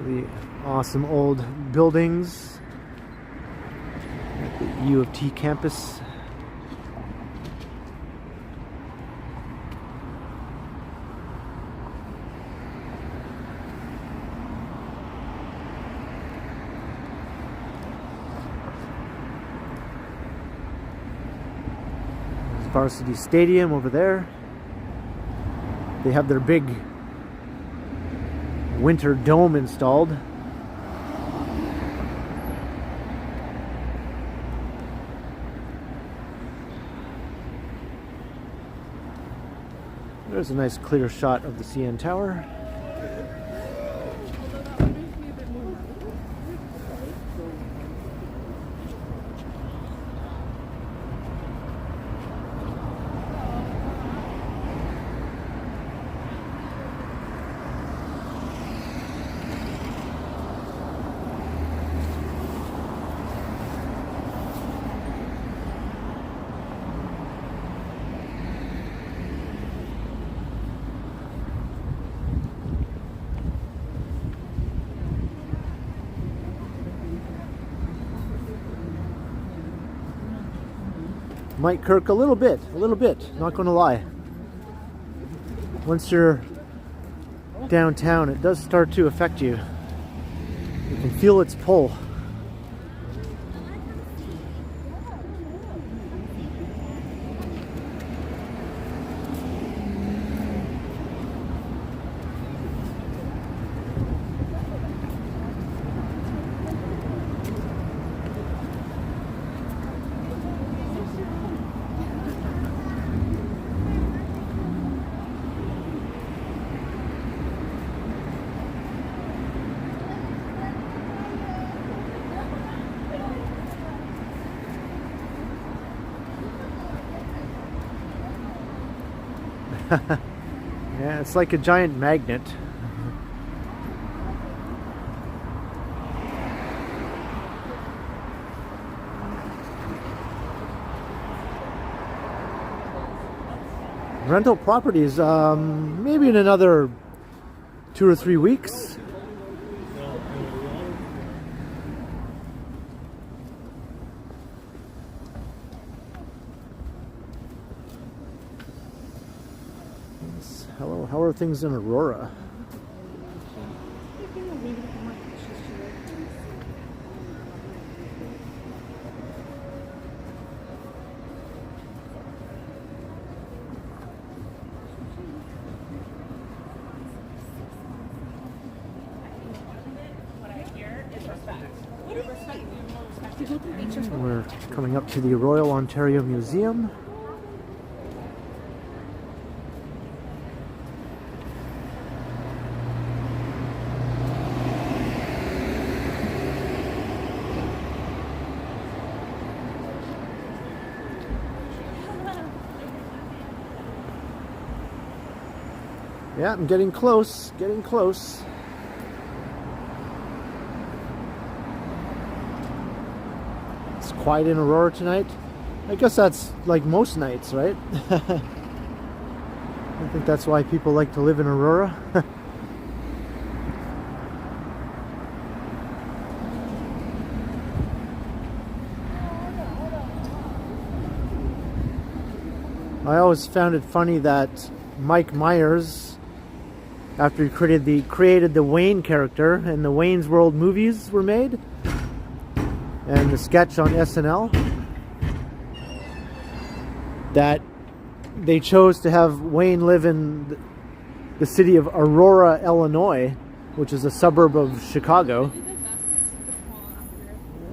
The awesome old buildings at the U of T campus. There's Varsity Stadium over there. They have their big winter dome installed. There's a nice clear shot of the CN Tower. Might kirk a little bit, not gonna lie. Once you're downtown, it does start to affect you. You can feel its pull. Yeah, it's like a giant magnet. Rental properties, maybe in another 2 or 3 weeks. How are things in Aurora? We're coming up to the Royal Ontario Museum. Yeah, I'm getting close, getting close. It's quiet in Aurora tonight. I guess that's like most nights, right? I think that's why people like to live in Aurora. I always found it funny that Mike Myers, after he created the Wayne character, and the Wayne's World movies were made, and the sketch on SNL, that they chose to have Wayne live in the city of Aurora, Illinois, which is a suburb of Chicago,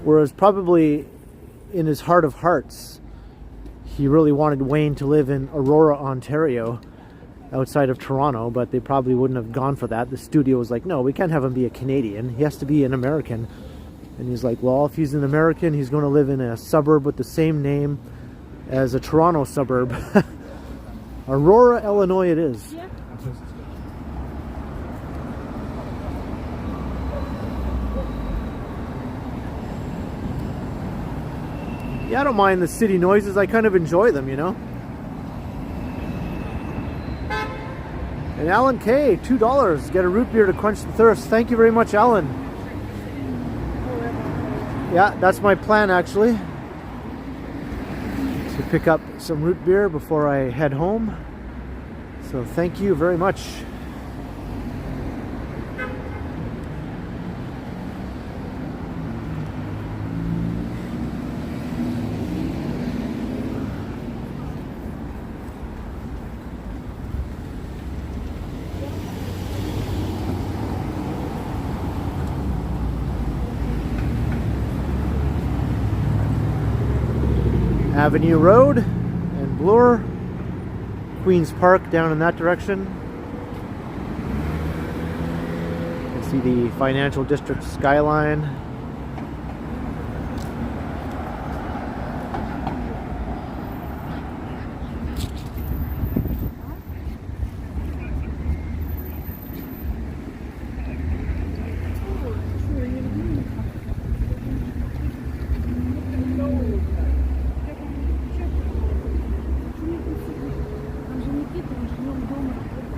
whereas probably in his heart of hearts, he really wanted Wayne to live in Aurora, Ontario, outside of Toronto, but they probably wouldn't have gone for that. The studio was like, no, we can't have him be a Canadian. He has to be an American. And he's like, well, if he's an American, he's going to live in a suburb with the same name as a Toronto suburb. Aurora, Illinois it is. Yeah. Yeah, I don't mind the city noises. I kind of enjoy them, you know? And Alan K, $2. Get a root beer to quench the thirst. Thank you very much, Alan. Yeah, that's my plan actually. To pick up some root beer before I head home. So thank you very much. Avenue Road and Bloor, Queen's Park down in that direction. You can see the financial district skyline.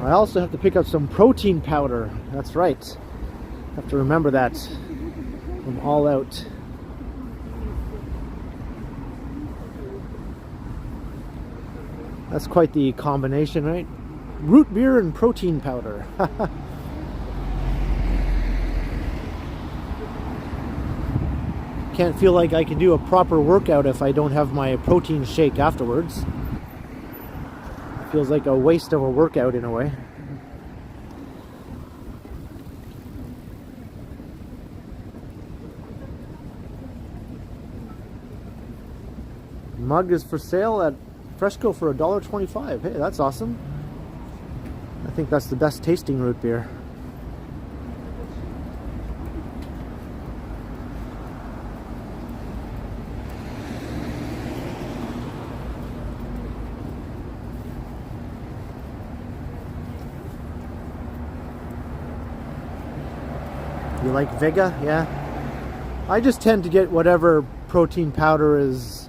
I also have to pick up some protein powder. That's right. Have to remember that. I'm all out. That's quite the combination, right? Root beer and protein powder. Can't feel like I can do a proper workout if I don't have my protein shake afterwards. Feels like a waste of a workout in a way. Mug is for sale at Fresco for $1.25. Hey, that's awesome. I think that's the best tasting root beer. You like Vega? Yeah. I just tend to get whatever protein powder is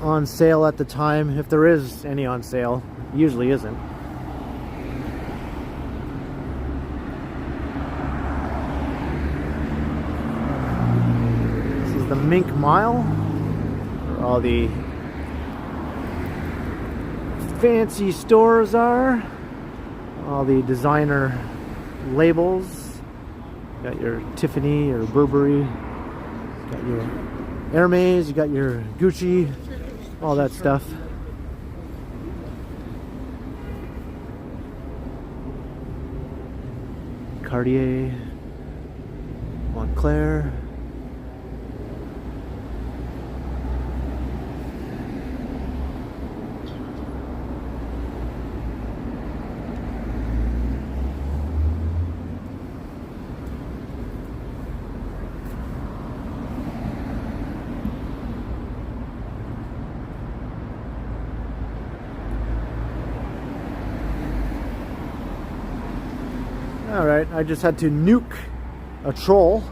on sale at the time, if there is any on sale. Usually isn't. This is the Mink Mile, where all the fancy stores are. All the designer labels. You got your Tiffany, your Burberry, you got your Hermes, you got your Gucci, all that stuff. Cartier, Montclair. Alright, I just had to nuke a troll.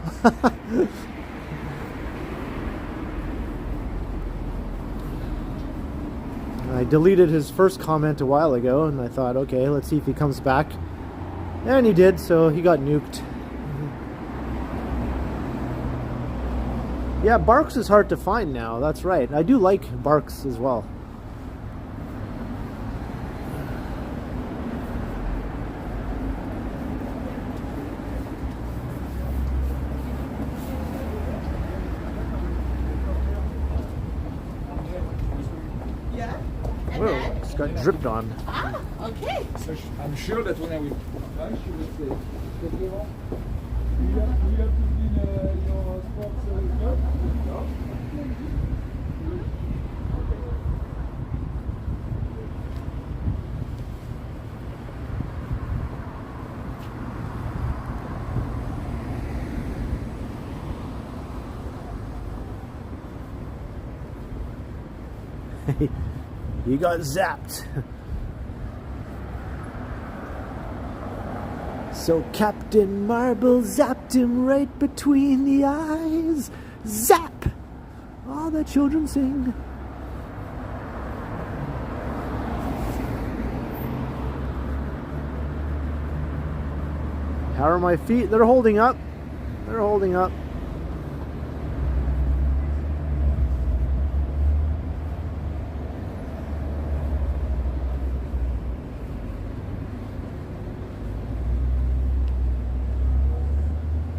I deleted his first comment a while ago and I thought, okay, let's see if he comes back. And he did, so he got nuked. Yeah, Barks is hard to find now, that's right. I do like Barks as well. Whoa, it's got dripped on. Ah, okay. So I'm sure that when I will come, she will say, you have to be in your sports club? No? He got zapped. So Captain Marble zapped him right between the eyes. Zap! All the children sing. How are my feet? They're holding up. They're holding up.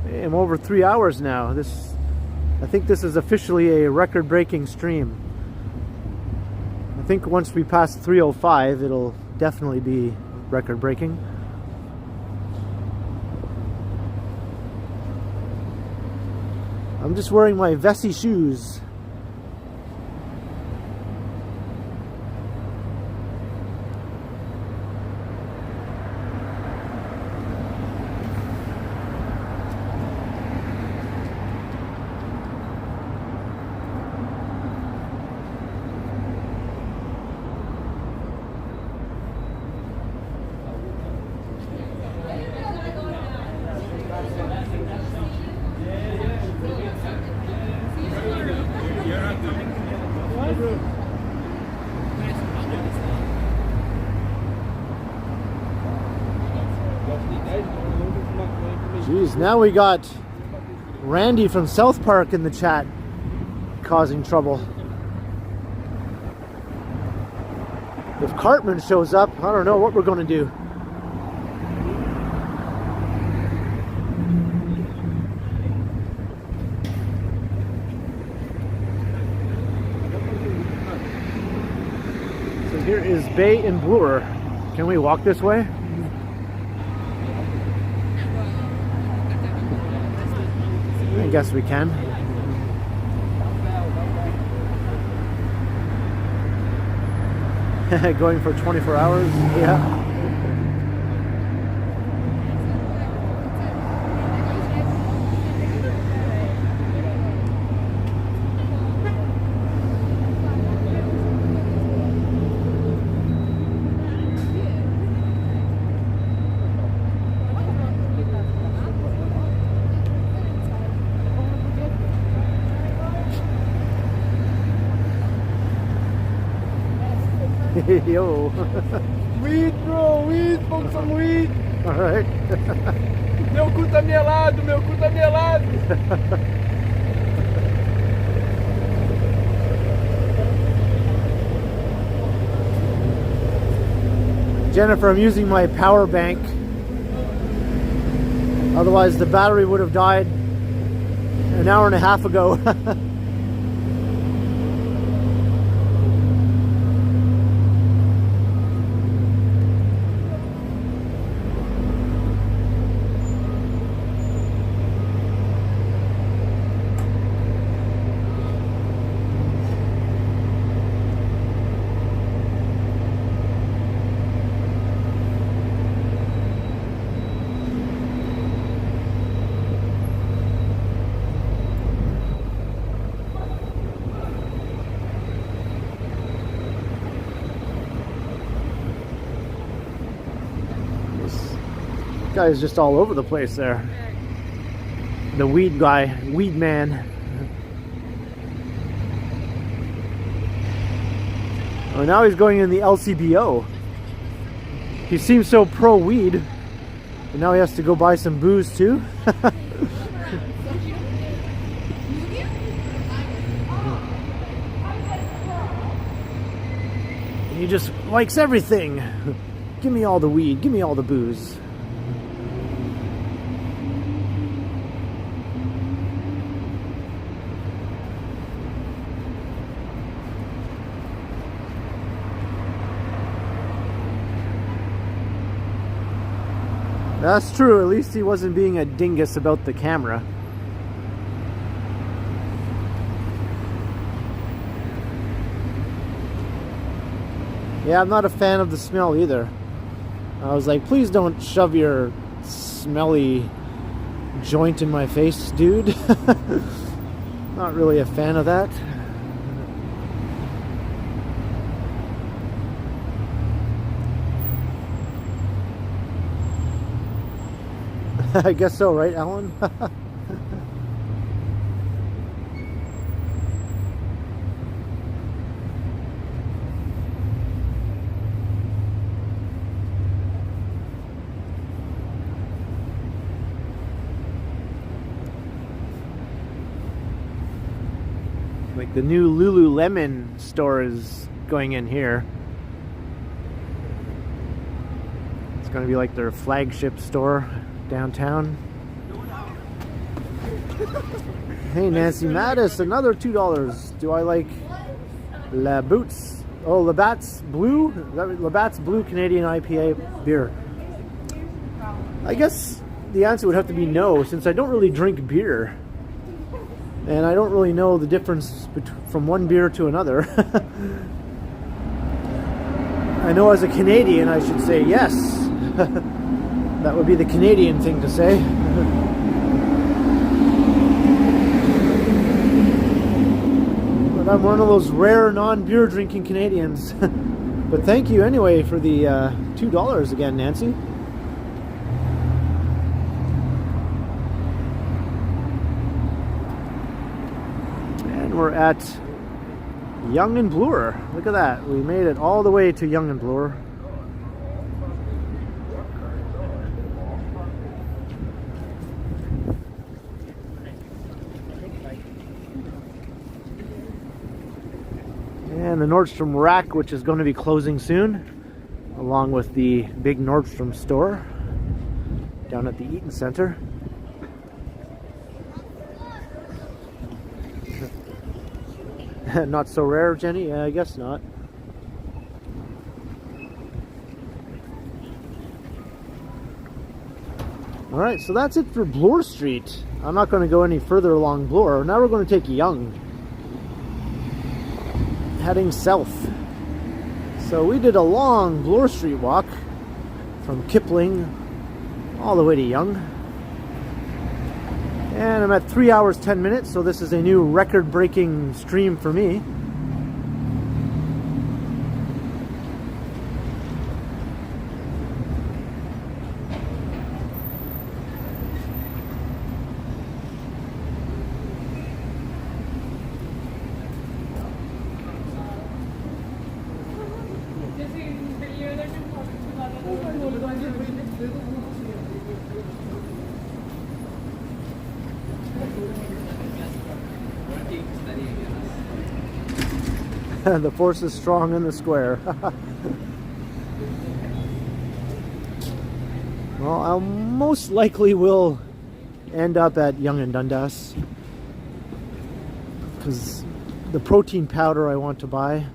Hey, I'm over 3 hours now. I think this is officially a record-breaking stream. I think once we pass 3:05, it'll definitely be record-breaking. I'm just wearing my Vessi shoes. Jeez, now we got Randy from South Park in the chat causing trouble. If Cartman shows up, I don't know what we're going to do. So here is Bay and Bloor. Can we walk this way? I guess we can. Going for 24 hours? Yeah. Yo. Weed, bro, weed, vamos some weed. Alright. Meu cu tá melado, meu cu tá melado. Jennifer, I'm using my power bank. Otherwise the battery would have died an hour and a half ago. Guy's just all over the place there. The weed guy, weed man. Oh, now he's going in the LCBO. He seems so pro weed, and now he has to go buy some booze too. He just likes everything. Give me all the weed, give me all the booze. That's true, at least he wasn't being a dingus about the camera. Yeah, I'm not a fan of the smell either. I was like, please don't shove your smelly joint in my face, dude. Not really a fan of that. I guess so, right, Alan? Like the new Lululemon store is going in here. It's going to be like their flagship store downtown. Hey Nancy Mattis, another $2. Do I like La Boots? Oh, Labatt's Blue? Labatt's Blue Canadian IPA beer. I guess the answer would have to be no, since I don't really drink beer. And I don't really know the difference from one beer to another. I know as a Canadian I should say yes. That would be the Canadian thing to say. But I'm one of those rare non-beer drinking Canadians. But thank you anyway for the $2 again, Nancy. And we're at Yonge and Bloor. Look at that. We made it all the way to Yonge and Bloor. And the Nordstrom Rack, which is going to be closing soon, along with the big Nordstrom store down at the Eaton Center. Not so rare, Jenny? Yeah, I guess not. Alright, so that's it for Bloor Street. I'm not going to go any further along Bloor. Now we're going to take Yonge, heading south. So we did a long Bloor Street walk from Kipling all the way to Yonge. And I'm at 3 hours 10 minutes, so this is a new record-breaking stream for me. The force is strong in the square. Well, I most likely will end up at Yonge and Dundas, because the protein powder I want to buy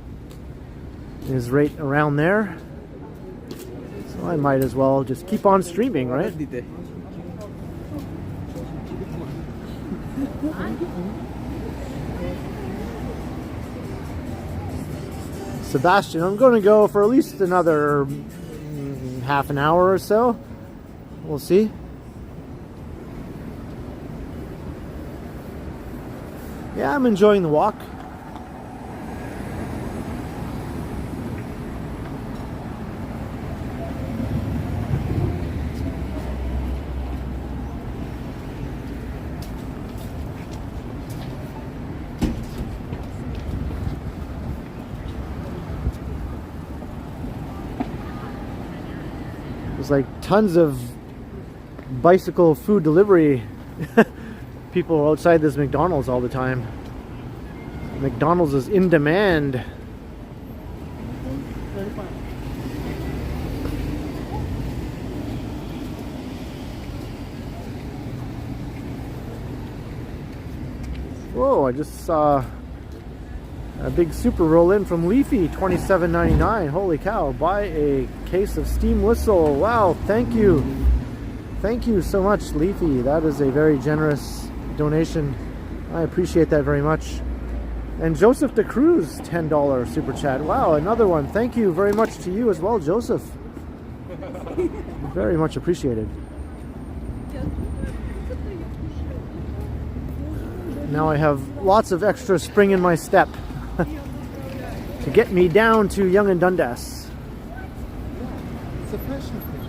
is right around there. So I might as well just keep on streaming, right? Sebastian, I'm going to go for at least another half an hour or so. We'll see. Yeah, I'm enjoying the walk. There's like tons of bicycle food delivery people outside this McDonald's all the time. McDonald's is in demand. Whoa, I just saw a big super roll in from Leafy, $27.99. Holy cow, buy a case of steam whistle. Wow, thank you. Thank you so much, Leafy. That is a very generous donation. I appreciate that very much. And Joseph De Cruz, $10 super chat. Wow, another one. Thank you very much to you as well, Joseph. Very much appreciated. Now I have lots of extra spring in my step to get me down to Yonge and Dundas. It's a fashion thing.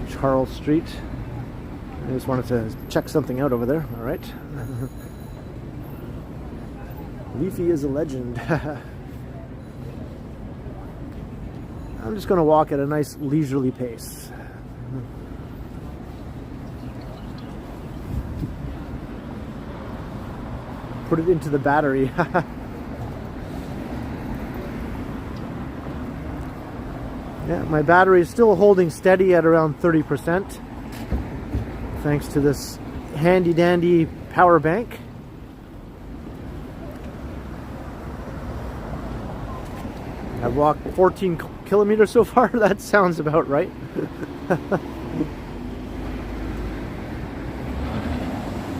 It's Charles Street. I just wanted to check something out over there. All right. Leafy is a legend. I'm just going to walk at a nice leisurely pace. Put it into the battery. Yeah, my battery is still holding steady at around 30%, thanks to this handy dandy power bank. I've walked 14 kilometers so far. That sounds about right.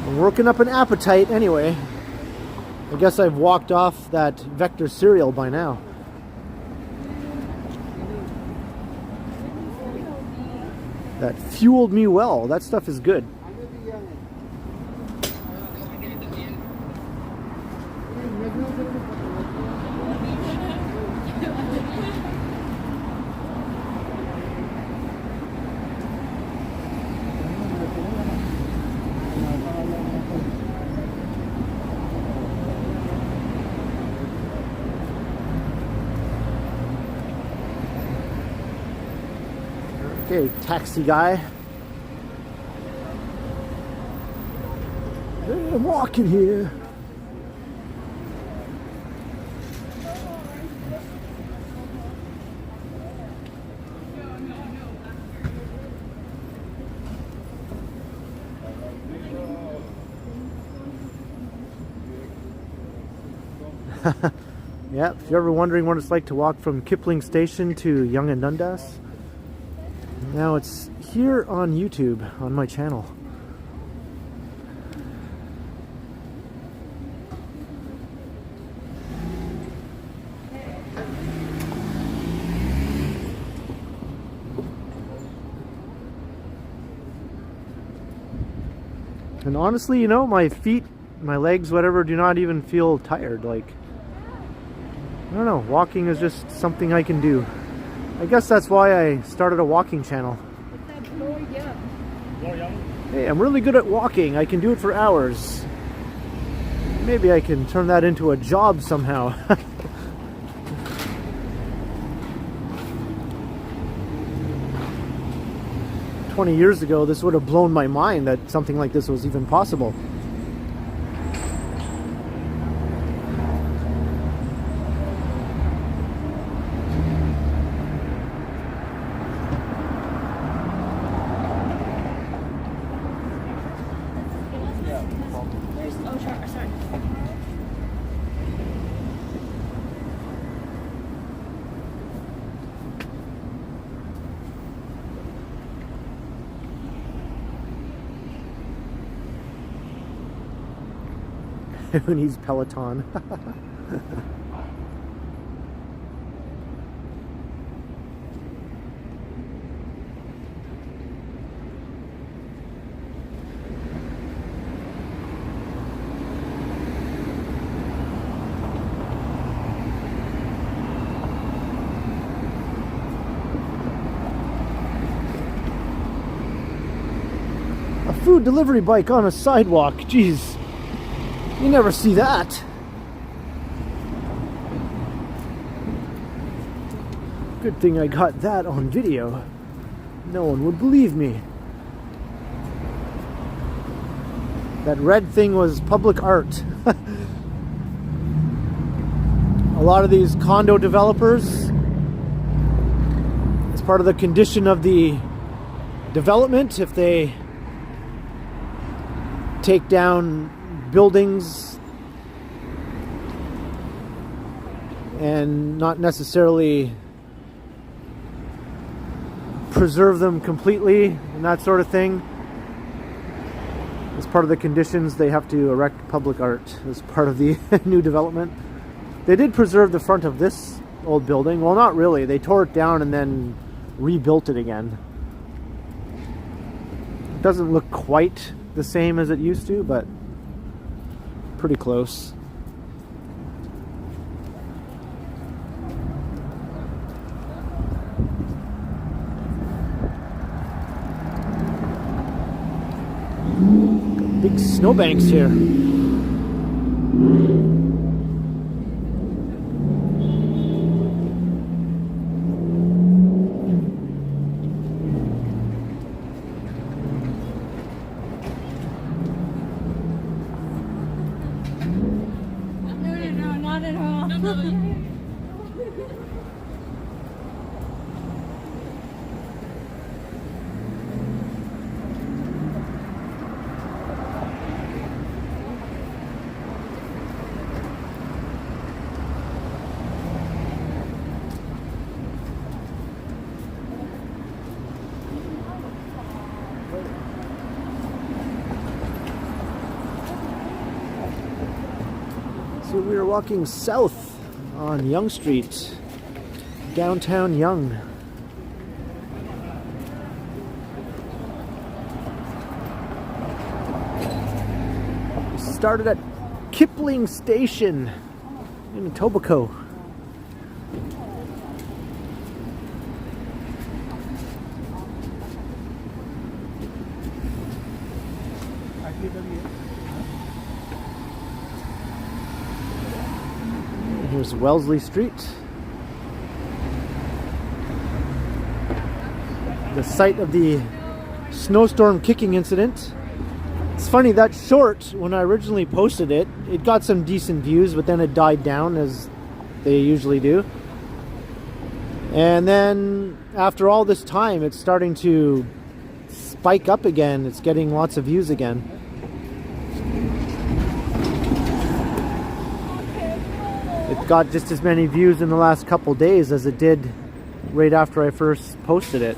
I'm working up an appetite anyway. I guess I've walked off that Vector cereal by now. That fueled me well. That stuff is good. Okay, taxi guy. Hey, I'm walking here. Yeah, if you're ever wondering what it's like to walk from Kipling Station to Yonge and Dundas, now it's here on YouTube, on my channel. And honestly, you know, my feet, my legs, whatever, do not even feel tired. Like, I don't know, walking is just something I can do. I guess that's why I started a walking channel. Hey, I'm really good at walking. I can do it for hours. Maybe I can turn that into a job somehow. 20 years ago, this would have blown my mind that something like this was even possible. Who needs Peloton? A food delivery bike on a sidewalk, jeez. You never see that. Good thing I got that on video. No one would believe me. That red thing was public art. A lot of these condo developers, as part of the condition of the development, if they take down buildings and not necessarily preserve them completely and that sort of thing, as part of the conditions, they have to erect public art as part of the new development. They did preserve the front of this old building. Well, not really. They tore it down and then rebuilt it again. It doesn't look quite the same as it used to, but pretty close. Big snowbanks here. So we are walking south on Yonge Street, downtown Yonge. We started at Kipling Station in Etobicoke. Here's Wellesley Street, the site of the snowstorm kicking incident. It's funny, that short, when I originally posted it, it got some decent views, but then it died down as they usually do. And then after all this time, it's starting to spike up again. It's getting lots of views again. It got just as many views in the last couple days as it did right after I first posted it.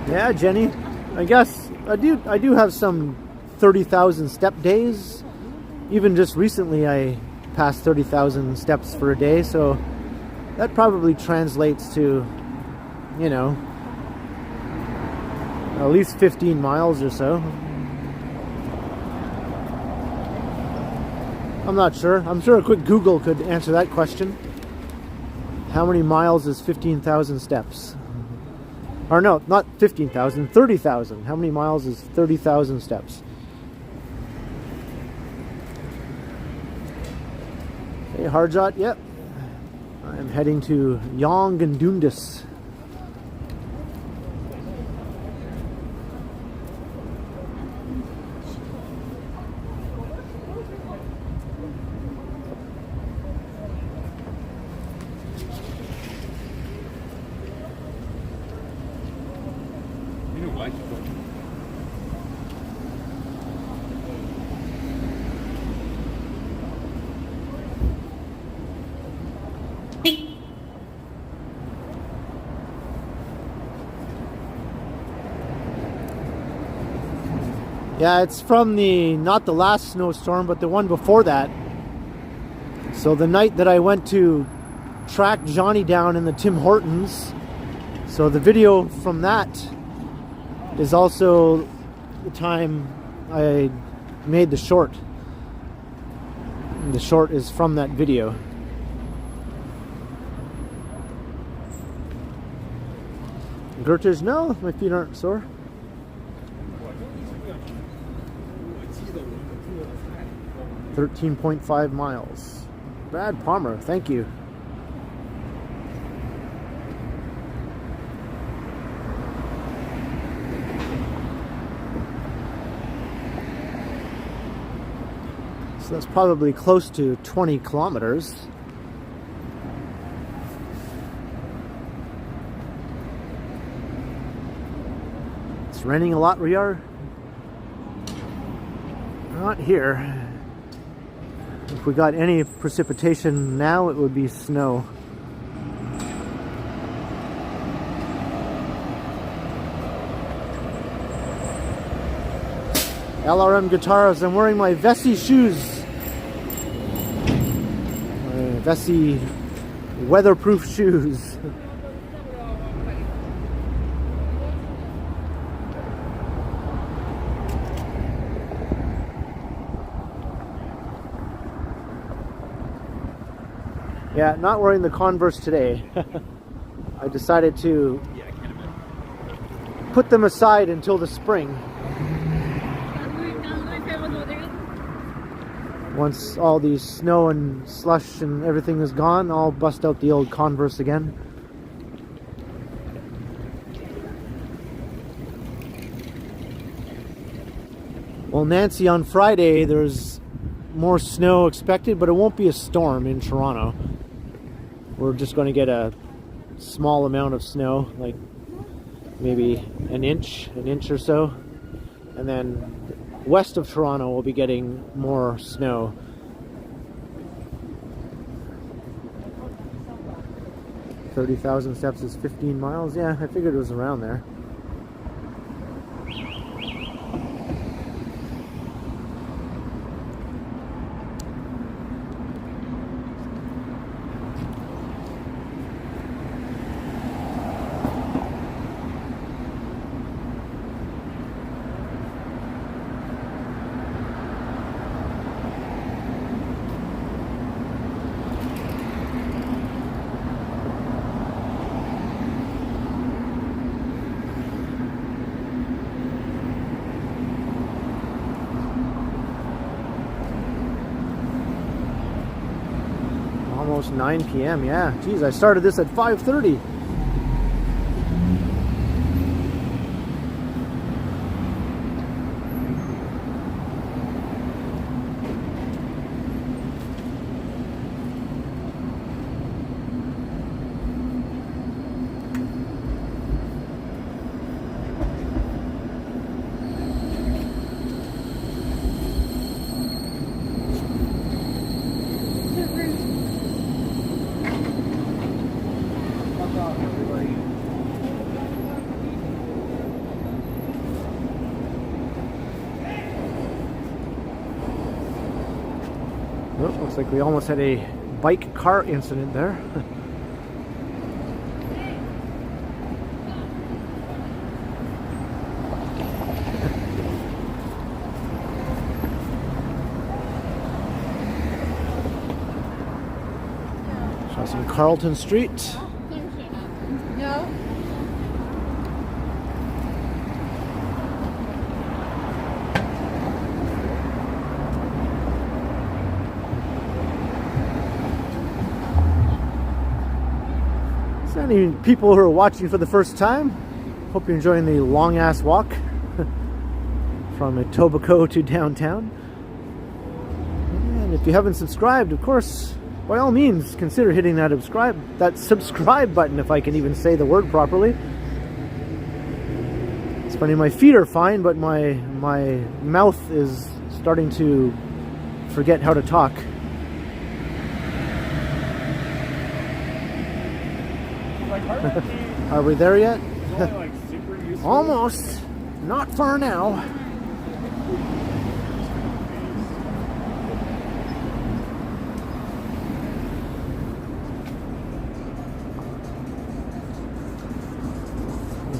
Yeah, Jenny, I guess I do have some 30,000 step days. Even just recently I passed 30,000 steps for a day, so that probably translates to, you know, at least 15 miles or so. I'm not sure. I'm sure a quick Google could answer that question. How many miles is 15,000 steps? Or no, not 15,000, 30,000. How many miles is 30,000 steps? Hey, Harjot, yep. I'm heading to Yonge and Dundas. Yeah, it's from not the last snowstorm, but the one before that. So the night that I went to track Johnny down in the Tim Hortons. So the video from that is also the time I made the short. And the short is from that video. Gertrude, no, my feet aren't sore. 13.5 miles. Brad Palmer, thank you. So that's probably close to 20 kilometers. It's raining a lot where you are? Not here. If we got any precipitation now, it would be snow. LRM Guitars, I'm wearing my Vessi shoes. My Vessi weatherproof shoes. Yeah, not wearing the Converse today. I decided to put them aside until the spring. Once all the snow and slush and everything is gone, I'll bust out the old Converse again. Well, Nancy, on Friday there's more snow expected, but it won't be a storm in Toronto. We're just going to get a small amount of snow, like maybe an inch or so. And then west of Toronto we'll be getting more snow. 30,000 steps is 15 miles. Yeah, I figured it was around there. Almost 9 p.m. Yeah, geez, I started this at 5:30. Oh, looks like we almost had a bike car incident there. Crossing Carlton Street. No. Any people who are watching for the first time, hope you're enjoying the long ass walk from Etobicoke to downtown. And if you haven't subscribed, of course, by all means consider hitting that subscribe button, if I can even say the word properly. It's funny, my feet are fine, but my mouth is starting to forget how to talk. Are we there yet? Almost. Not far now.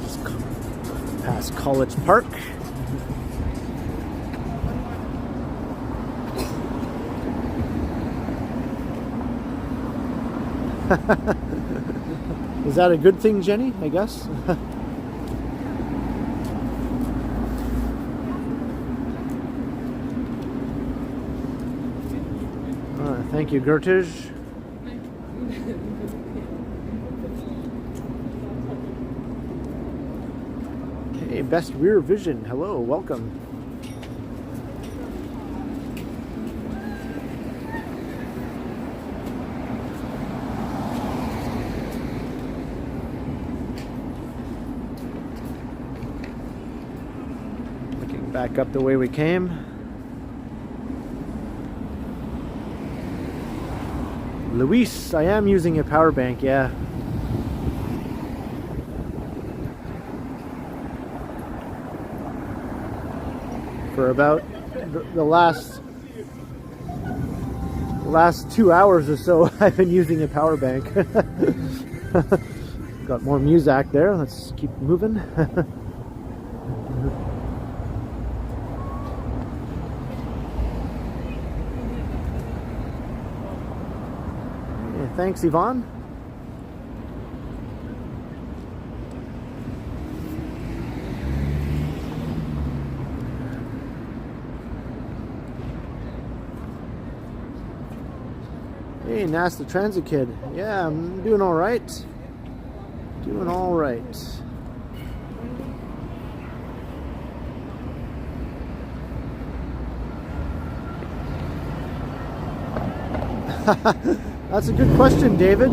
Just past College Park. Is that a good thing, Jenny? I guess. Thank you, Gertrude. Hey, best rear vision. Hello, welcome. Back up the way we came. Luis, I am using a power bank, yeah. For about the last 2 hours or so, I've been using a power bank. Got more Muzak there. Let's keep moving. Thanks, Yvonne. Hey, NASA Transit Kid. Yeah, I'm doing all right. Doing all right. That's a good question, David.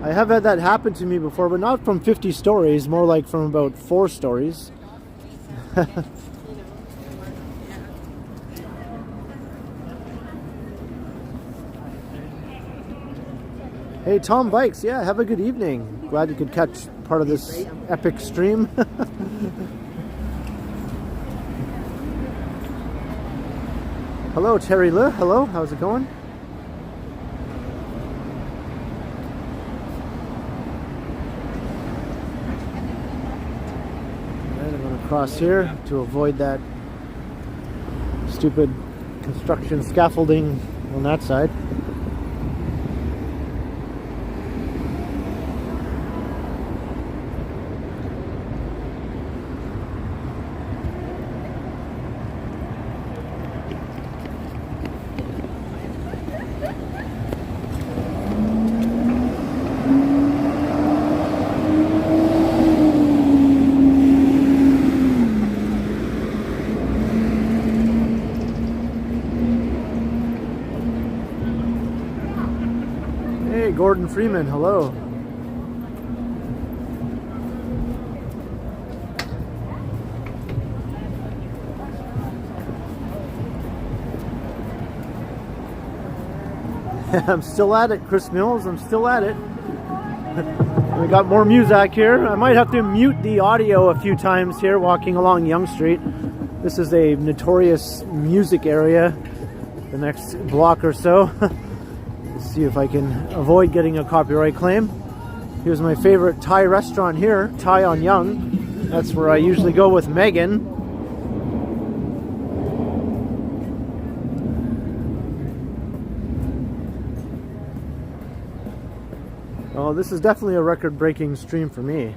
I have had that happen to me before, but not from 50 stories, more like from about 4 stories. Hey, Tom Bikes. Yeah, have a good evening. Glad you could catch part of this epic stream. Hello, Terry Liu. Hello, how's it going? Alright, I'm going to cross here to avoid that stupid construction scaffolding on that side. Gordon Freeman, hello. I'm still at it, Chris Mills, I'm still at it. We got more music here. I might have to mute the audio a few times here walking along Yonge Street. This is a notorious music area the next block or so. See if I can avoid getting a copyright claim. Here's my favorite Thai restaurant here, Thai on Yonge. That's where I usually go with Megan. Oh, this is definitely a record-breaking stream for me.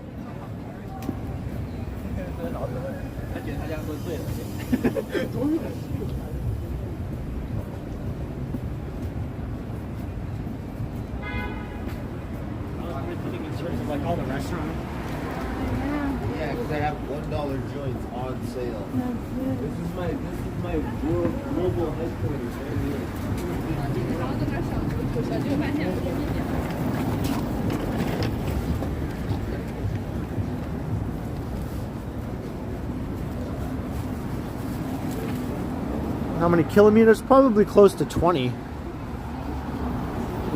Like all the restaurants. Yeah, because I have $1 joints on sale. This is my global headquarters right here. How many kilometers? Probably close to 20,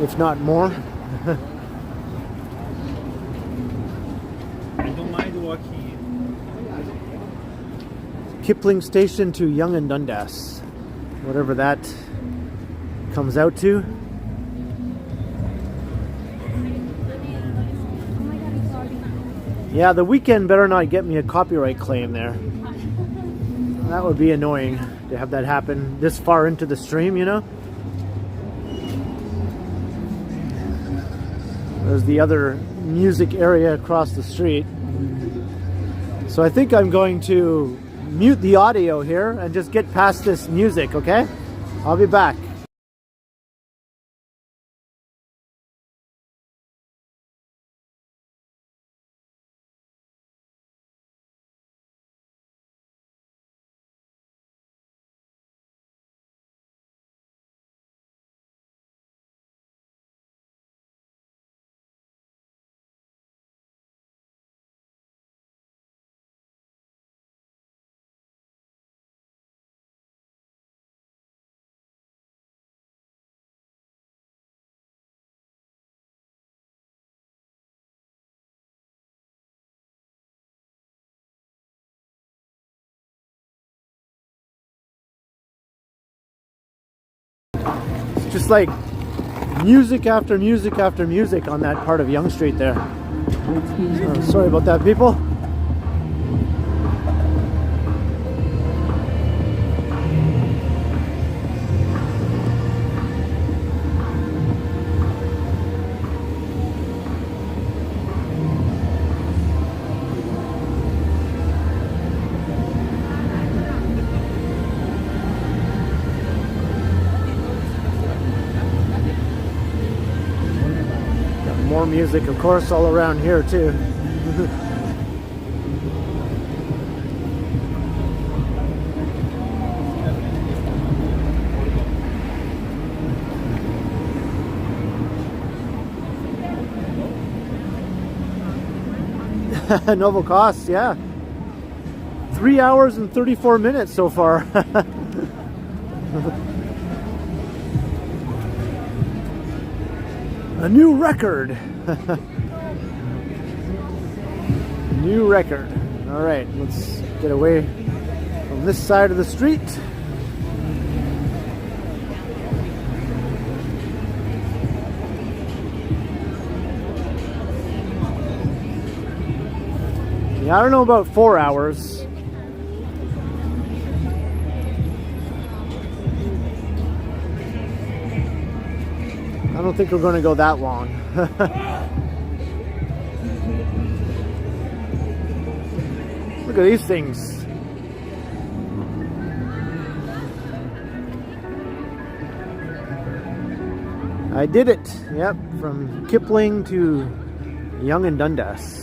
if not more. Kipling Station to Yonge and Dundas, whatever that comes out to. Yeah, the weekend better not get me a copyright claim there. That would be annoying to have that happen this far into the stream, you know? There's the other music area across the street. So I think I'm going to mute the audio here and just get past this music, okay? I'll be back. Just like music after music after music on that part of Yonge Street there. Oh, sorry about that, people. More music, of course, all around here too. Noble costs, yeah. 3 hours and 34 minutes so far. A new record. New record. All right, let's get away from this side of the street. Yeah, I don't know about 4 hours. I don't think we're going to go that long. Look at these things. I did it. Yep, from Kipling to Yonge and Dundas.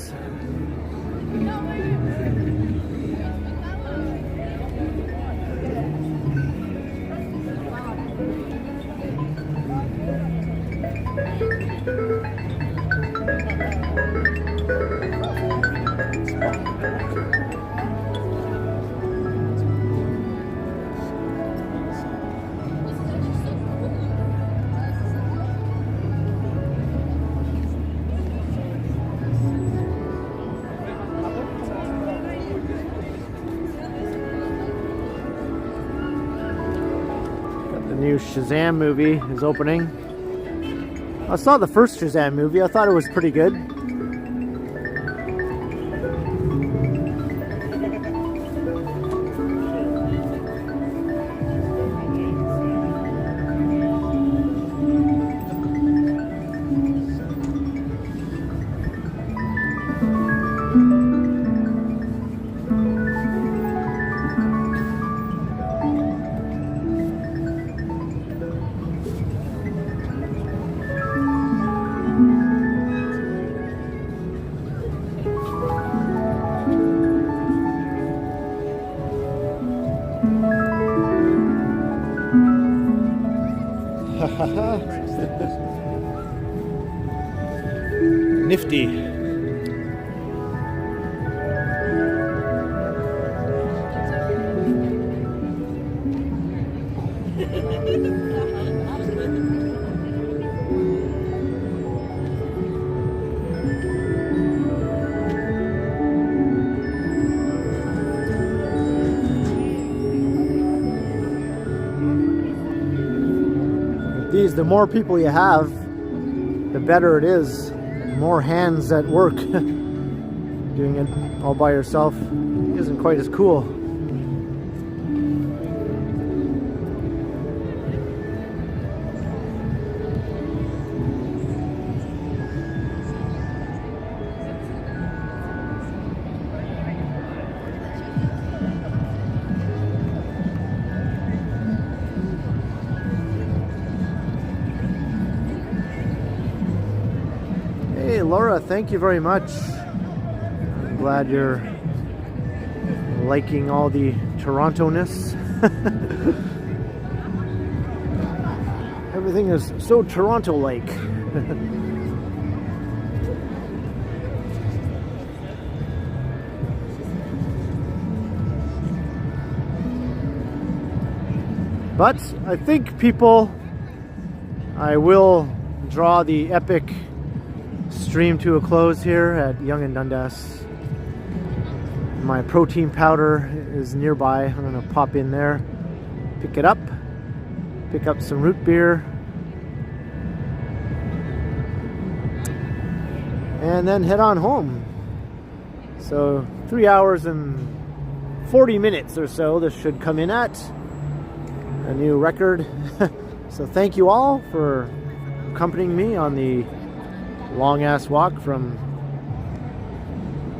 New Shazam movie is opening. I saw the first Shazam movie. I thought it was pretty good. Nifty. The more people you have, the better it is. More hands at work. Doing it all by yourself isn't quite as cool. Laura, thank you very much. I'm glad you're liking all the Toronto-ness. Everything is so Toronto-like. But I think people, I will draw the epic stream to a close here at Yonge and Dundas. My protein powder is nearby. I'm going to pop in there, pick it up, pick up some root beer, and then head on home. So 3 hours and 40 minutes or so this should come in at. A new record. So thank you all for accompanying me on the long ass walk from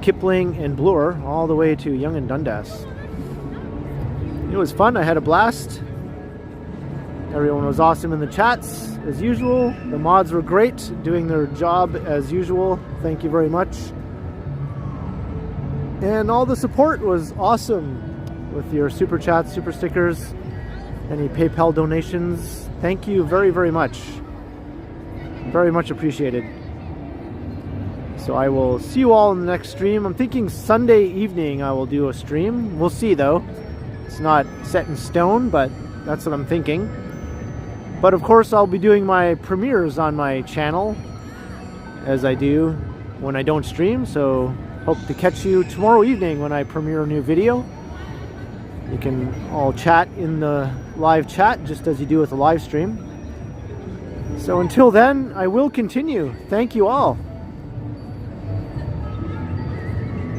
Kipling and Bloor all the way to Yonge and Dundas. It was fun. I had a blast. Everyone was awesome in the chats as usual. The mods were great, doing their job as usual. Thank you very much. And all the support was awesome with your super chats, super stickers, any PayPal donations. Thank you very, very much. Very much appreciated. So I will see you all in the next stream. I'm thinking Sunday evening I will do a stream. We'll see though. It's not set in stone, but that's what I'm thinking. But of course I'll be doing my premieres on my channel as I do when I don't stream. So hope to catch you tomorrow evening when I premiere a new video. You can all chat in the live chat just as you do with the live stream. So until then, I will continue. Thank you all.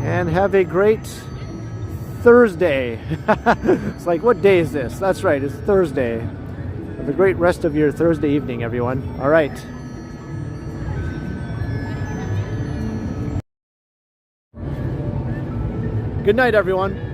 And have a great Thursday. It's like, what day is this? That's right, it's Thursday. Have a great rest of your Thursday evening, everyone. All right. Good night, everyone.